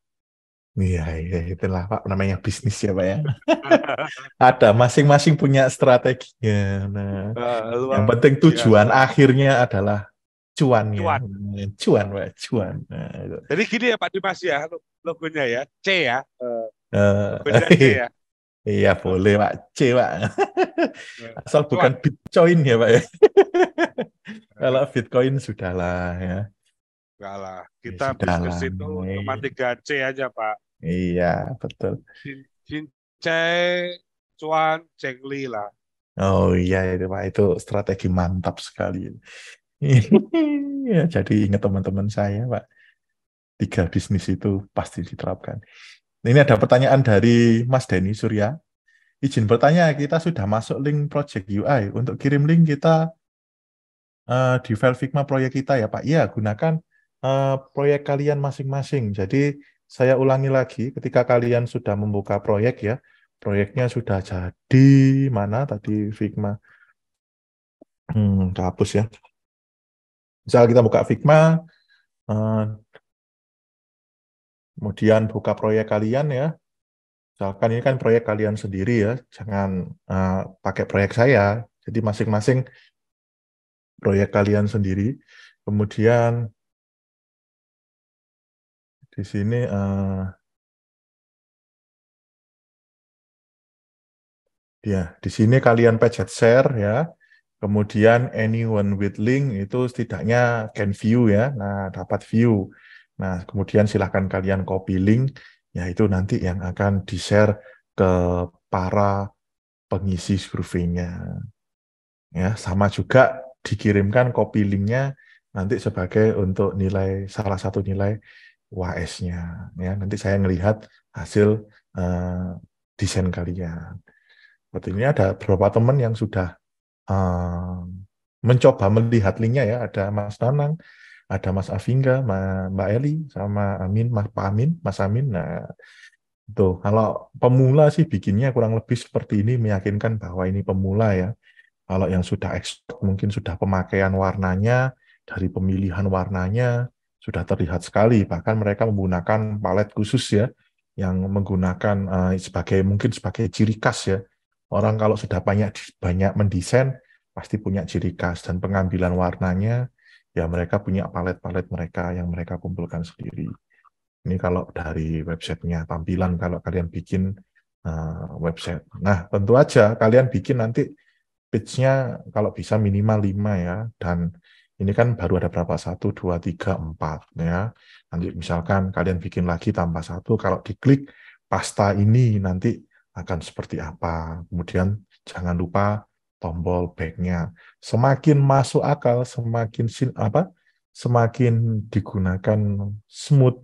[SPEAKER 2] Iya, iya, itulah Pak, namanya bisnis ya Pak ya. Ada masing-masing punya strateginya. Nah, yang
[SPEAKER 6] Luar
[SPEAKER 2] penting tujuan
[SPEAKER 6] biasa.
[SPEAKER 2] akhirnya adalah cuannya.
[SPEAKER 6] Cuan.
[SPEAKER 2] Cuan, Pak, cuan. Nah, itu.
[SPEAKER 6] Jadi gini ya Pak Dimas ya, logonya ya, C ya. Logonya C
[SPEAKER 2] Eh,
[SPEAKER 6] ya.
[SPEAKER 2] iya boleh Pak, C Pak. Asal bukan
[SPEAKER 6] Cuan.
[SPEAKER 2] Bitcoin ya Pak ya. Kalau
[SPEAKER 6] Eh,
[SPEAKER 2] Bitcoin sudahlah ya.
[SPEAKER 6] Enggak lah,
[SPEAKER 2] Ya,
[SPEAKER 6] kita bisnis
[SPEAKER 2] sudahlah.
[SPEAKER 6] itu cuma 3C aja Pak.
[SPEAKER 2] Iya, betul.
[SPEAKER 6] Cincai, cuan, cengli lah.
[SPEAKER 2] Oh iya itu Pak, itu strategi mantap sekali. Ya, jadi ingat teman-teman saya Pak, 3 bisnis itu pasti diterapkan. Ini ada pertanyaan dari Mas Denny Surya. Izin bertanya, kita sudah masuk link Project UI. Untuk kirim link kita di file Figma proyek kita ya Pak. Iya, gunakan proyek kalian masing-masing. Jadi saya ulangi lagi, ketika kalian sudah membuka proyek ya, proyeknya sudah jadi, mana tadi Figma? Hapus ya. Misal kita buka Figma, kemudian buka proyek kalian ya. Misalkan ini kan proyek kalian sendiri ya, jangan pakai proyek saya. Jadi masing-masing proyek kalian sendiri. Kemudian di sini ya, di sini kalian pencet share ya. Kemudian anyone with link itu setidaknya can view ya. Nah, dapat view. Nah, kemudian silahkan kalian copy link, yaitu nanti yang akan di-share ke para pengisi surveinya. Ya, sama juga dikirimkan copy linknya nanti sebagai untuk nilai salah satu nilai UAS-nya. Ya, nanti saya melihat hasil desain kalian. Seperti ini ada beberapa teman yang sudah mencoba melihat linknya ya. Ada Mas Nanang, ada Mas Avingga, Mbak Eli, sama Amin, Pak Amin, Mas Amin. Nah, tuh kalau pemula sih bikinnya kurang lebih seperti ini, meyakinkan bahwa ini pemula ya. Kalau yang sudah expert mungkin sudah pemakaian warnanya, dari pemilihan warnanya sudah terlihat sekali. Bahkan mereka menggunakan palet khusus ya, yang menggunakan mungkin sebagai ciri khas ya. Orang kalau sudah banyak mendesain pasti punya ciri khas, dan pengambilan warnanya ya mereka punya palet-palet mereka yang mereka kumpulkan sendiri. Ini kalau dari websitenya, tampilan kalau kalian bikin website. Nah, tentu aja kalian bikin nanti page-nya kalau bisa minimal 5 ya, dan ini kan baru ada berapa? 1, 2, 3, 4 ya. Nanti misalkan kalian bikin lagi tambah 1, kalau diklik pasta ini nanti akan seperti apa. Kemudian jangan lupa tombol back-nya. Semakin masuk akal, semakin digunakan smooth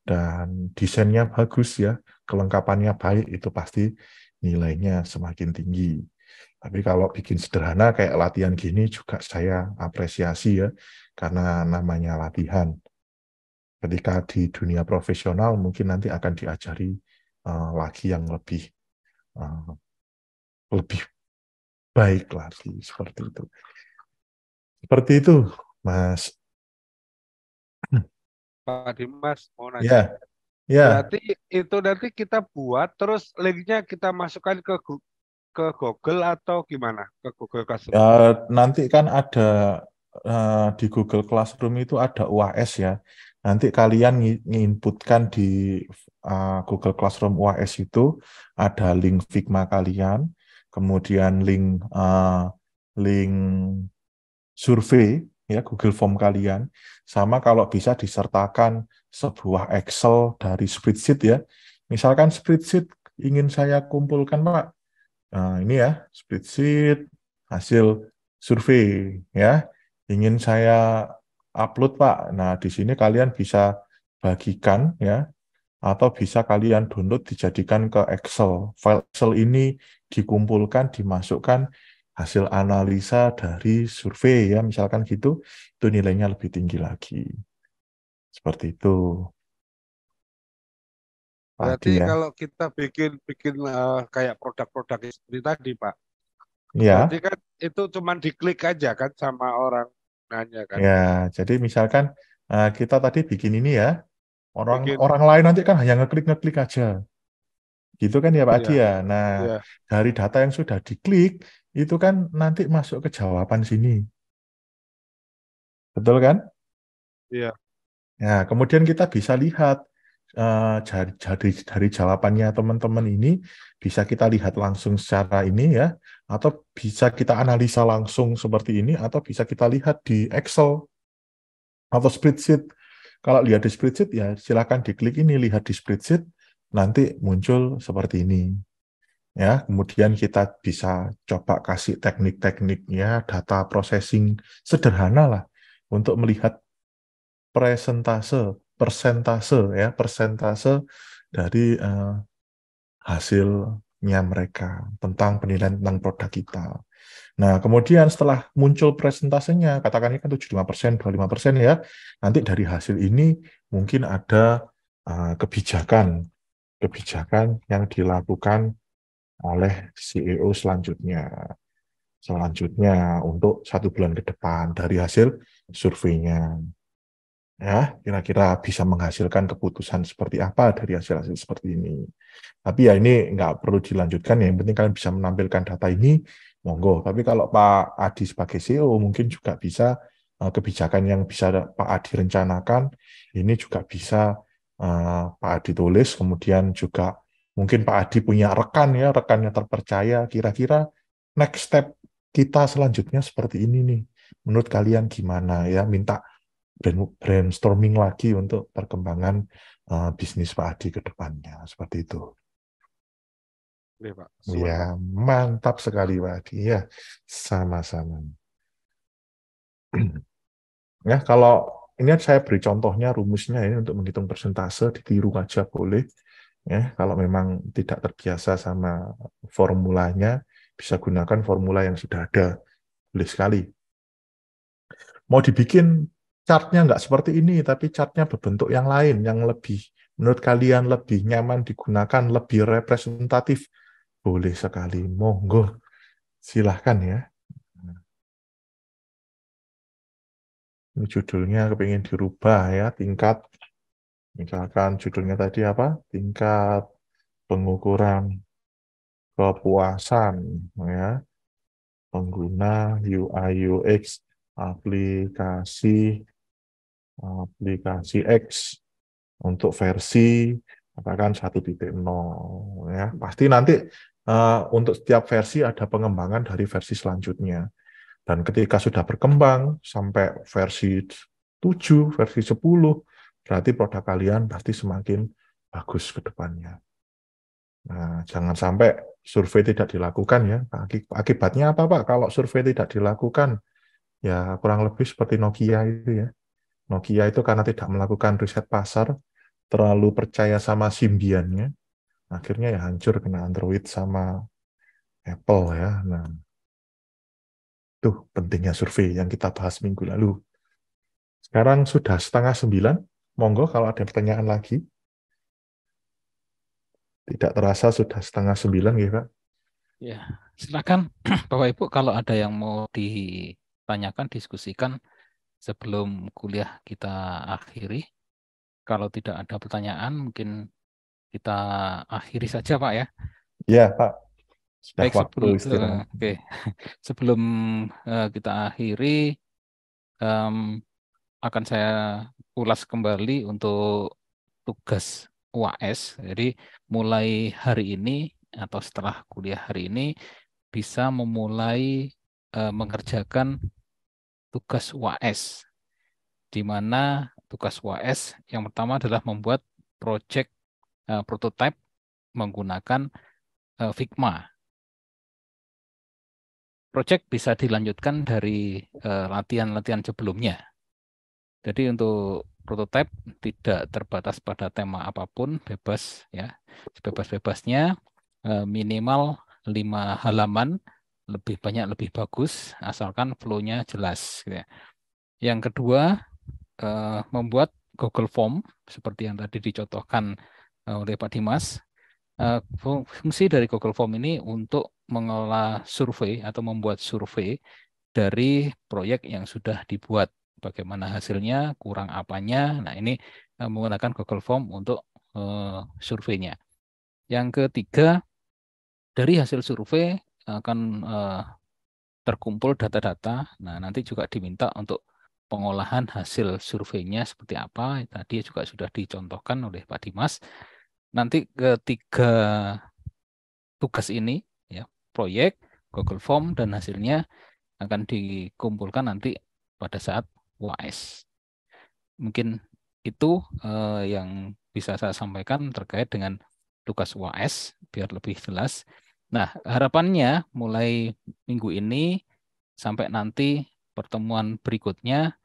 [SPEAKER 2] dan desainnya bagus ya, kelengkapannya baik, itu pasti nilainya semakin tinggi. Tapi kalau bikin sederhana kayak latihan gini juga saya apresiasi ya, karena namanya latihan. Ketika di dunia profesional mungkin nanti akan diajari lagi yang lebih baik lagi, seperti itu. Seperti itu, Mas.
[SPEAKER 6] Pak Dimas mau nanya.
[SPEAKER 2] Ya, ya.
[SPEAKER 6] Berarti itu nanti kita buat, terus linknya kita masukkan ke Google atau gimana? Ke Google Classroom.
[SPEAKER 2] Nanti kan ada di Google Classroom itu ada UAS ya. Nanti kalian nginputkan di Google Classroom UAS itu ada link Figma kalian, kemudian link survei ya, Google Form kalian, sama kalau bisa disertakan sebuah Excel dari spreadsheet ya. Misalkan spreadsheet ingin saya kumpulkan Pak. Nah, ini ya, spreadsheet hasil survei ya. Ingin saya upload Pak. Nah, di sini kalian bisa bagikan ya, atau bisa kalian download dijadikan ke Excel. File Excel ini dikumpulkan, dimasukkan hasil analisa dari survei ya, misalkan gitu, itu nilainya lebih tinggi lagi. Seperti itu.
[SPEAKER 6] Berarti
[SPEAKER 2] Pagi ya.
[SPEAKER 6] kalau kita bikin kayak produk-produk seperti tadi, Pak,
[SPEAKER 2] Ya,
[SPEAKER 6] berarti kan itu cuma diklik aja kan sama orang nanya kan.
[SPEAKER 2] ya. Jadi misalkan kita tadi bikin ini ya, orang
[SPEAKER 6] Bikin,
[SPEAKER 2] orang lain nanti kan hanya ngeklik aja. Gitu kan ya Pak Adi
[SPEAKER 6] ya,
[SPEAKER 2] ya. Nah,
[SPEAKER 6] ya,
[SPEAKER 2] dari data yang sudah diklik, itu kan nanti masuk ke jawaban sini. Betul kan?
[SPEAKER 6] ya.
[SPEAKER 2] Nah, kemudian kita bisa lihat dari jawabannya teman-teman ini, bisa kita lihat langsung secara ini ya, atau bisa kita analisa langsung seperti ini, atau bisa kita lihat di Excel atau spreadsheet. Kalau lihat di spreadsheet ya silakan diklik ini, lihat di spreadsheet, nanti muncul seperti ini. Ya, kemudian kita bisa coba kasih teknik-tekniknya, data processing sederhana lah untuk melihat persentase dari hasilnya mereka tentang penilaian tentang produk kita. Nah, kemudian setelah muncul presentasenya, katakan ini kan 75%, 25% ya, nanti dari hasil ini mungkin ada kebijakan yang dilakukan oleh CEO selanjutnya untuk 1 bulan ke depan dari hasil surveinya. Ya, kira-kira bisa menghasilkan keputusan seperti apa dari hasil-hasil seperti ini. Tapi ya ini nggak perlu dilanjutkan ya, yang penting kalian bisa menampilkan data ini, monggo. Tapi kalau Pak Adi sebagai CEO mungkin juga bisa kebijakan yang bisa Pak Adi rencanakan, ini juga bisa Pak Adi tulis, kemudian juga mungkin Pak Adi punya rekan yang terpercaya, kira-kira next step kita selanjutnya seperti ini nih. Menurut kalian gimana ya? Minta brainstorming lagi untuk perkembangan bisnis Pak Adi ke depannya. Seperti itu.
[SPEAKER 6] Nih, Pak. Suwun,
[SPEAKER 2] Ya,
[SPEAKER 6] Pak.
[SPEAKER 2] mantap sekali Pak Adi. Ya, sama-sama. Ya, kalau ini saya beri contohnya, rumusnya ini untuk menghitung persentase, ditiru aja boleh. Ya, kalau memang tidak terbiasa sama formulanya, bisa gunakan formula yang sudah ada. Boleh sekali. Mau dibikin chartnya nggak seperti ini, tapi chartnya berbentuk yang lain, yang lebih, menurut kalian lebih nyaman digunakan, lebih representatif, boleh sekali, monggo, silahkan ya. Ini judulnya kepingin dirubah ya, tingkat, misalkan judulnya tadi apa? Tingkat pengukuran kepuasan ya, pengguna UI UX aplikasi X untuk versi katakan 1.0 ya. Pasti nanti untuk setiap versi ada pengembangan dari versi selanjutnya. Dan ketika sudah berkembang sampai versi 7, versi 10, berarti produk kalian pasti semakin bagus ke depannya. Nah, jangan sampai survei tidak dilakukan ya. Akibatnya apa Pak? Kalau survei tidak dilakukan, ya kurang lebih seperti Nokia itu ya. Nokia itu karena tidak melakukan riset pasar, terlalu percaya sama Symbian-nya, akhirnya ya hancur kena Android sama Apple ya. Nah, itu pentingnya survei yang kita bahas minggu lalu. Sekarang sudah 8:30, monggo kalau ada pertanyaan lagi. Tidak terasa sudah 8:30 ya Pak.
[SPEAKER 1] Ya, silakan Bapak Ibu kalau ada yang mau ditanyakan, diskusikan sebelum kuliah kita akhiri. Kalau tidak ada pertanyaan, mungkin kita akhiri saja Pak ya.
[SPEAKER 2] Ya Pak, sudah
[SPEAKER 1] Baik,
[SPEAKER 2] waktu istirahat.
[SPEAKER 1] sebelum kita akhiri, akan saya ulas kembali untuk tugas UAS. Jadi mulai hari ini atau setelah kuliah hari ini bisa memulai mengerjakan tugas UAS, di mana tugas UAS yang pertama adalah membuat project prototype menggunakan Figma. Project bisa dilanjutkan dari latihan-latihan sebelumnya. Jadi untuk prototipe tidak terbatas pada tema apapun, bebas ya, sebebas-bebasnya, minimal 5 halaman, lebih banyak lebih bagus, asalkan flow-nya jelas. Gitu ya. Yang kedua, membuat Google Form seperti yang tadi dicontohkan oleh Pak Dimas. Fungsi dari Google Form ini untuk mengelola survei atau membuat survei dari proyek yang sudah dibuat. Bagaimana hasilnya, kurang apanya. Nah, ini menggunakan Google Form untuk surveinya. Yang ketiga, dari hasil survei akan terkumpul data-data. Nah, nanti juga diminta untuk pengolahan hasil surveinya seperti apa. Tadi juga sudah dicontohkan oleh Pak Dimas. Nanti ketiga tugas ini, ya, proyek, Google Form, dan hasilnya akan dikumpulkan nanti pada saat UAS. Mungkin itu yang bisa saya sampaikan terkait dengan tugas UAS, biar lebih jelas. Nah, harapannya mulai minggu ini sampai nanti pertemuan berikutnya,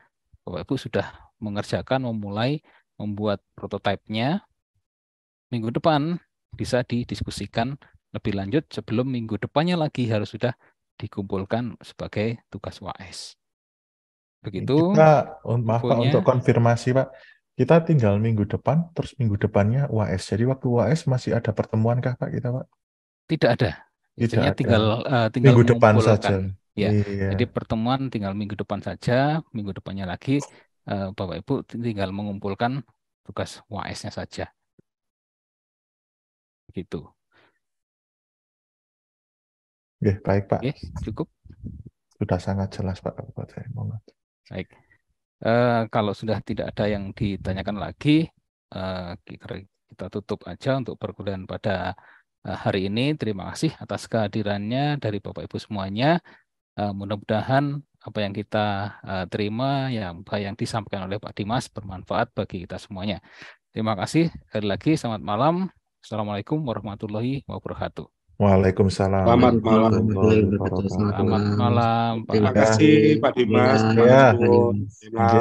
[SPEAKER 1] Bapak Ibu sudah mengerjakan, memulai membuat prototipenya. Minggu depan bisa didiskusikan lebih lanjut sebelum minggu depannya lagi harus sudah dikumpulkan sebagai tugas UAS. Begitu.
[SPEAKER 2] Kita, maaf Pak,
[SPEAKER 1] infonya.
[SPEAKER 2] untuk konfirmasi Pak, kita tinggal minggu depan, terus minggu depannya UAS. Jadi waktu UAS masih ada pertemuan kah Pak kita Pak?
[SPEAKER 1] Tidak ada.
[SPEAKER 2] Tidak
[SPEAKER 1] Istilahnya
[SPEAKER 2] ada.
[SPEAKER 1] tinggal
[SPEAKER 2] Minggu depan
[SPEAKER 1] mengumpulkan.
[SPEAKER 2] saja.
[SPEAKER 1] Ya.
[SPEAKER 2] Iya.
[SPEAKER 1] Jadi pertemuan tinggal minggu depan saja, minggu depannya lagi Bapak Ibu tinggal mengumpulkan tugas UAS-nya saja. Gitu.
[SPEAKER 2] Oke, baik Pak.
[SPEAKER 1] Oke, cukup.
[SPEAKER 2] Sudah sangat jelas Pak. Saya mohon.
[SPEAKER 1] Baik. Kalau sudah tidak ada yang ditanyakan lagi, kita tutup aja untuk perkuliahan pada hari ini. Terima kasih atas kehadirannya dari Bapak Ibu semuanya. Mudah-mudahan apa yang kita terima, yang disampaikan oleh Pak Dimas bermanfaat bagi kita semuanya. Terima kasih. Sekali lagi, selamat malam. Assalamualaikum warahmatullahi wabarakatuh.
[SPEAKER 2] Waalaikumsalam.
[SPEAKER 4] Selamat malam.
[SPEAKER 1] Selamat malam, Pak.
[SPEAKER 6] Terima kasih Pak Dimas.
[SPEAKER 2] Ya.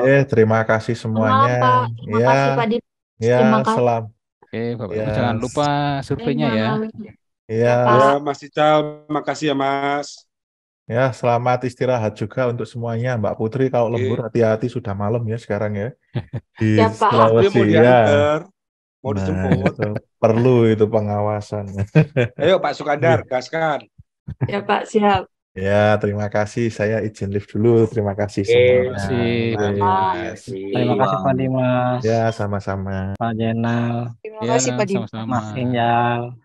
[SPEAKER 6] Ya.
[SPEAKER 2] Terima kasih semuanya.
[SPEAKER 8] Pak. Terima kasih Pak Dimas.
[SPEAKER 2] Ya,
[SPEAKER 8] Terima kasih.
[SPEAKER 2] salam.
[SPEAKER 1] Oke, Bapak Ibu
[SPEAKER 2] Ya.
[SPEAKER 1] jangan lupa surveinya ya.
[SPEAKER 2] Ya.
[SPEAKER 6] Ya, Mas Ical, makasih ya Mas.
[SPEAKER 2] Ya, selamat istirahat juga untuk semuanya. Mbak Putri, kalau lembur hati-hati, sudah malam ya sekarang ya. Di
[SPEAKER 8] Ya, Pak.
[SPEAKER 2] Sulawesi
[SPEAKER 6] Mau
[SPEAKER 2] ya.
[SPEAKER 6] diantar, mau dijemput.
[SPEAKER 2] Itu perlu itu pengawasan.
[SPEAKER 6] Ayo Pak Sukandar, gaskan.
[SPEAKER 8] Ya Pak, siap.
[SPEAKER 2] Ya, terima kasih. Saya izin lift dulu. Terima kasih semuanya.
[SPEAKER 7] Terima kasih Pak Dimas.
[SPEAKER 2] Ya, sama-sama.
[SPEAKER 7] Pak Jenal.
[SPEAKER 8] Terima kasih Pak Dimas.
[SPEAKER 1] Sama-sama.
[SPEAKER 7] Mas Injal.